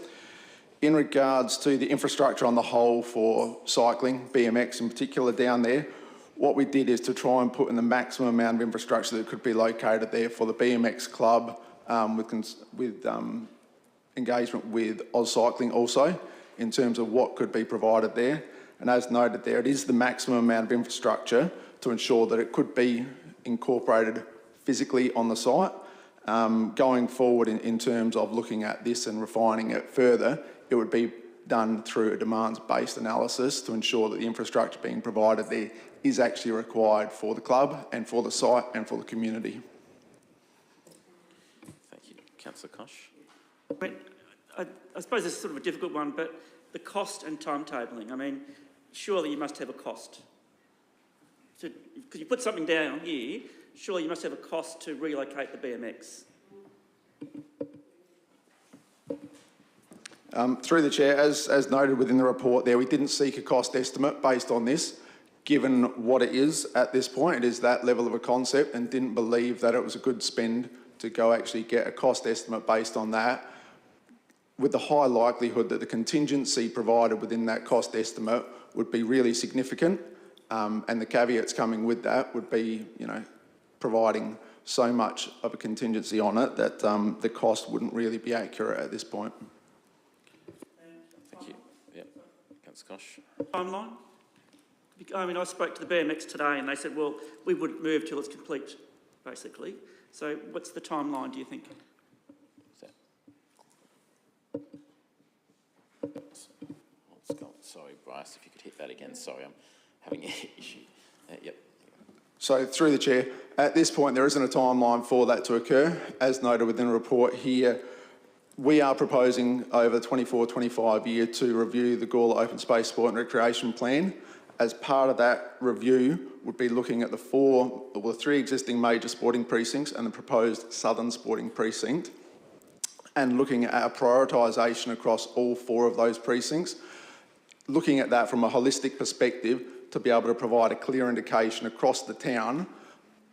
In regards to the infrastructure on the whole for cycling, BMX in particular down there, what we did is to try and put in the maximum amount of infrastructure that could be located there for the BMX club with engagement with Oz Cycling also in terms of what could be provided there. And as noted there, it is the maximum amount of infrastructure to ensure that it could be incorporated physically on the site. Going forward in terms of looking at this and refining it further, it would be done through a demands-based analysis to ensure that the infrastructure being provided there is actually required for the club and for the site and for the community. Thank you. Councillor Koch. I suppose this is sort of a difficult one, but the cost and timetabling, I mean, surely you must have a cost. Because you put something down here, surely you must have a cost to relocate the BMX. Through the chair, as noted within the report there, we didn't seek a cost estimate based on this. Given what it is at this point, it is that level of a concept, and didn't believe that it was a good spend to go actually get a cost estimate based on that, with the high likelihood that the contingency provided within that cost estimate would be really significant, and the caveats coming with that would be, providing so much of a contingency on it that the cost wouldn't really be accurate at this point. Thank you. Yep. Councillor Koch. Timeline? I mean, I spoke to the BMX today and they said, well, we wouldn't move till it's complete, basically. So what's the timeline, do you think? Sorry, Bryce, if you could hit that again. Sorry, I'm having an issue. Yep. So through the chair, at this point there isn't a timeline for that to occur. As noted within the report here, we are proposing over the 24-25 year to review the Gawler Open Space Sport and Recreation Plan. As part of that review, would be looking at the three existing major sporting precincts and the proposed southern sporting precinct, and looking at a prioritisation across all four of those precincts, looking at that from a holistic perspective to be able to provide a clear indication across the town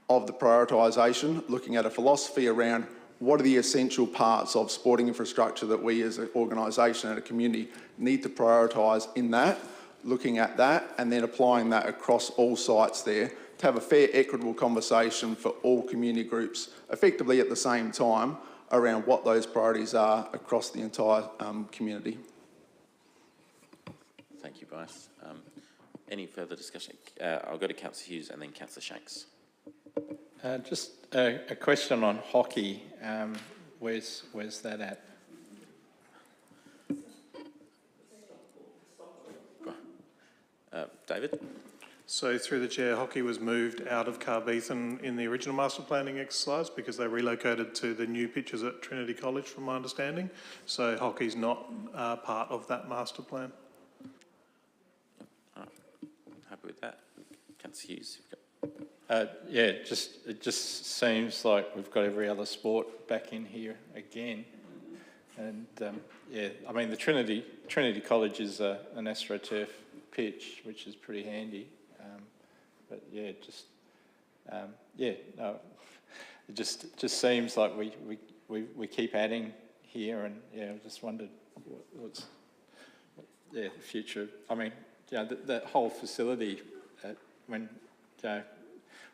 of the prioritisation, looking at a philosophy around what are the essential parts of sporting infrastructure that we as an organisation and a community need to prioritise in that, looking at that and then applying that across all sites there to have a fair, equitable conversation for all community groups effectively at the same time around what those priorities are across the entire community. Thank you, Bryce. Any further discussion? I'll go to Councillor Hughes and then Councillor Shanks. Just a question on hockey. Where's that at? David? So through the chair, hockey was moved out of Carbeathan in the original master planning exercise because they relocated to the new pitches at Trinity College, from my understanding. So hockey's not part of that master plan. Happy with that. Councillor Hughes? Yeah, it just seems like we've got every other sport back in here again. And yeah, I mean, the Trinity College is an AstroTurf pitch, which is pretty handy. But yeah, it just seems like we keep adding here, and yeah, I just wondered what's the future. I mean, that whole facility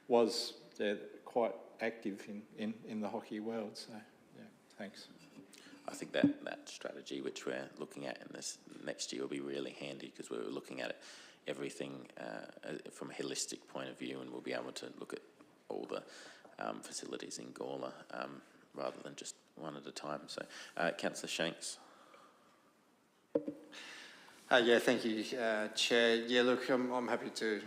was quite active in the hockey world. So yeah, thanks. I think that strategy which we're looking at in this next year will be really handy, because we're looking at everything from a holistic point of view, and we'll be able to look at all the facilities in Gawler rather than just one at a time. So, Councillor Shanks. Yeah, thank you, Chair. Yeah, look, I'm happy to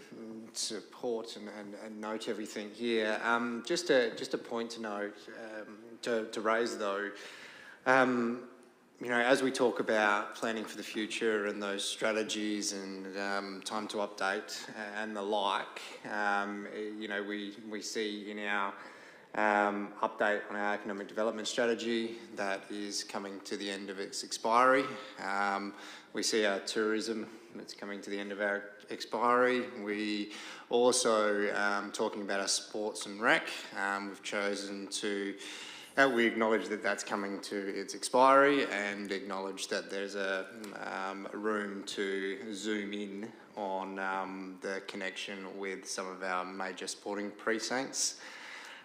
support and note everything here. Just a point to note, to raise though, you know, as we talk about planning for the future and those strategies and time to update and the like, you know, we see in our update on our economic development strategy that is coming to the end of its expiry. We see our tourism that's coming to the end of our expiry. We also, talking about our sports and rec, we've chosen to, we acknowledge that that's coming to its expiry and acknowledge that there's a room to zoom in on the connection with some of our major sporting precincts.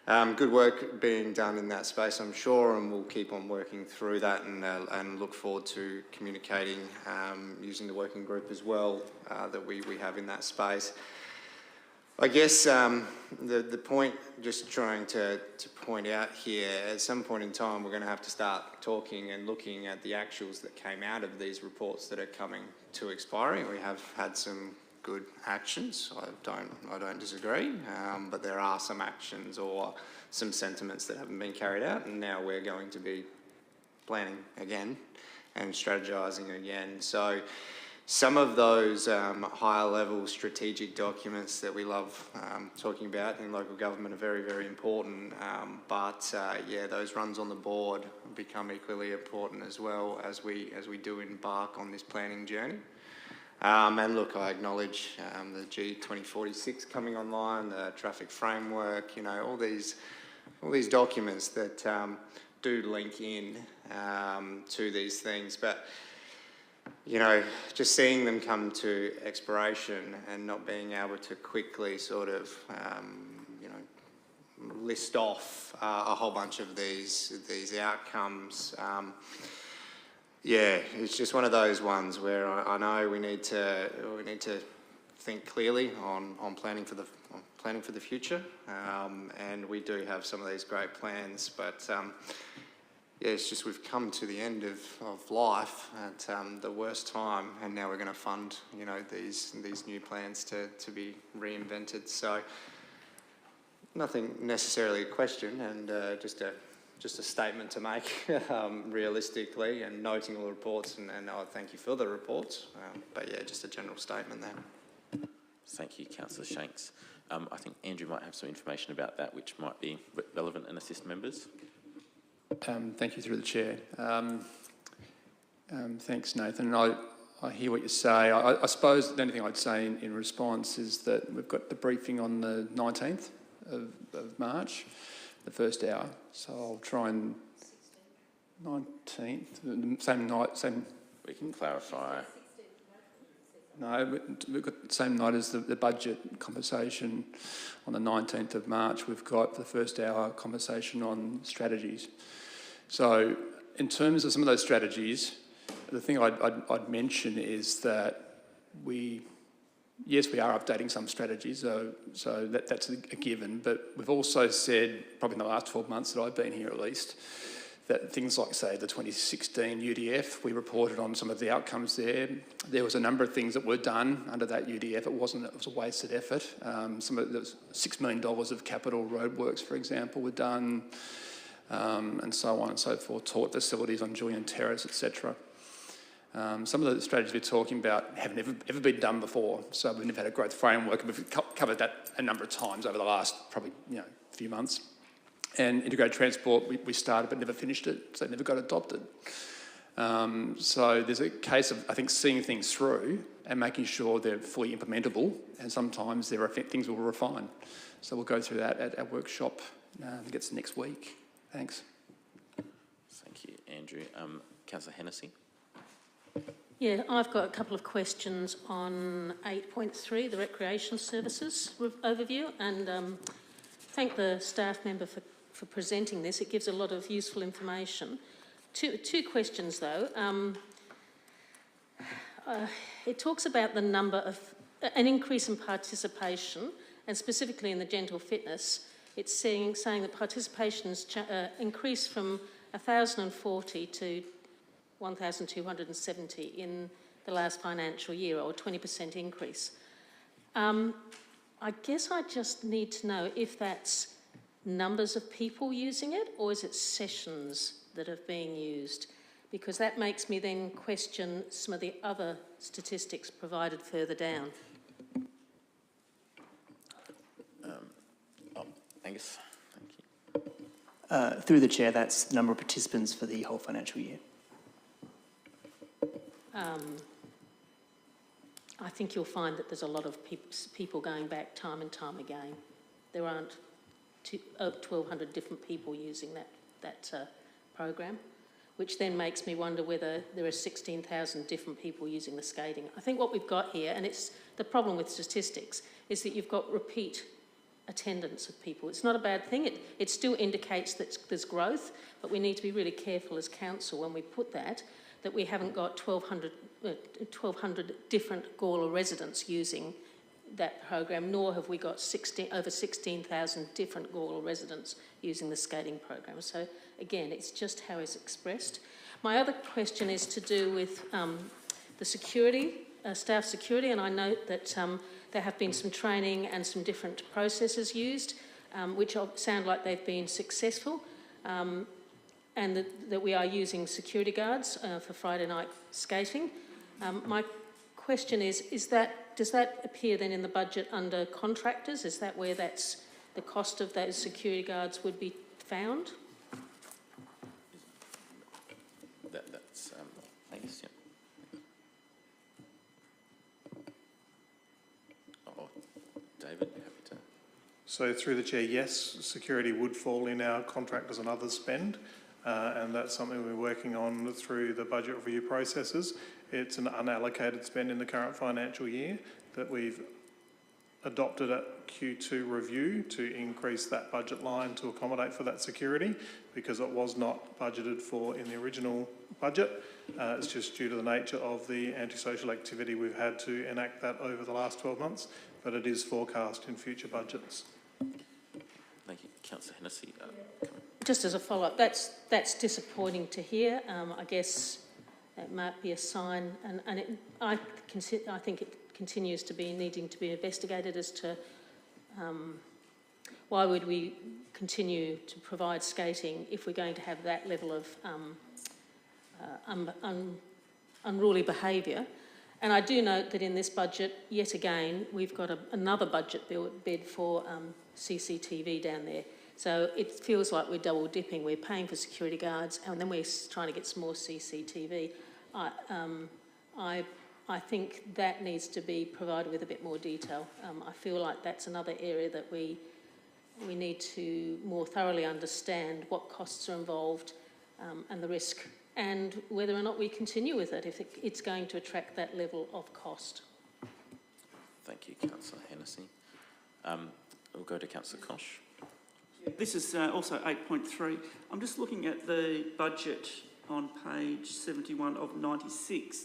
Good work being done in that space, I'm sure, and we'll keep on working through that and look forward to communicating using the working group as well that we have in that space. I guess the point, just trying to point out here, at some point in time we're going to have to start talking and looking at the actuals that came out of these reports that are coming to expiry. We have had some good actions, I don't disagree, but there are some actions or some sentiments that haven't been carried out, and now we're going to be planning again and strategising again. So some of those higher level strategic documents that we love talking about in local government are very, very important, but yeah, those runs on the board become equally important as well as we do embark on this planning journey. And look, I acknowledge the G2046 coming online, the traffic framework, you know, all these documents that do link in to these things. But, you know, just seeing them come to expiration and not being able to quickly sort of, you know, list off a whole bunch of these outcomes. Yeah, it's just one of those ones where I know we need to think clearly on planning for the future, and we do have some of these great plans, but yeah, it's just we've come to the end of life at the worst time, and now we're going to fund, you know, these new plans to be reinvented. So nothing necessarily a question, and just a statement to make realistically, and noting all the reports, and I thank you for the reports, but yeah, just a general statement there. Thank you, Councillor Shanks. I think Andrew might have some information about that which might be relevant and assist members. Thank you through the chair. Thanks, Nathan. I hear what you say. I suppose the only thing I'd say in response is that we've got the briefing on the 19th of March, the first hour. So I'll try and 19th, same night, same. We can clarify. No, we've got the same night as the budget conversation on the 19th of March. We've got the first hour conversation on strategies. So in terms of some of those strategies, the thing I'd mention is that yes, we are updating some strategies, so that's a given, but we've also said, probably in the last 12 months that I've been here at least, that things like, say, the 2016 UDF, we reported on some of the outcomes there. There was a number of things that were done under that UDF. It was a wasted effort. There was $6 million of capital roadworks, for example, were done, and so on and so forth, taught facilities on Julian Terrace, etc. Some of the strategies we're talking about haven't ever been done before, so we've never had a growth framework, and we've covered that a number of times over the last probably few months. And integrated transport, we started but never finished it, so it never got adopted. So there's a case of, I think, seeing things through and making sure they're fully implementable, and sometimes there are things we'll refine. So we'll go through that at our workshop, I think it's next week. Thanks. Thank you, Andrew. Councillor Hennessy. Yeah, I've got a couple of questions on 8.3, the recreation services overview, and thank the staff member for presenting this. It gives a lot of useful information. Two questions though. It talks about the number of an increase in participation, and specifically in the gentle fitness. It's saying that participation has increased from 1,040 to 1,270 in the last financial year, or a 20% increase. I guess I just need to know if that's numbers of people using it, or is it sessions that are being used? Because that makes me then question some of the other statistics provided further down. Angus, thank you. Through the chair, that's the number of participants for the whole financial year. I think you'll find that there's a lot of people going back time and time again. There aren't 1,200 different people using that program, which then makes me wonder whether there are 16,000 different people using the skating. I think what we've got here, and it's the problem with statistics, is that you've got repeat attendance of people. It's not a bad thing. It still indicates that there's growth, but we need to be really careful as council when we put that we haven't got 1,200 different Gawler residents using that program, nor have we got over 16,000 different Gawler residents using the skating program. So again, it's just how it's expressed. My other question is to do with the security, staff security, and I note that there have been some training and some different processes used, which sound like they've been successful, and that we are using security guards for Friday night skating. My question is does that appear then in the budget under contractors? Is that where the cost of those security guards would be found? That's Angus, yeah. David, you happy to? So through the chair, yes, security would fall in our contractors and others spend, and that's something we're working on through the budget review processes. It's an unallocated spend in the current financial year that we've adopted at Q2 review to increase that budget line to accommodate for that security, because it was not budgeted for in the original budget. It's just due to the nature of the antisocial activity we've had to enact that over the last 12 months, but it is forecast in future budgets. Thank you. Councillor Hennessy. Just as a follow-up, that's disappointing to hear. I guess that might be a sign, and I think it continues to be needing to be investigated as to why would we continue to provide skating if we're going to have that level of unruly behaviour. And I do note that in this budget, yet again, we've got another budget bid for CCTV down there. So it feels like we're double dipping. We're paying for security guards and then we're trying to get some more CCTV. I think that needs to be provided with a bit more detail. I feel like that's another area that we need to more thoroughly understand what costs are involved and the risk, and whether or not we continue with it if it's going to attract that level of cost. Thank you, Councillor Hennessy. We'll go to Councillor Kosh. This is also 8.3. I'm just looking at the budget on page 71 of 96,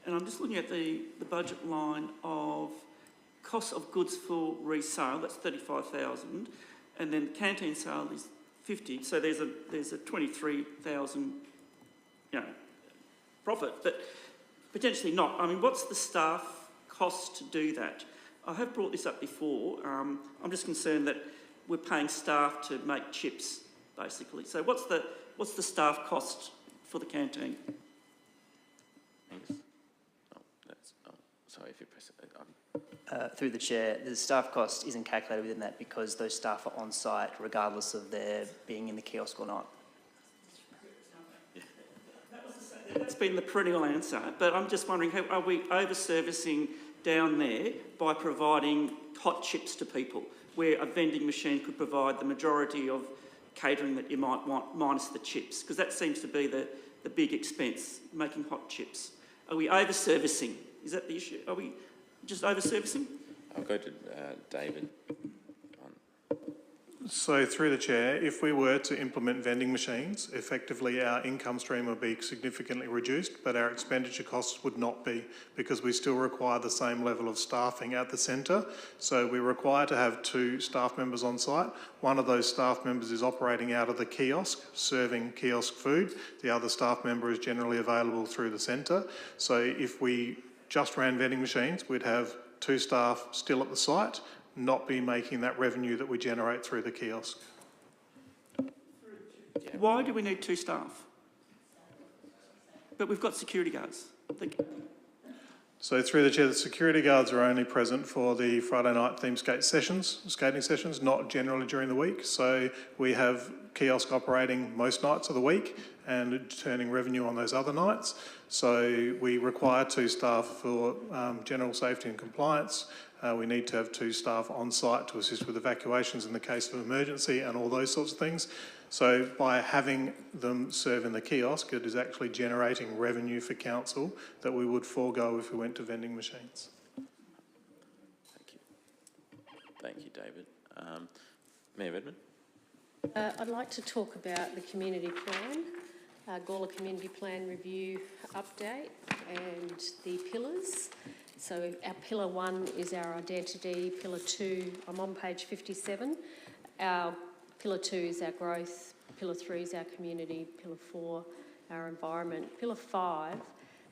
and I'm just looking at the budget line of cost of goods for resale, that's 35,000, and then canteen sale is 50, so there's a 23,000 profit, but potentially not. I mean, what's the staff cost to do that? I have brought this up before. I'm just concerned that we're paying staff to make chips, basically. So what's the staff cost for the canteen? Sorry if you press it. Through the chair, the staff cost isn't calculated within that because those staff are on site regardless of their being in the kiosk or not. That's been the perennial answer, but I'm just wondering, are we over-servicing down there by providing hot chips to people, where a vending machine could provide the majority of catering that you might want, minus the chips? Because that seems to be the big expense, making hot chips. Are we over-servicing? Is that the issue? Are we just over-servicing? I'll go to David. So through the chair, if we were to implement vending machines, effectively our income stream would be significantly reduced, but our expenditure costs would not be, because we still require the same level of staffing at the centre. So we require to have 2 staff members on site. One of those staff members is operating out of the kiosk, serving kiosk food. The other staff member is generally available through the centre. So if we just ran vending machines, we'd have 2 staff still at the site, not be making that revenue that we generate through the kiosk. Why do we need 2 staff? But we've got security guards. So through the chair, the security guards are only present for the Friday night theme skating sessions, not generally during the week. So we have kiosk operating most nights of the week and turning revenue on those other nights. So we require 2 staff for general safety and compliance. We need to have 2 staff on site to assist with evacuations in the case of emergency and all those sorts of things. So by having them serve in the kiosk, it is actually generating revenue for council that we would forego if we went to vending machines. Thank you. Thank you, David. Mayor Redman? I'd like to talk about the community plan, Gawler Community Plan Review update and the pillars. So our pillar 1 is our identity, pillar 2, I'm on page 57. Our pillar 2 is our growth, pillar 3 is our community, pillar 4 our environment. Pillar 5,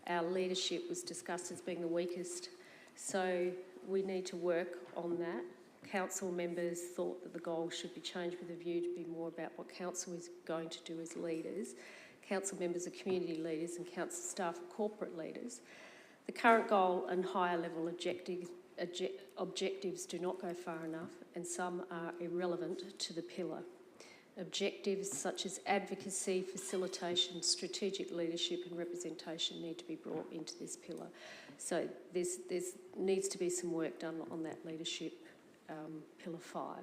our leadership was discussed as being the weakest, so we need to work on that. Council members thought that the goal should be changed with a view to be more about what council is going to do as leaders. Council members are community leaders and council staff are corporate leaders. The current goal and higher level objectives do not go far enough, and some are irrelevant to the pillar. Objectives such as advocacy, facilitation, strategic leadership and representation need to be brought into this pillar. So there needs to be some work done on that leadership, pillar 5.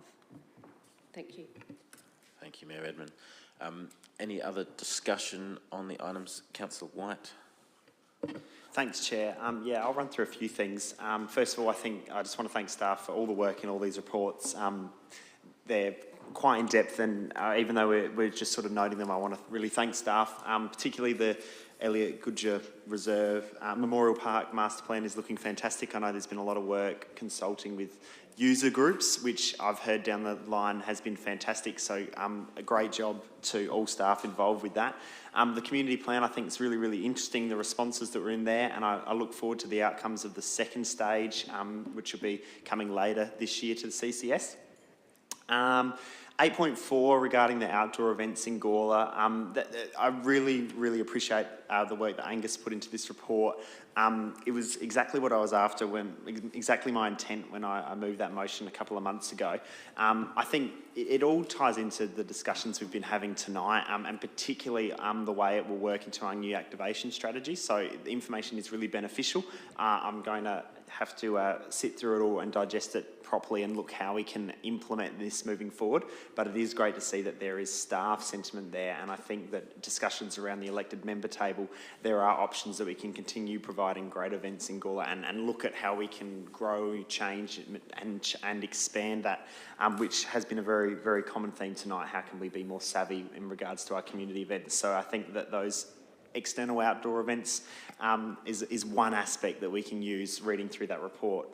Thank you. Thank you, Mayor Redman. Any other discussion on the items? Councillor White. Thanks, Chair. Yeah, I'll run through a few things. First of all, I just want to thank staff for all the work in all these reports. They're quite in depth, and even though we're just sort of noting them, I want to really thank staff, particularly the Elliott Goodger Reserve. Memorial Park Master Plan is looking fantastic. I know there's been a lot of work consulting with user groups, which I've heard down the line has been fantastic. So a great job to all staff involved with that. The community plan, I think, is really, really interesting, the responses that were in there, and I look forward to the outcomes of the second stage, which will be coming later this year to the CCS. 8.4 regarding the outdoor events in Gawler. I really, really appreciate the work that Angus put into this report. It was exactly what I was after, exactly my intent when I moved that motion a couple of months ago. I think it all ties into the discussions we've been having tonight, and particularly the way it will work into our new activation strategy. So the information is really beneficial. I'm going to have to sit through it all and digest it properly and look how we can implement this moving forward. But it is great to see that there is staff sentiment there, and I think that discussions around the elected member table, there are options that we can continue providing great events in Gawler and look at how we can grow, change and expand that, which has been a very, very common theme tonight. How can we be more savvy in regards to our community events? So I think that those external outdoor events is one aspect that we can use reading through that report.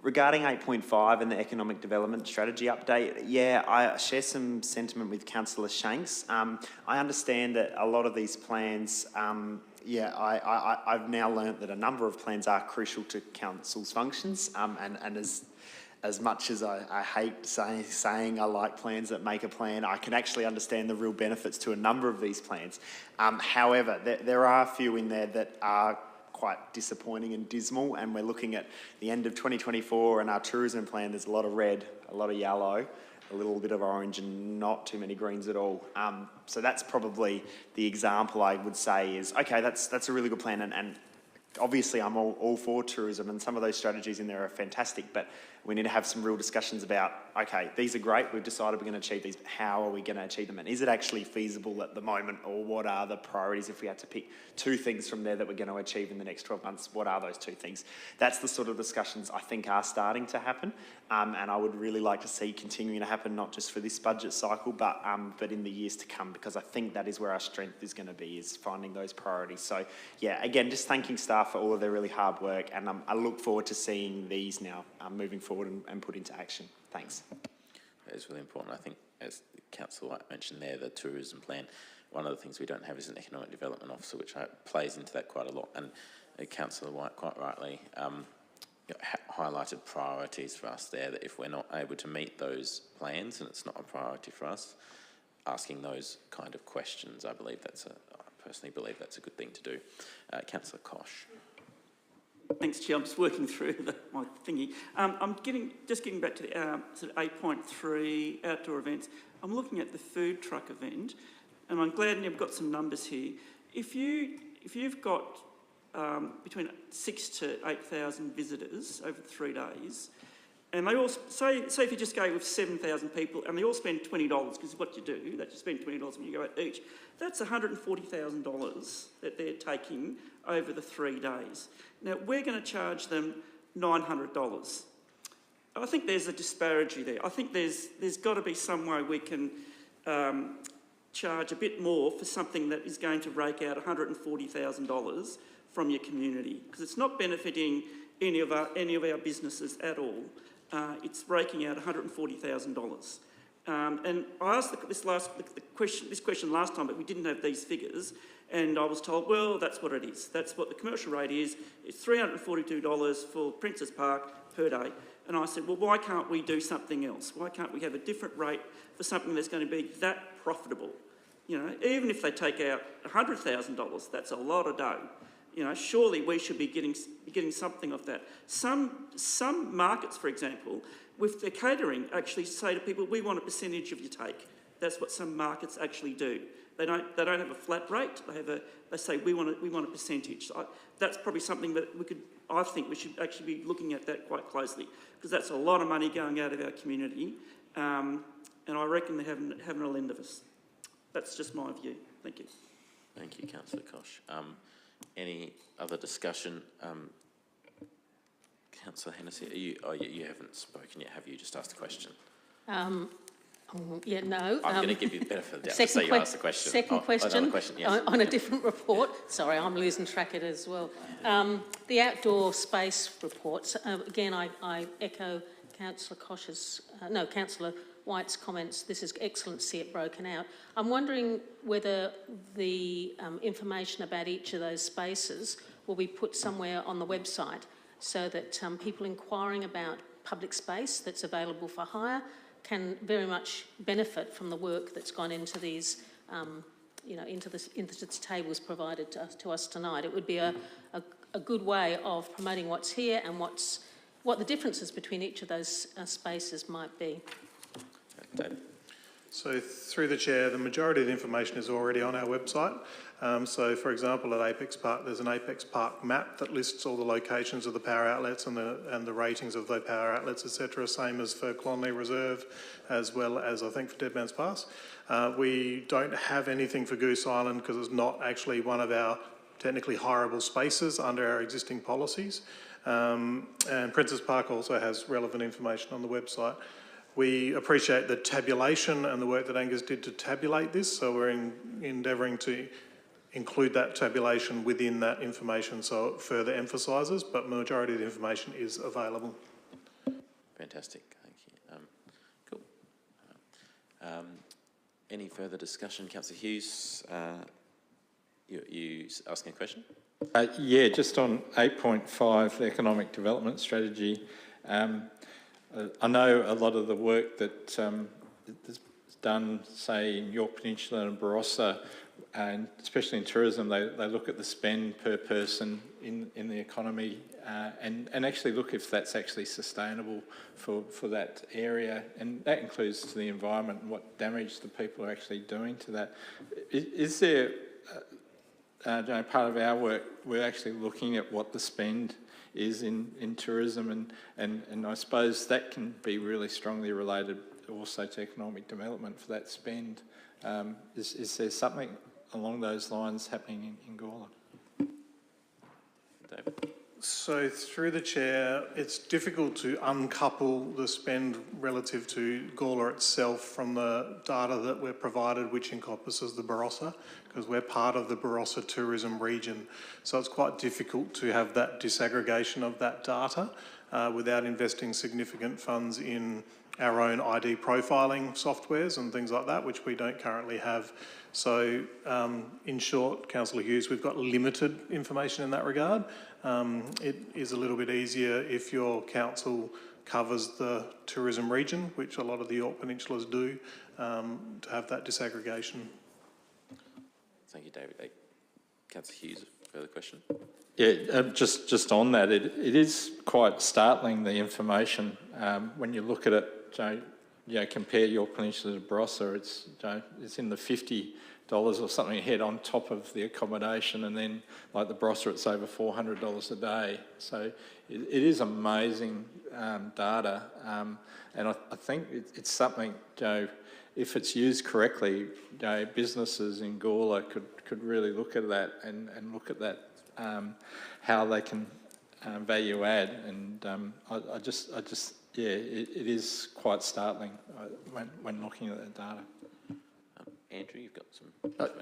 Regarding 8.5 and the economic development strategy update, yeah, I share some sentiment with Councillor Shanks. I understand that a lot of these plans, I've now learnt that a number of plans are crucial to council's functions, and as much as I hate saying I like plans that make a plan, I can actually understand the real benefits to a number of these plans. However, there are a few in there that are quite disappointing and dismal, and we're looking at the end of 2024 and our tourism plan. There's a lot of red, a lot of yellow, a little bit of orange and not too many greens at all. So that's probably the example I would say is, okay, that's a really good plan, and obviously I'm all for tourism, and some of those strategies in there are fantastic, but we need to have some real discussions about, okay, these are great, we've decided we're going to achieve these, but how are we going to achieve them? And is it actually feasible at the moment, or what are the priorities? If we had to pick 2 things from there that we're going to achieve in the next 12 months, what are those 2 things? That's the sort of discussions I think are starting to happen, and I would really like to see continuing to happen, not just for this budget cycle, but in the years to come, because I think that is where our strength is going to be, is finding those priorities. So yeah, again, just thanking staff for all of their really hard work, and I look forward to seeing these now moving forward and put into action. Thanks. That is really important. I think, as Councillor White mentioned there, the tourism plan, one of the things we don't have is an economic development officer, which plays into that quite a lot. And Councillor White quite rightly highlighted priorities for us there, that if we're not able to meet those plans and it's not a priority for us, asking those kind of questions, I personally believe that's a good thing to do. Councillor Kosh. Thanks, Chair. I'm just working through my thingy. I'm getting back to the sort of 8.3 outdoor events. I'm looking at the food truck event, and I'm glad you've got some numbers here. If you've got between 6,000 to 8,000 visitors over 3 days, and they all say if you just go with 7,000 people and they all spend $20, because what you do, that you spend $20 when you go out each, that's $140,000 that they're taking over the 3 days. Now, we're going to charge them $900. I think there's a disparity there. I think there's got to be some way we can charge a bit more for something that is going to rake out $140,000 from your community, because it's not benefiting any of our businesses at all. It's raking out $140,000. And I asked this question last time, but we didn't have these figures, and I was told, well, that's what it is. That's what the commercial rate is. It's $342 for Princes Park per day. And I said, well, why can't we do something else? Why can't we have a different rate for something that's going to be that profitable? You know, even if they take out $100,000, that's a lot of dough. You know, surely we should be getting something of that. Some markets, for example, with their catering, actually say to people, we want a percentage of your take. That's what some markets actually do. They don't have a flat rate. They say we want a percentage. So that's probably something that I think we should actually be looking at that quite closely, because that's a lot of money going out of our community, and I reckon they're having a lend of us. That's just my view. Thank you. Thank you, Councillor Kosh. Any other discussion? Councillor Hennessy, you haven't spoken yet, have you? Just asked the question. Yeah, no. I'm going to give you the benefit of the doubt to say you asked the question. Second question, yes. on a different report. Sorry, I'm losing track of it as well. The outdoor space reports, again, I echo Councillor Councillor White's comments. This is excellent to see it broken out. I'm wondering whether the information about each of those spaces will be put somewhere on the website, so that people inquiring about public space that's available for hire can very much benefit from the work that's gone into these, into the tables provided to us tonight. It would be a good way of promoting what's here and what the differences between each of those spaces might be. David. So through the Chair, the majority of the information is already on our website. So for example, at Apex Park, there's an Apex Park map that lists all the locations of the power outlets and the ratings of those power outlets, etc. Same as for Clonley Reserve, as well as I think for Deadman's Pass. We don't have anything for Goose Island because it's not actually one of our technically hireable spaces under our existing policies. And Princes Park also has relevant information on the website. We appreciate the tabulation and the work that Angus did to tabulate this, so we're endeavouring to include that tabulation within that information so it further emphasises, but the majority of the information is available. Fantastic, thank you. Cool. Any further discussion? Councillor Hughes, you asking a question? Yeah, just on 8.5, the economic development strategy. I know a lot of the work that is done, say, in York Peninsula and Barossa, and especially in tourism, they look at the spend per person in the economy and actually look if that's actually sustainable for that area, and that includes to the environment and what damage the people are actually doing to that. Is there, part of our work, we're actually looking at what the spend is in tourism, and I suppose that can be really strongly related also to economic development for that spend. Is there something along those lines happening in Gawler? David? So through the Chair, it's difficult to uncouple the spend relative to Gawler itself from the data that we're provided, which encompasses the Barossa, because we're part of the Barossa tourism region. So it's quite difficult to have that disaggregation of that data without investing significant funds in our own ID profiling softwares and things like that, which we don't currently have. So, in short, Councillor Hughes, we've got limited information in that regard. It is a little bit easier if your council covers the tourism region, which a lot of the Yorke Peninsulas do, to have that disaggregation. Thank you, David. Councillor Hughes, further question? Yeah, just on that, it is quite startling, the information. When you look at it, compare Yorke Peninsula to Barossa, it's in the $50 or something a head on top of the accommodation, and then like the Barossa, it's over $400 a day. So it is amazing data, and I think it's something, if it's used correctly, businesses in Gawler could really look at that and look at that, how they can value add, and I just it is quite startling when looking at that data. Andrew, you've got some...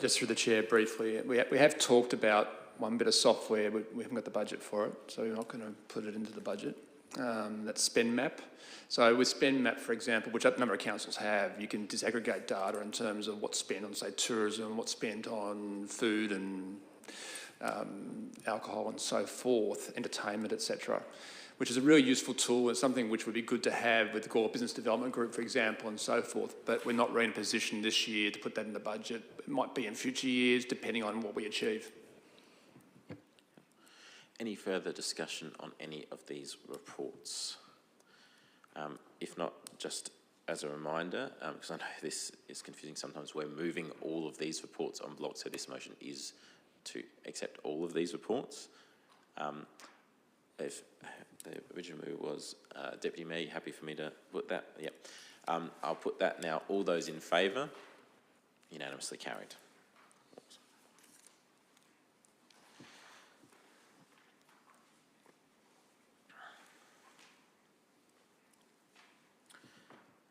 Just through the chair briefly, we have talked about one bit of software, we haven't got the budget for it, so we're not going to put it into the budget. That's SpendMap. So with SpendMap, for example, which a number of councils have, you can disaggregate data in terms of what's spent on, say, tourism, what's spent on food and alcohol and so forth, entertainment, etc., which is a really useful tool and something which would be good to have with the Gawler Business Development Group, for example, and so forth. But we're not really in a position this year to put that in the budget. It might be in future years, depending on what we achieve. Any further discussion on any of these reports? If not, just as a reminder, because I know this is confusing sometimes, we're moving all of these reports en bloc, so this motion is to accept all of these reports. If the original move was Deputy Mayor, happy for me to put that? Yep. I'll put that now. All those in favour? Unanimously carried.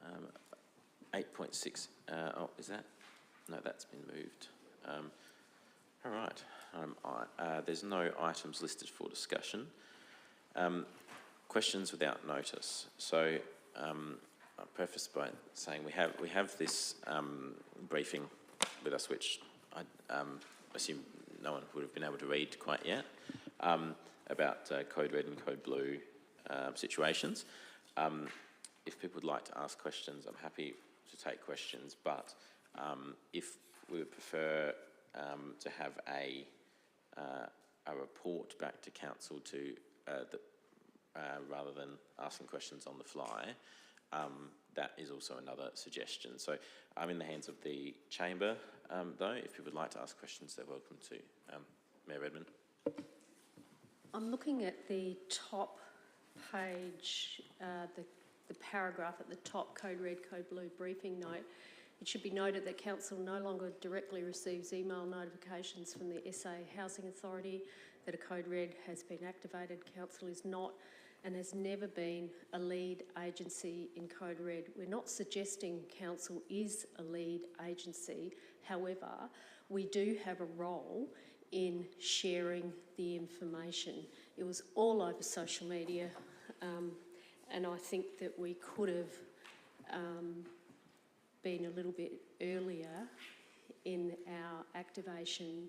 Um, 8.6, is that? No, that's been moved. All right. There's no items listed for discussion. Questions without notice. So I'll preface by saying we have this briefing with us, which I assume no one would have been able to read quite yet, about Code Red and Code Blue situations. If people would like to ask questions, I'm happy to take questions, but if we would prefer to have a report back to council to rather than asking questions on the fly, that is also another suggestion. So I'm in the hands of the chamber, though. If people would like to ask questions, they're welcome to. Mayor Redman. I'm looking at the top page, the paragraph at the top, Code Red, Code Blue briefing note. It should be noted that Council no longer directly receives email notifications from the SA Housing Authority that a Code Red has been activated. Council is not and has never been a lead agency in Code Red. We're not suggesting Council is a lead agency. However, we do have a role in sharing the information. It was all over social media, and I think that we could have been a little bit earlier in our activation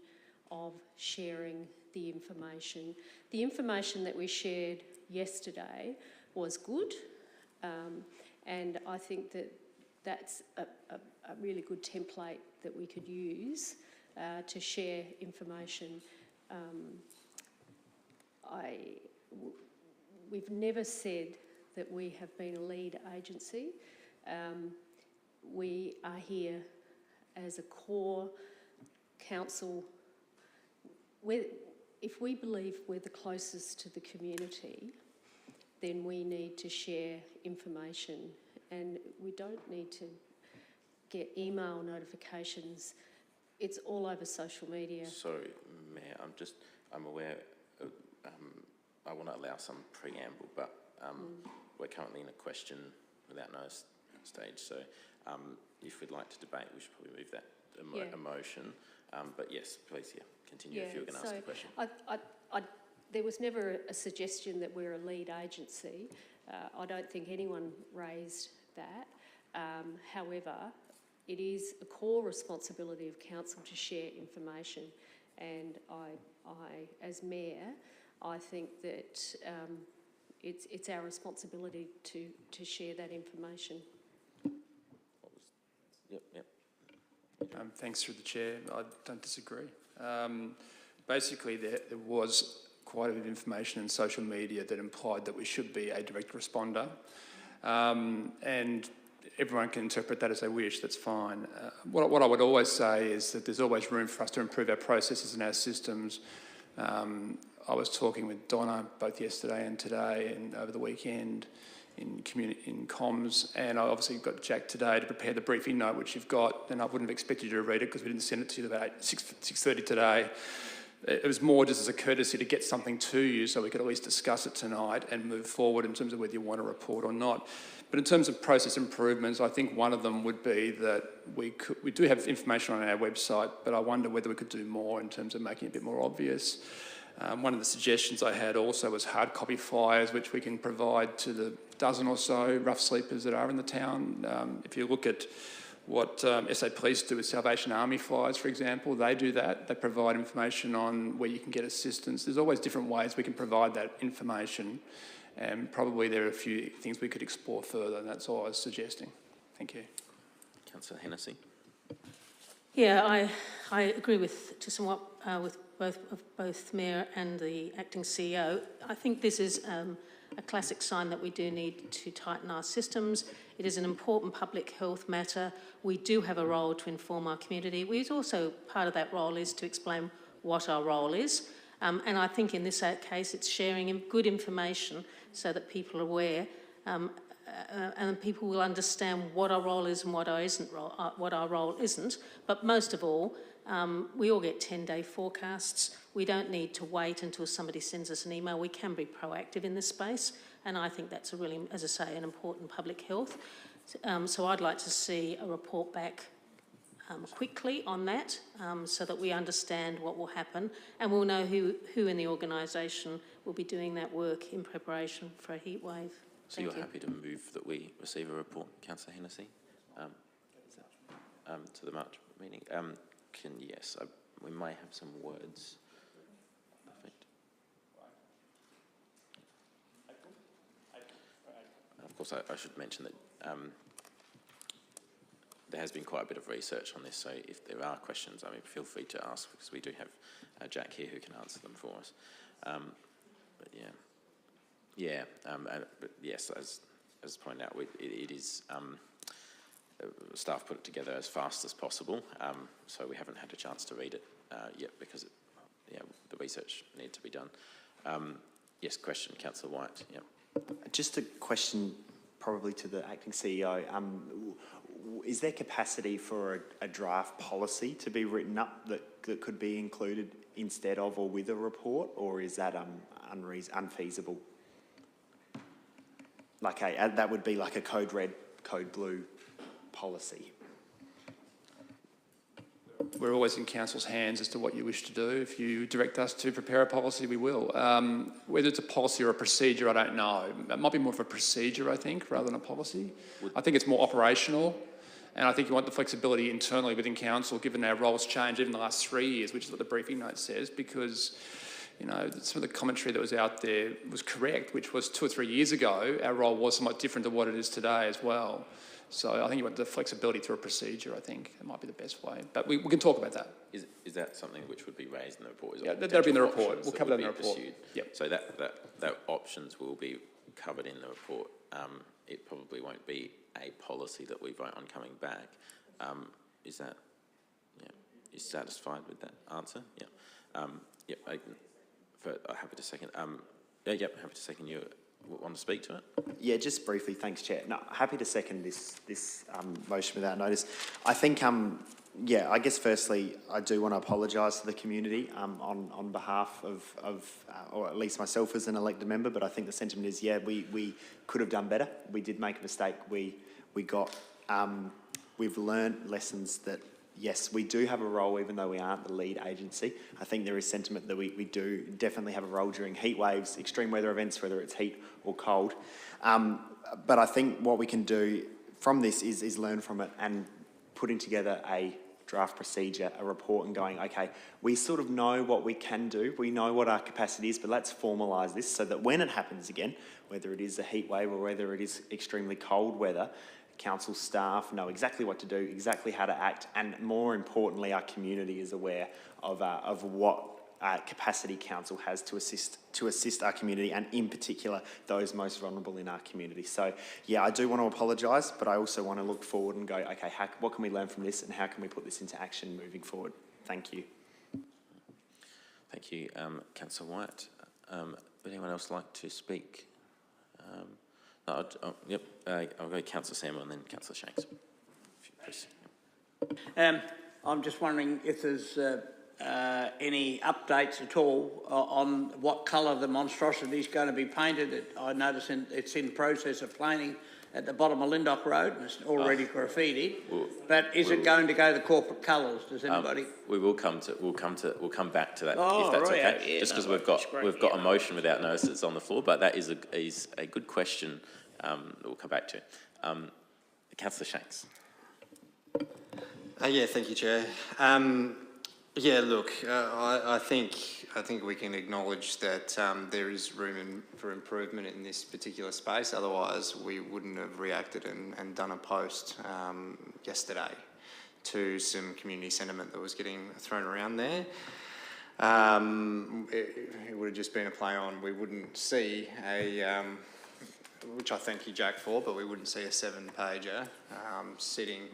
of sharing the information. The information that we shared yesterday was good, and I think that that's a really good template that we could use to share information. We've never said that we have been a lead agency. We are here as a core council. If we believe we're the closest to the community, then we need to share information, and we don't need to get email notifications. It's all over social media. Sorry, Mayor, I'm aware of, I want to allow some preamble, but we're currently in a question without notice stage, so if we'd like to debate, we should probably move that motion. But yes, please, continue if you're going to ask a question. There was never a suggestion that we're a lead agency. I don't think anyone raised that. However, it is a core responsibility of council to share information, and I as mayor, I think that it's our responsibility to share that information. Yep. Thanks through the chair. I don't disagree. Basically, there was quite a bit of information in social media that implied that we should be a direct responder, and everyone can interpret that as they wish. That's fine. What I would always say is that there's always room for us to improve our processes and our systems. I was talking with Donna both yesterday and today, and over the weekend in comms, and I obviously got Jack today to prepare the briefing note, which you've got, and I wouldn't have expected you to read it because we didn't send it to you about 6:30 today. It was more just as a courtesy to get something to you so we could at least discuss it tonight and move forward in terms of whether you want a report or not. But in terms of process improvements, I think one of them would be that we do have information on our website, but I wonder whether we could do more in terms of making it a bit more obvious. One of the suggestions I had also was hard copy flyers, which we can provide to the dozen or so rough sleepers that are in the town. If you look at what SA Police do with Salvation Army flyers, for example, they do that. They provide information on where you can get assistance. There's always different ways we can provide that information, and probably there are a few things we could explore further, and that's all I was suggesting. Thank you. Councillor Hennessy. Yeah, I agree with both Mayor and the Acting CEO. I think this is a classic sign that we do need to tighten our systems. It is an important public health matter. We do have a role to inform our community. Part of that role is to explain what our role is. And I think in this case, it's sharing good information so that people are aware and people will understand what our role is and what our role isn't. But most of all, we all get 10-day forecasts. We don't need to wait until somebody sends us an email. We can be proactive in this space, and I think that's a really, as I say, an important public health. So I'd like to see a report back quickly on that, so that we understand what will happen, and we'll know who in the organisation will be doing that work in preparation for a heat wave. So you're happy to move that we receive a report, Councillor Hennessy, to the March meeting? Yes, we may have some words. Perfect. Of course, I should mention that there has been quite a bit of research on this, so if there are questions, feel free to ask, because we do have Jack here who can answer them for us. But yes, as pointed out, it is. Staff put it together as fast as possible, so we haven't had a chance to read it yet because the research needs to be done. Yes, question, Councillor White. Yep. Just a question, probably to the acting CEO. Is there capacity for a draft policy to be written up that could be included instead of or with a report, or is that unfeasible? That would be like a code red, code blue policy. We're always in council's hands as to what you wish to do. If you direct us to prepare a policy, we will. Whether it's a policy or a procedure, I don't know. It might be more of a procedure, I think, rather than a policy. I think it's more operational, and I think you want the flexibility internally within council, given our roles change even in the last 3 years, which is what the briefing note says, because some of the commentary that was out there was correct, which was 2 or 3 years ago, our role was somewhat different to what it is today as well. So I think you want the flexibility through a procedure. I think it might be the best way. But we can talk about that. Is that something which would be raised in the report? Yeah, that'll be in the report. We'll cover that in the report. Yep. So that options will be covered in the report. It probably won't be a policy that we vote on coming back. Is that? Yeah. You satisfied with that answer? Yeah. Yep. Happy to second. Happy to second. You want to speak to it? Yeah, just briefly. Thanks, Chair. No, happy to second this motion without notice. I think, I guess firstly, I do want to apologise to the community on behalf of or at least myself as an elected member, but I think the sentiment is, we could have done better. We did make a mistake. We've learned lessons that, yes, we do have a role even though we aren't the lead agency. I think there is sentiment that we do definitely have a role during heat waves, extreme weather events, whether it's heat or cold. But I think what we can do from this is learn from it and putting together a draft procedure, a report, and going, okay, we sort of know what we can do, we know what our capacity is, but let's formalise this so that when it happens again, whether it is a heat wave or whether it is extremely cold weather, council staff know exactly what to do, exactly how to act, and more importantly, our community is aware of what capacity council has to assist our community, and in particular those most vulnerable in our community. So yeah, I do want to apologise, but I also want to look forward and go, okay, what can we learn from this, and how can we put this into action moving forward? Thank you. Thank you, Councillor White. Would anyone else like to speak? Yep, I'll go Councillor Samuel and then Councillor Shanks. I'm just wondering if there's any updates at all on what colour the monstrosity is going to be painted. I notice it's in process of painting at the bottom of Lyndoch Road, and it's already graffitied. But is it going to go the corporate colours? Does anybody? We'll come back to that Oh, if that's right, okay. yeah, Just because no, we've got a motion without notice that's on the floor, but that is a good question that we'll come back to. Councillor Shanks. Yeah, thank you, Chair. Yeah, look, I think we can acknowledge that there is room for improvement in this particular space. Otherwise, we wouldn't have reacted and done a post yesterday to some community sentiment that was getting thrown around there. It would have just been a play on. We wouldn't see a, which I thank you, Jack, for, but we wouldn't see a 7-pager sitting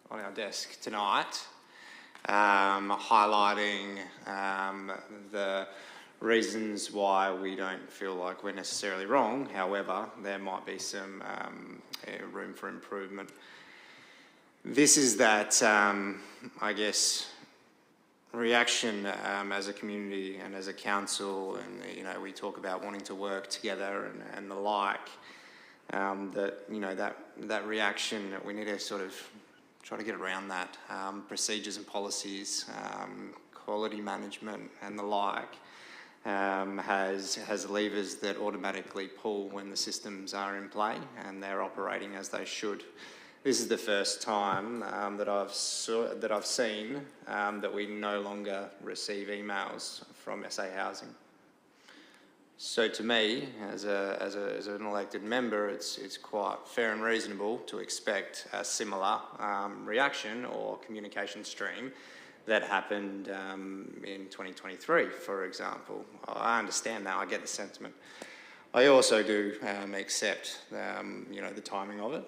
on our desk tonight, highlighting the reasons why we don't feel like we're necessarily wrong. However, there might be some room for improvement. This is that, I guess, reaction as a community and as a council, and you know, we talk about wanting to work together and the like. That reaction, we need to sort of try to get around that. Procedures and policies, quality management and the like has levers that automatically pull when the systems are in play and they're operating as they should. This is the first time that I've seen that we no longer receive emails from SA Housing. So to me, as an elected member, it's quite fair and reasonable to expect a similar reaction or communication stream that happened in 2023, for example. I understand that, I get the sentiment. I also do accept, the timing of it.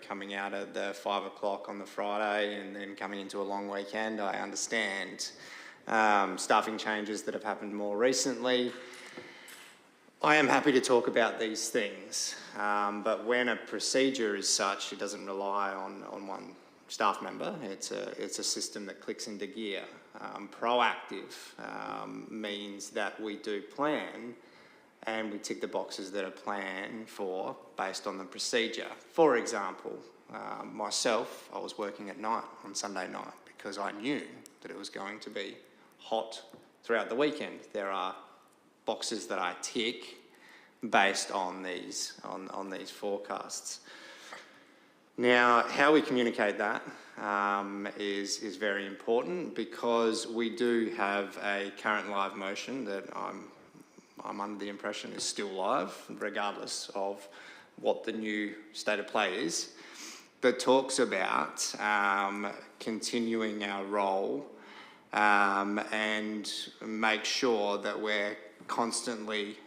Coming out at the 5 o'clock on the Friday and then coming into a long weekend, I understand staffing changes that have happened more recently. I am happy to talk about these things, but when a procedure is such, it doesn't rely on one staff member. It's a system that clicks into gear. Proactive means that we do plan and we tick the boxes that are planned for based on the procedure. For example, myself, I was working at night on Sunday night because I knew that it was going to be hot throughout the weekend. There are boxes that I tick based on these forecasts. Now, how we communicate that is very important, because we do have a current live motion that I'm under the impression is still live, regardless of what the new state of play is, that talks about continuing our role and make sure that we're constantly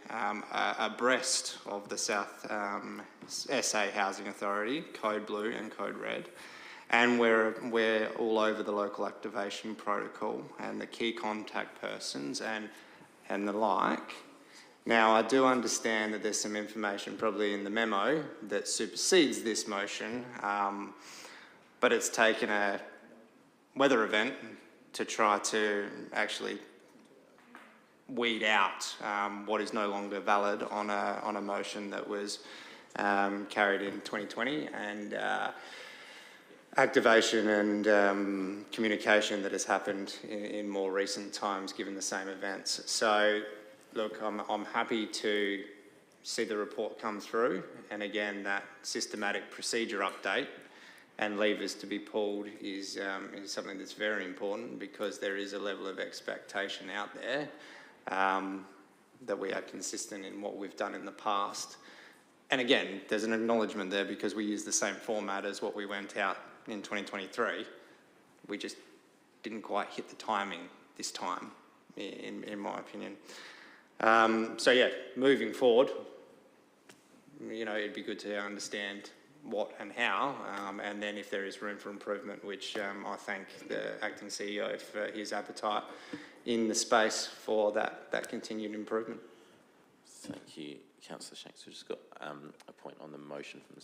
abreast of the South SA Housing Authority, Code Blue and Code Red, and we're all over the local activation protocol and the key contact persons and the like. Now, I do understand that there's some information probably in the memo that supersedes this motion, but it's taken a weather event to try to actually weed out what is no longer valid on a motion that was carried in 2020, and activation and communication that has happened in more recent times given the same events. So look, I'm happy to see the report come through, and again, that systematic procedure update and levers to be pulled is something that's very important, because there is a level of expectation out there that we are consistent in what we've done in the past. And again, there's an acknowledgement there because we use the same format as what we went out in 2023. We just didn't quite hit the timing this time, in my opinion. So yeah, moving forward, it'd be good to understand what and how, and then if there is room for improvement, which I thank the acting CEO for his appetite in the space for that continued improvement. Thank you, Councillor Shanks. We've just got a point on the motion from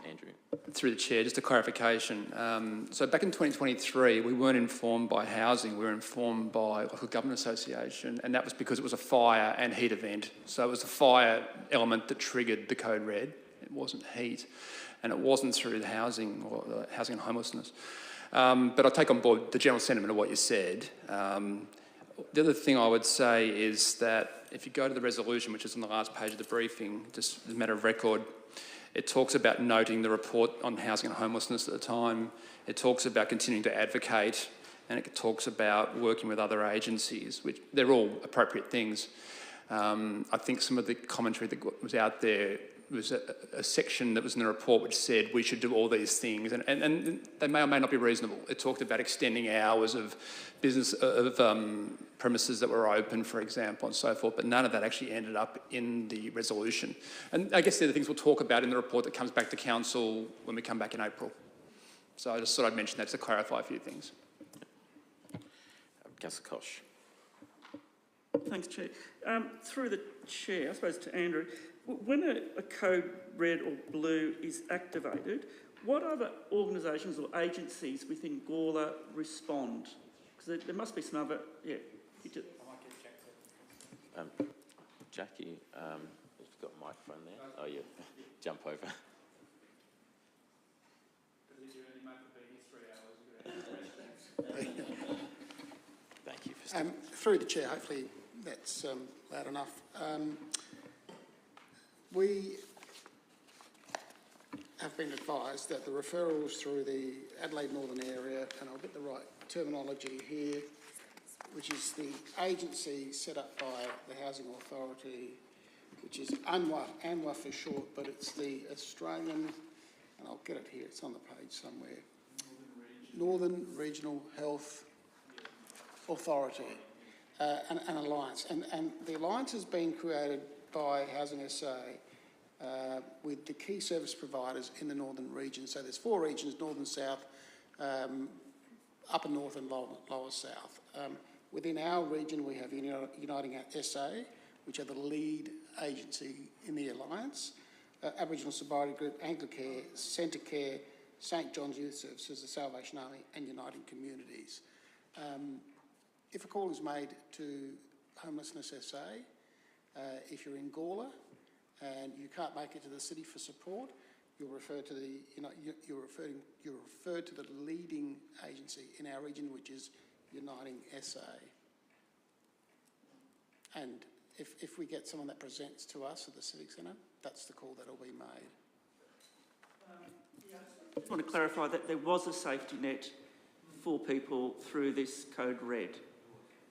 Andrew. Through the Chair, just a clarification. So back in 2023, we weren't informed by housing, we were informed by Local Government Association, and that was because it was a fire and heat event. So it was the fire element that triggered the code red. It wasn't heat, and it wasn't through the housing or the housing and homelessness. But I take on board the general sentiment of what you said. The other thing I would say is that if you go to the resolution, which is on the last page of the briefing, just as a matter of record, it talks about noting the report on housing and homelessness at the time. It talks about continuing to advocate, and it talks about working with other agencies, which they're all appropriate things. I think some of the commentary that was out there was a section that was in the report which said we should do all these things, and they may or may not be reasonable. It talked about extending hours of business, of premises that were open, for example, and so forth, but none of that actually ended up in the resolution. And I guess they're the things we'll talk about in the report that comes back to Council when we come back in April. So I just thought I'd mention that to clarify a few things. Councillor Koch. Thanks, Chair. Through the Chair, I suppose to Andrew, when a code red or blue is activated, what other organisations or agencies within Gawler respond? Because there must be some other, yeah. Jackie, you've got a microphone there. Oh, yeah, jump over. Thank you for through the Chair, hopefully that's loud enough. We have been advised that the referrals through the Adelaide Northern area, and I'll get the right terminology here, which is the agency set up by the Housing Authority, which is ANWA for short, but it's the Australian, and I'll get it here, it's on the page somewhere, Northern Regional Health Authority, an alliance. And the alliance has been created by Housing SA with the key service providers in the northern region. So there's 4 regions, northern, south, upper north and lower south. Within our region we have Uniting SA, which are the lead agency in the alliance, Aboriginal Sobriety Group, Anglicare, Centrecare, St John's Youth Services, the Salvation Army and Uniting Communities. If a call is made to Homelessness SA, if you're in Gawler and you can't make it to the city for support, you're referred to you're referred to the leading agency in our region, which is Uniting SA. And if we get someone that presents to us at the Civic Centre, that's the call that'll be made. I just want to clarify that there was a safety net for people through this code red.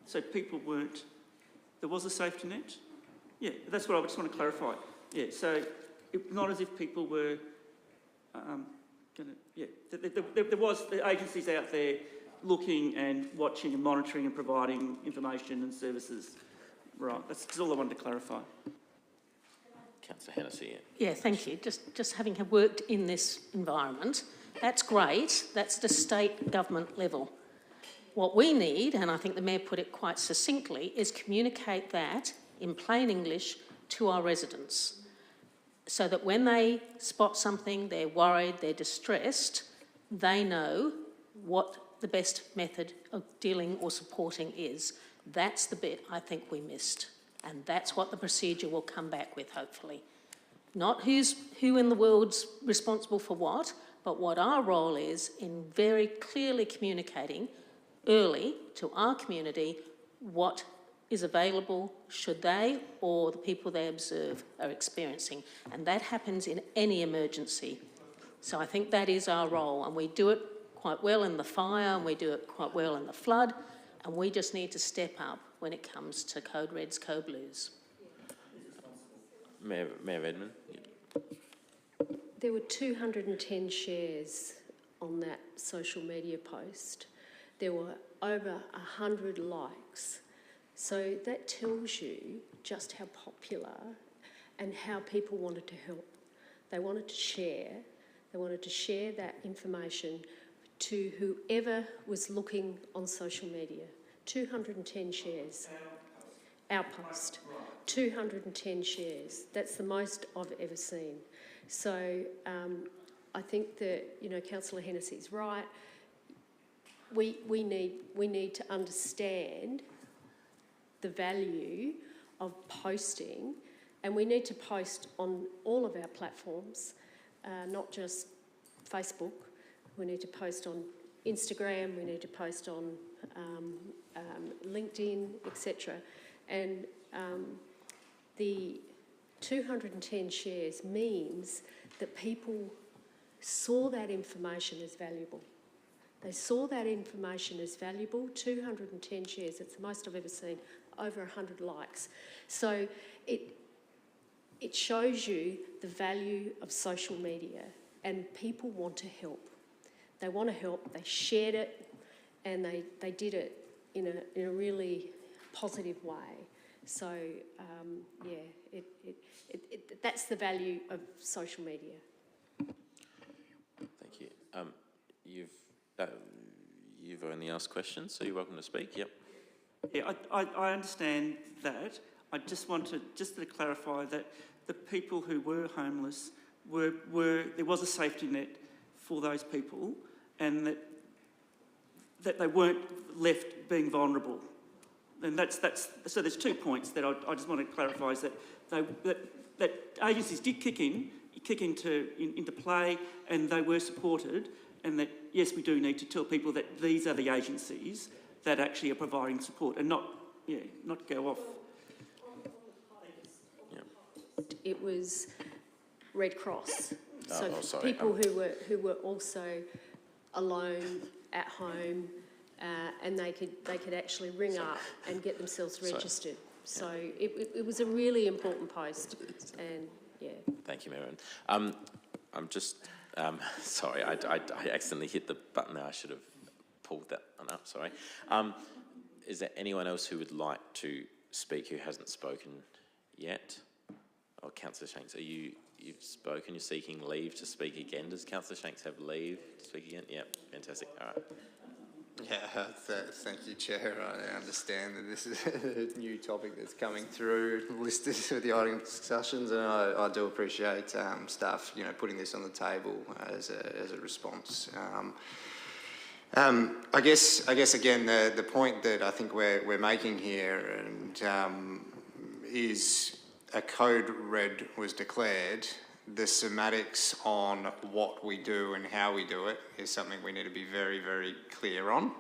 So people weren't, there was a safety net? Yeah, that's what I just want to clarify. Yeah, so not as if people were there was the agencies out there looking and watching and monitoring and providing information and services. Right, that's all I wanted to clarify. Councillor Hennessy. Yeah, thank you. Just having worked in this environment, that's great. That's the state government level. What we need, and I think the Mayor put it quite succinctly, is communicate that in plain English to our residents so that when they spot something, they're worried, they're distressed, they know what the best method of dealing or supporting is. That's the bit I think we missed, and that's what the procedure will come back with, hopefully. Not who in the world's responsible for what, but what our role is in very clearly communicating early to our community what is available should they or the people they observe are experiencing. And that happens in any emergency. So I think that is our role, and we do it quite well in the fire, and we do it quite well in the flood, and we just need to step up when it comes to code reds, code blues. Mayor Redman. There were 210 shares on that social media post. There were over 100 likes. So that tells you just how popular and how people wanted to help. They wanted to share. They wanted to share that information to whoever was looking on social media. 210 shares. Our post. 210 shares. That's the most I've ever seen. So I think that, Councillor Hennessy's right. We need to understand the value of posting, and we need to post on all of our platforms, not just Facebook. We need to post on Instagram, we need to post on LinkedIn, etc. And the 210 shares means that people saw that information as valuable. They saw that information as valuable. 210 shares, it's the most I've ever seen, over 100 likes. So it shows you the value of social media, and people want to help. They want to help, they shared it, and they did it in a really positive way. So, that's the value of social media. Thank you. You've only asked questions, so you're welcome to speak. Yep. Yeah, I understand that. I just wanted to clarify that the people who were homeless were there was a safety net for those people, and that they weren't left being vulnerable. And so there's 2 points that I just want to clarify, is that that agencies did kick into play, and they were supported, and that yes, we do need to tell people that these are the agencies that actually are providing support, and not go off. It was Red Cross, sorry. People who were also alone at home, and they could actually ring up and get themselves registered. So it was a really important post, and yeah. Thank you, Marion. I'm just sorry. I accidentally hit the button there. I should have pulled that one up. Sorry. Is there anyone else who would like to speak who hasn't spoken yet? Oh, Councillor Shanks, you've spoken. You're seeking leave to speak again. Does Councillor Shanks have leave to speak again? Yep. Fantastic. All right. Yeah, thank you, Chair. I understand that this is a new topic that's coming through, listed with the item discussions, and I do appreciate staff, putting this on the table as a response. I guess again the point that I think we're making here is a code red was declared. The semantics on what we do and how we do it is something we need to be very, very clear on.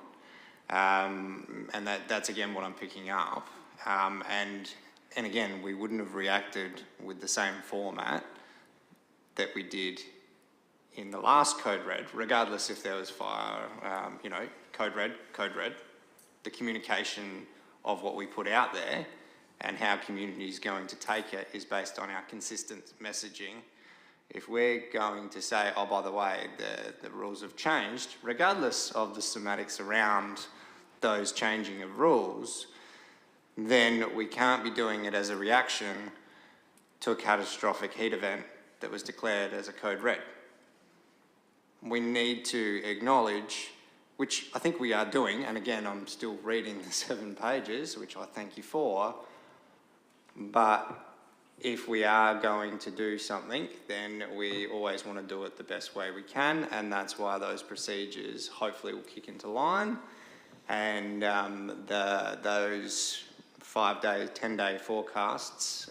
And that's again what I'm picking up. And again, we wouldn't have reacted with the same format that we did in the last code red, regardless if there was fire, code red. The communication of what we put out there and how community is going to take it is based on our consistent messaging. If we're going to say, oh, by the way, the rules have changed, regardless of the semantics around those changing of rules, then we can't be doing it as a reaction to a catastrophic heat event that was declared as a code red. We need to acknowledge, which I think we are doing, and again, I'm still reading the 7 pages, which I thank you for, but if we are going to do something, then we always want to do it the best way we can, and that's why those procedures hopefully will kick into line, and those 5-day, 10-day forecasts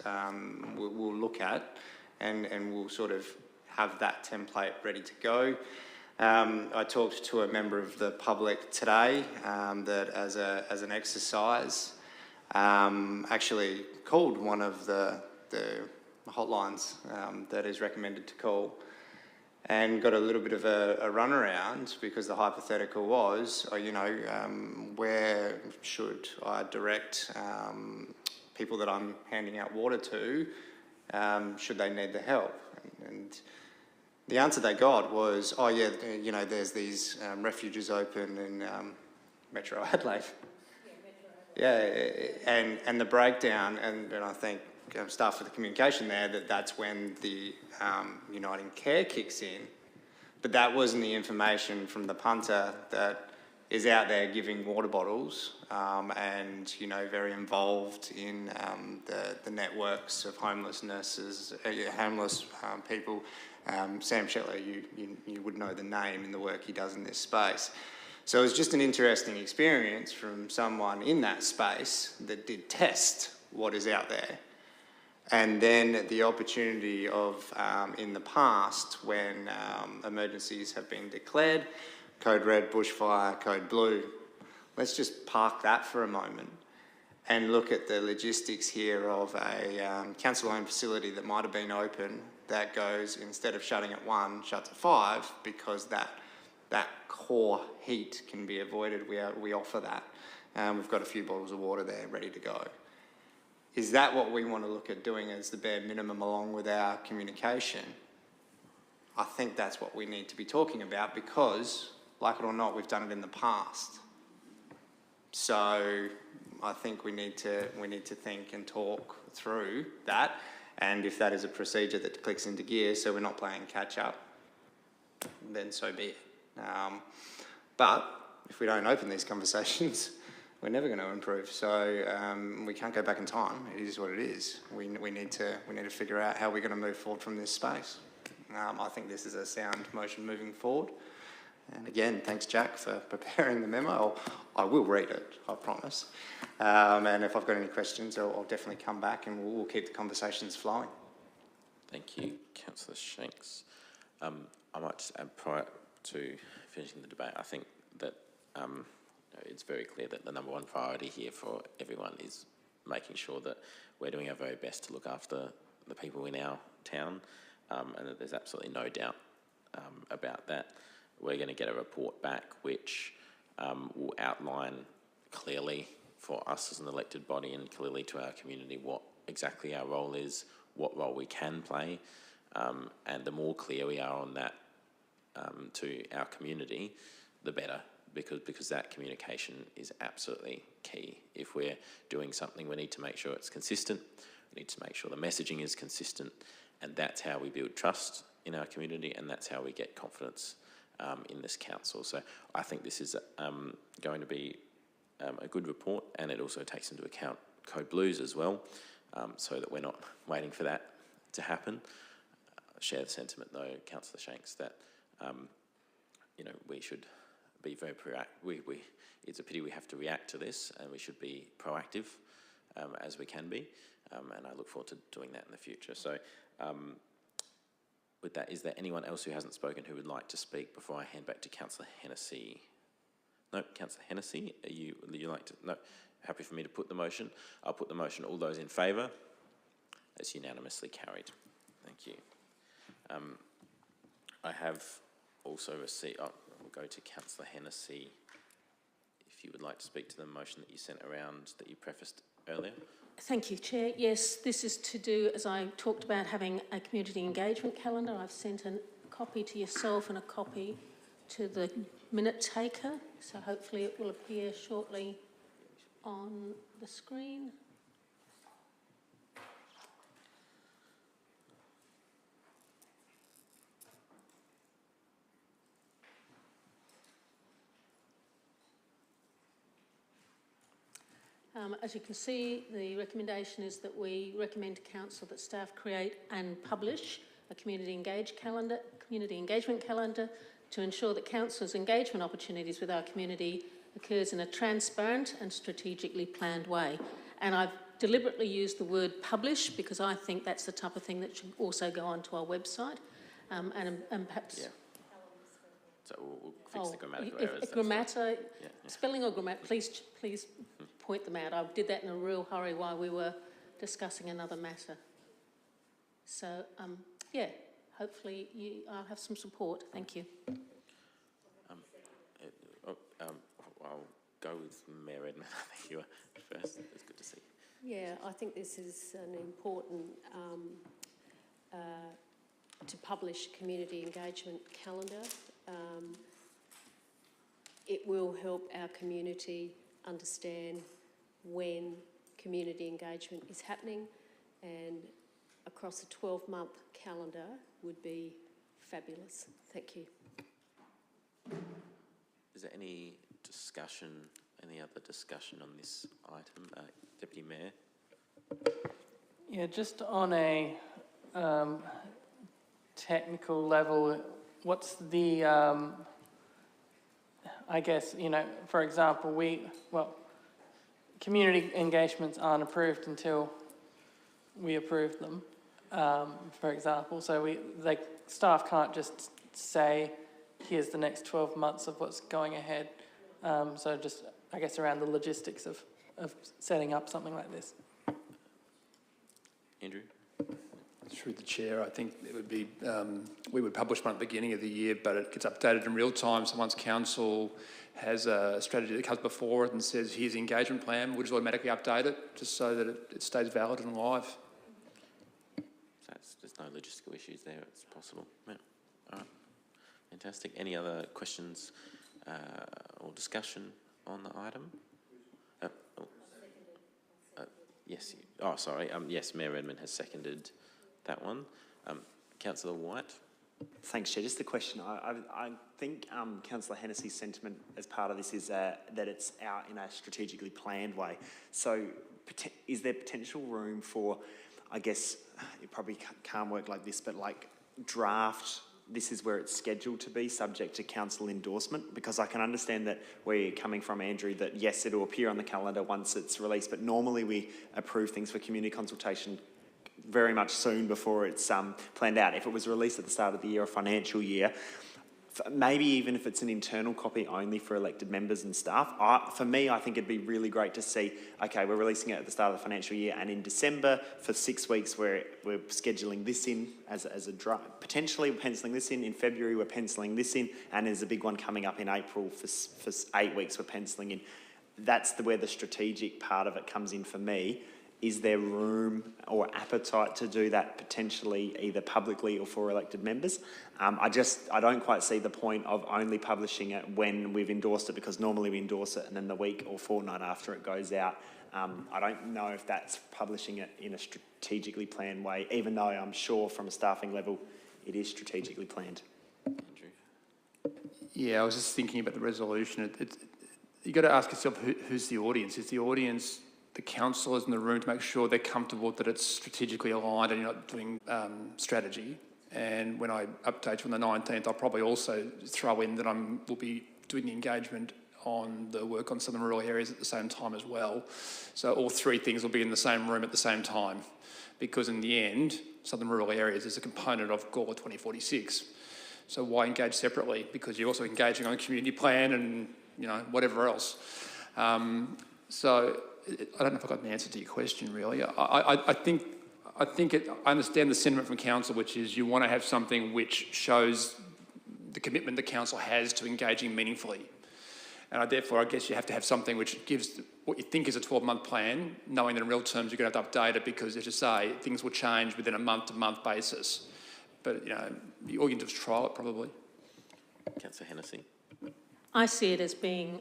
we'll look at, and we'll sort of have that template ready to go. I talked to a member of the public today that as an exercise, actually called one of the hotlines that is recommended to call, and got a little bit of a runaround because the hypothetical was, where should I direct people that I'm handing out water to, should they need the help? And the answer they got was, there's these refuges open in Metro Adelaide. And the breakdown, and I think staff for the communication there, that's when the Uniting Care kicks in. But that wasn't the information from the punter that is out there giving water bottles and, very involved in the networks of homeless people. Sam Shetler, you would know the name in the work he does in this space. So it was just an interesting experience from someone in that space that did test what is out there. And then the opportunity of, in the past, when emergencies have been declared, Code Red, bushfire, Code Blue, let's just park that for a moment and look at the logistics here of a council-owned facility that might have been open that goes, instead of shutting at 1, shuts at 5, because that core heat can be avoided. We offer that. We've got a few bottles of water there ready to go. Is that what we want to look at doing as the bare minimum along with our communication? I think that's what we need to be talking about because, like it or not, we've done it in the past. So I think we need to think and talk through that, and if that is a procedure that clicks into gear so we're not playing catch up, then so be it. But if we don't open these conversations, we're never going to improve. So we can't go back in time. It is what it is. We need to figure out how we're going to move forward from this space. I think this is a sound motion moving forward. And again, thanks, Jack, for preparing the memo. I will read it, I promise. And if I've got any questions, I'll definitely come back and we'll keep the conversations flowing. Thank you, Councillor Shanks. I might just add, prior to finishing the debate, I think that it's very clear that the number one priority here for everyone is making sure that we're doing our very best to look after the people in our town, and that there's absolutely no doubt about that. We're going to get a report back which will outline clearly for us as an elected body and clearly to our community what exactly our role is, what role we can play, and the more clear we are on that to our community, the better, because that communication is absolutely key. If we're doing something, we need to make sure it's consistent, we need to make sure the messaging is consistent, and that's how we build trust in our community, and that's how we get confidence in this council. So I think this is going to be a good report, and it also takes into account Code Blues as well, so that we're not waiting for that to happen. I share the sentiment though, Councillor Shanks, that we should be very proactive. It's a pity we have to react to this, and we should be proactive as we can be, and I look forward to doing that in the future. So with that, is there anyone else who hasn't spoken who would like to speak before I hand back to Councillor Hennessy? No, Councillor Hennessy, would you like to? No, happy for me to put the motion? I'll put the motion. All those in favour? It's unanimously carried. Thank you. I have also received, we'll go to Councillor Hennessy, if you would like to speak to the motion that you sent around that you prefaced earlier. Thank you, Chair. Yes, this is to do, as I talked about, having a community engagement calendar. I've sent a copy to yourself and a copy to the minute taker, so hopefully it will appear shortly on the screen. As you can see, the recommendation is that we recommend to Council that staff create and publish a community engagement calendar to ensure that Council's engagement opportunities with our community occurs in a transparent and strategically planned way. And I've deliberately used the word publish because I think that's the type of thing that should also go onto our website, and perhaps... Yeah. So we'll fix the grammatical errors. Spelling or grammar, please point them out. I did that in a real hurry while we were discussing another matter. So, yeah, hopefully I'll have some support. Thank you. I'll go with Mayor Edmund. I think you were first. It's good to see you. Yeah, I think this is an important to publish a community engagement calendar. It will help our community understand when community engagement is happening, and across a 12-month calendar would be fabulous. Thank you. Is there any other discussion on this item? Deputy Mayor? Yeah, just on a technical level, what's the, I guess, you know, for example, community engagements aren't approved until we approve them, for example. So staff can't just say, here's the next 12 months of what's going ahead. So just, I guess, around the logistics of setting up something like this. Andrew? Through the chair, I think it would be, we would publish one at the beginning of the year, but it gets updated in real time. So once council has a strategy that comes before it and says, here's the engagement plan, we'll just automatically update it just so that it stays valid and live. So there's no logistical issues there, it's possible. Yeah. All right. Fantastic. Any other questions or discussion on the item? Yes. Yes, Mayor Edmund has seconded that one. Councillor White? Thanks, Chair. Just a question. I think Councillor Hennessy's sentiment as part of this is that it's out in a strategically planned way. So is there potential room for, I guess, it probably can't work like this, but like draft, this is where it's scheduled to be, subject to council endorsement? Because I can understand that where you're coming from, Andrew, that yes, it'll appear on the calendar once it's released, but normally we approve things for community consultation very much soon before it's planned out. If it was released at the start of the year or financial year, maybe even if it's an internal copy only for elected members and staff, for me, I think it'd be really great to see, okay, we're releasing it at the start of the financial year, and in December, for 6 weeks, we're scheduling this in as a draft. Potentially, we're penciling this in February, we're penciling this in, and there's a big one coming up in April for 8 weeks, we're penciling in. That's where the strategic part of it comes in for me. Is there room or appetite to do that potentially either publicly or for elected members? I don't quite see the point of only publishing it when we've endorsed it, because normally we endorse it and then the week or fortnight after it goes out. I don't know if that's publishing it in a strategically planned way, even though I'm sure from a staffing level it is strategically planned. Andrew? Yeah, I was just thinking about the resolution. You've got to ask yourself who's the audience. Is the audience the councillors in the room to make sure they're comfortable that it's strategically aligned and you're not doing strategy? And when I update you on the 19th, I'll probably also throw in that we'll be doing the engagement on the work on southern rural areas at the same time as well. So all three things will be in the same room at the same time, because in the end, southern rural areas is a component of GORLA 2046. So why engage separately? Because you're also engaging on a community plan and whatever else. So I don't know if I got an answer to your question, really. I understand the sentiment from council, which is you want to have something which shows the commitment the council has to engaging meaningfully. And therefore, I guess you have to have something which gives what you think is a 12-month plan, knowing that in real terms you're going to have to update it because, as you say, things will change within a month-to-month basis. But, all you can do is trial it, probably. Councillor Hennessy. I see it as being,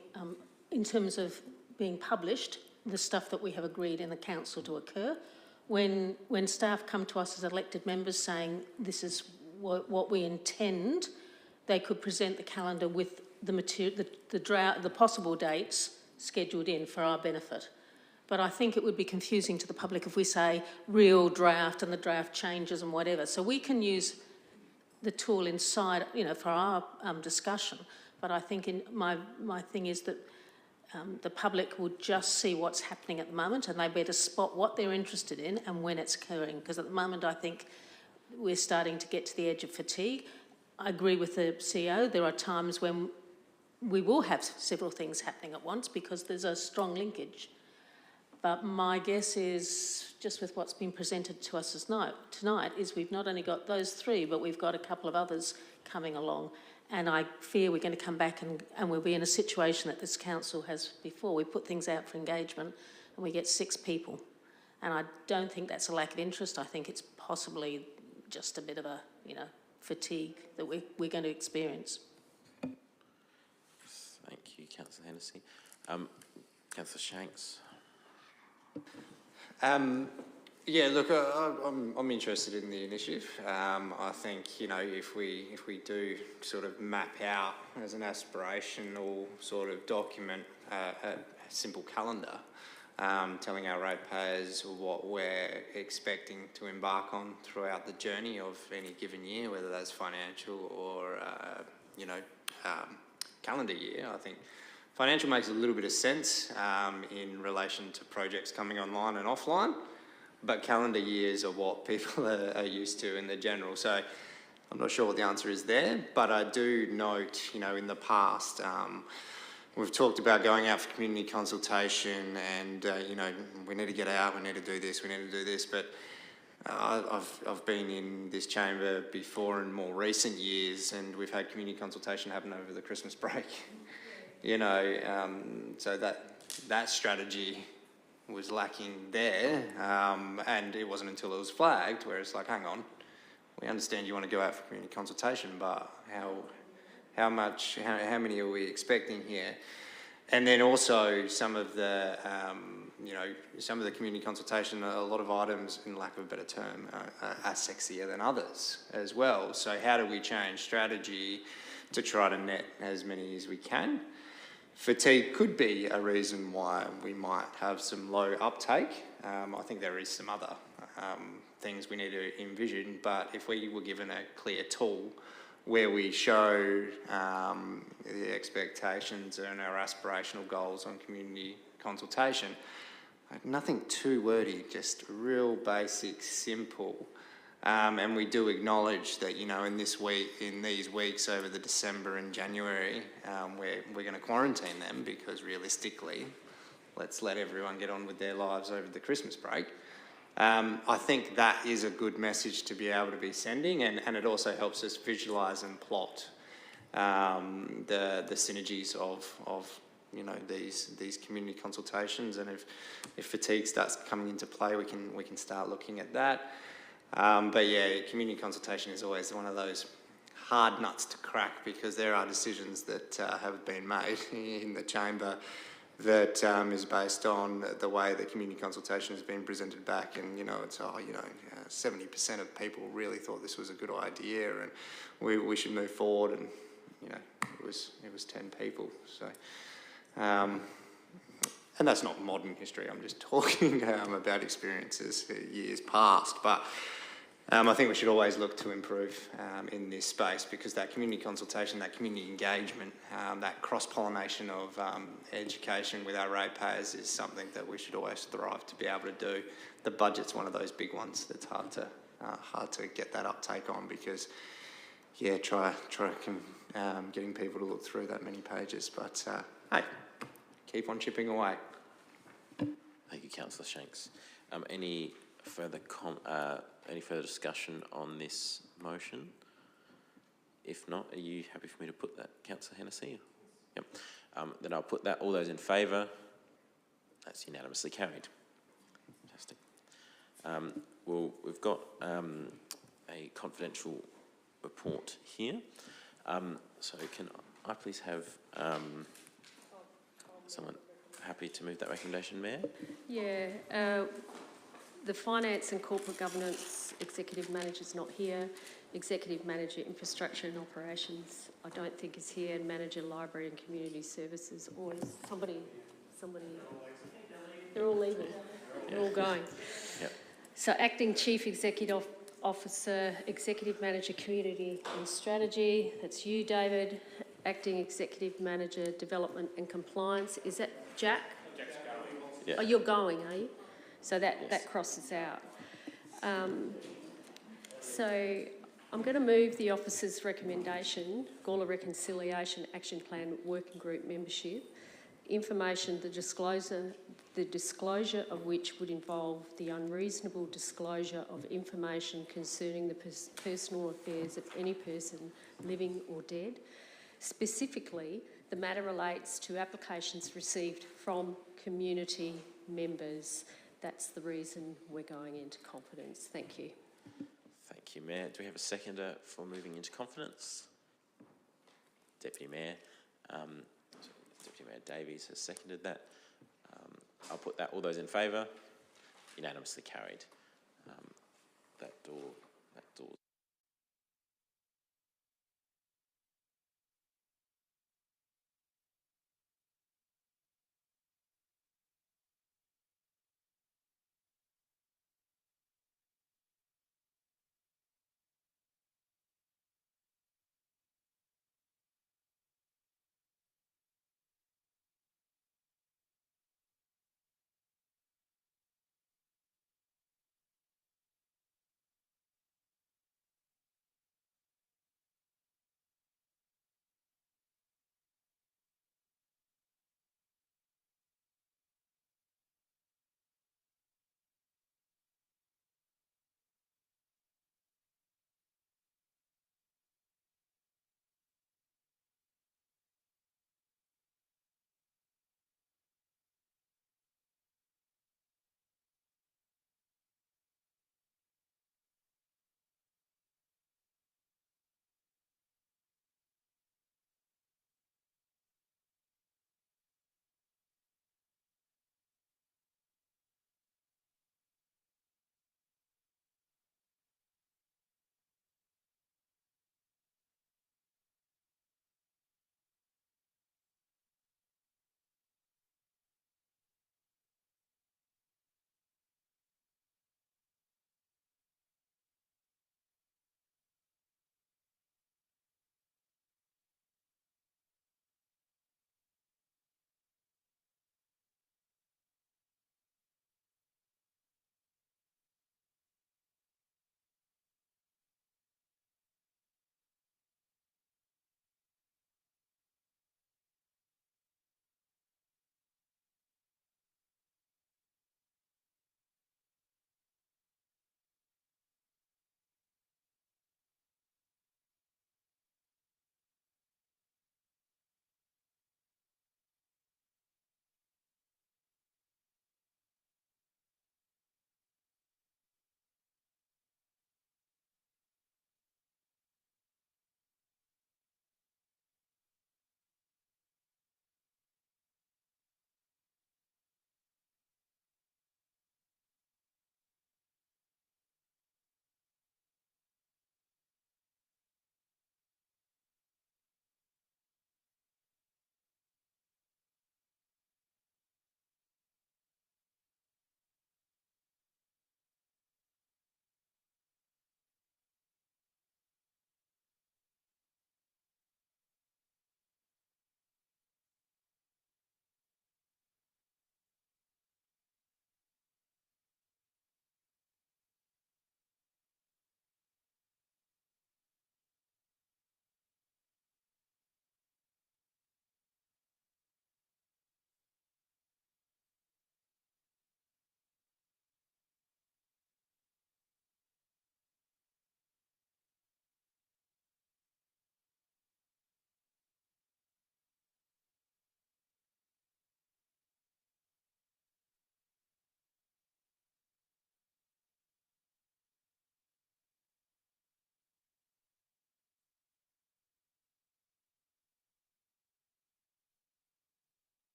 in terms of being published, the stuff that we have agreed in the council to occur. When staff come to us as elected members saying this is what we intend, they could present the calendar with the possible dates scheduled in for our benefit. But I think it would be confusing to the public if we say real draft and the draft changes and whatever. So we can use the tool inside, for our discussion. But I think my thing is that the public would just see what's happening at the moment, and they better spot what they're interested in and when it's occurring. Because at the moment, I think we're starting to get to the edge of fatigue. I agree with the CEO. There are times when we will have several things happening at once because there's a strong linkage. But my guess is, just with what's been presented to us tonight, is we've not only got those 3, but we've got a couple of others coming along. And I fear we're going to come back and we'll be in a situation that this council has before. We put things out for engagement and we get 6 people. And I don't think that's a lack of interest. I think it's possibly just a bit of a, fatigue that we're going to experience. Thank you, Councillor Hennessy. Councillor Shanks. Yeah, look, I'm interested in the initiative. I think, if we do sort of map out as an aspirational sort of document a simple calendar, telling our ratepayers what we're expecting to embark on throughout the journey of any given year, whether that's financial or, calendar year. I think financial makes a little bit of sense in relation to projects coming online and offline, but calendar years are what people are used to in the general. So I'm not sure what the answer is there, but I do note, in the past, we've talked about going out for community consultation and, we need to get out, we need to do this, we need to do this, but I've been in this chamber before in more recent years and we've had community consultation happen over the Christmas break. So that strategy was lacking there, and it wasn't until it was flagged where it's like, hang on, we understand you want to go out for community consultation, but how many are we expecting here? And then also some of the community consultation, a lot of items, in lack of a better term, are sexier than others as well. So how do we change strategy to try to net as many as we can? Fatigue could be a reason why we might have some low uptake. I think there is some other things we need to envision, but if we were given a clear tool where we show the expectations and our aspirational goals on community consultation, nothing too wordy, just real basic, simple. And we do acknowledge that, in these weeks over the December and January, we're going to quarantine them because realistically, let's let everyone get on with their lives over the Christmas break. I think that is a good message to be able to be sending, and it also helps us visualise and plot the synergies of these community consultations. And if fatigue starts coming into play, we can start looking at that. But yeah, community consultation is always one of those hard nuts to crack because there are decisions that have been made in the chamber that is based on the way the community consultation has been presented back, and it's 70% of people really thought this was a good idea and we should move forward, and it was 10 people. So and that's not modern history, I'm just talking about experiences years past. But I think we should always look to improve in this space, because that community consultation, that community engagement, that cross-pollination of education with our ratepayers is something that we should always strive to be able to do. The budget's one of those big ones that's hard to get that uptake on, because try getting people to look through that many pages, but hey, keep on chipping away. Thank you, Councillor Shanks. Any further discussion on this motion? If not, are you happy for me to put that, Councillor Hennessy? Yep. Then I'll put that. All those in favour? That's unanimously carried. Fantastic. Well, we've got a confidential report here. So can I please have someone happy to move that recommendation, Mayor? Yeah. The Finance and Corporate Governance Executive Manager's not here. Executive Manager Infrastructure and Operations I don't think is here, and Manager Library and Community Services, or is somebody, they're all leaving, they're all going. Yep. So Acting Chief Executive Officer, Executive Manager Community and Strategy, that's you, David. Acting Executive Manager Development and Compliance, is that Jack? Jack's going. Yeah. Oh, you're going, are you? So that crosses out. So I'm going to move the officer's recommendation, Gawler Reconciliation Action Plan Working Group membership, information, the disclosure of which would involve the unreasonable disclosure of information concerning the personal affairs of any person living or dead. Specifically, the matter relates to applications received from community members. That's the reason we're going into confidence. Thank you. Thank you, Mayor. Do we have a seconder for moving into confidence? Deputy Mayor. Deputy Mayor Davies has seconded that. I'll put that. All those in favour? Unanimously carried. That door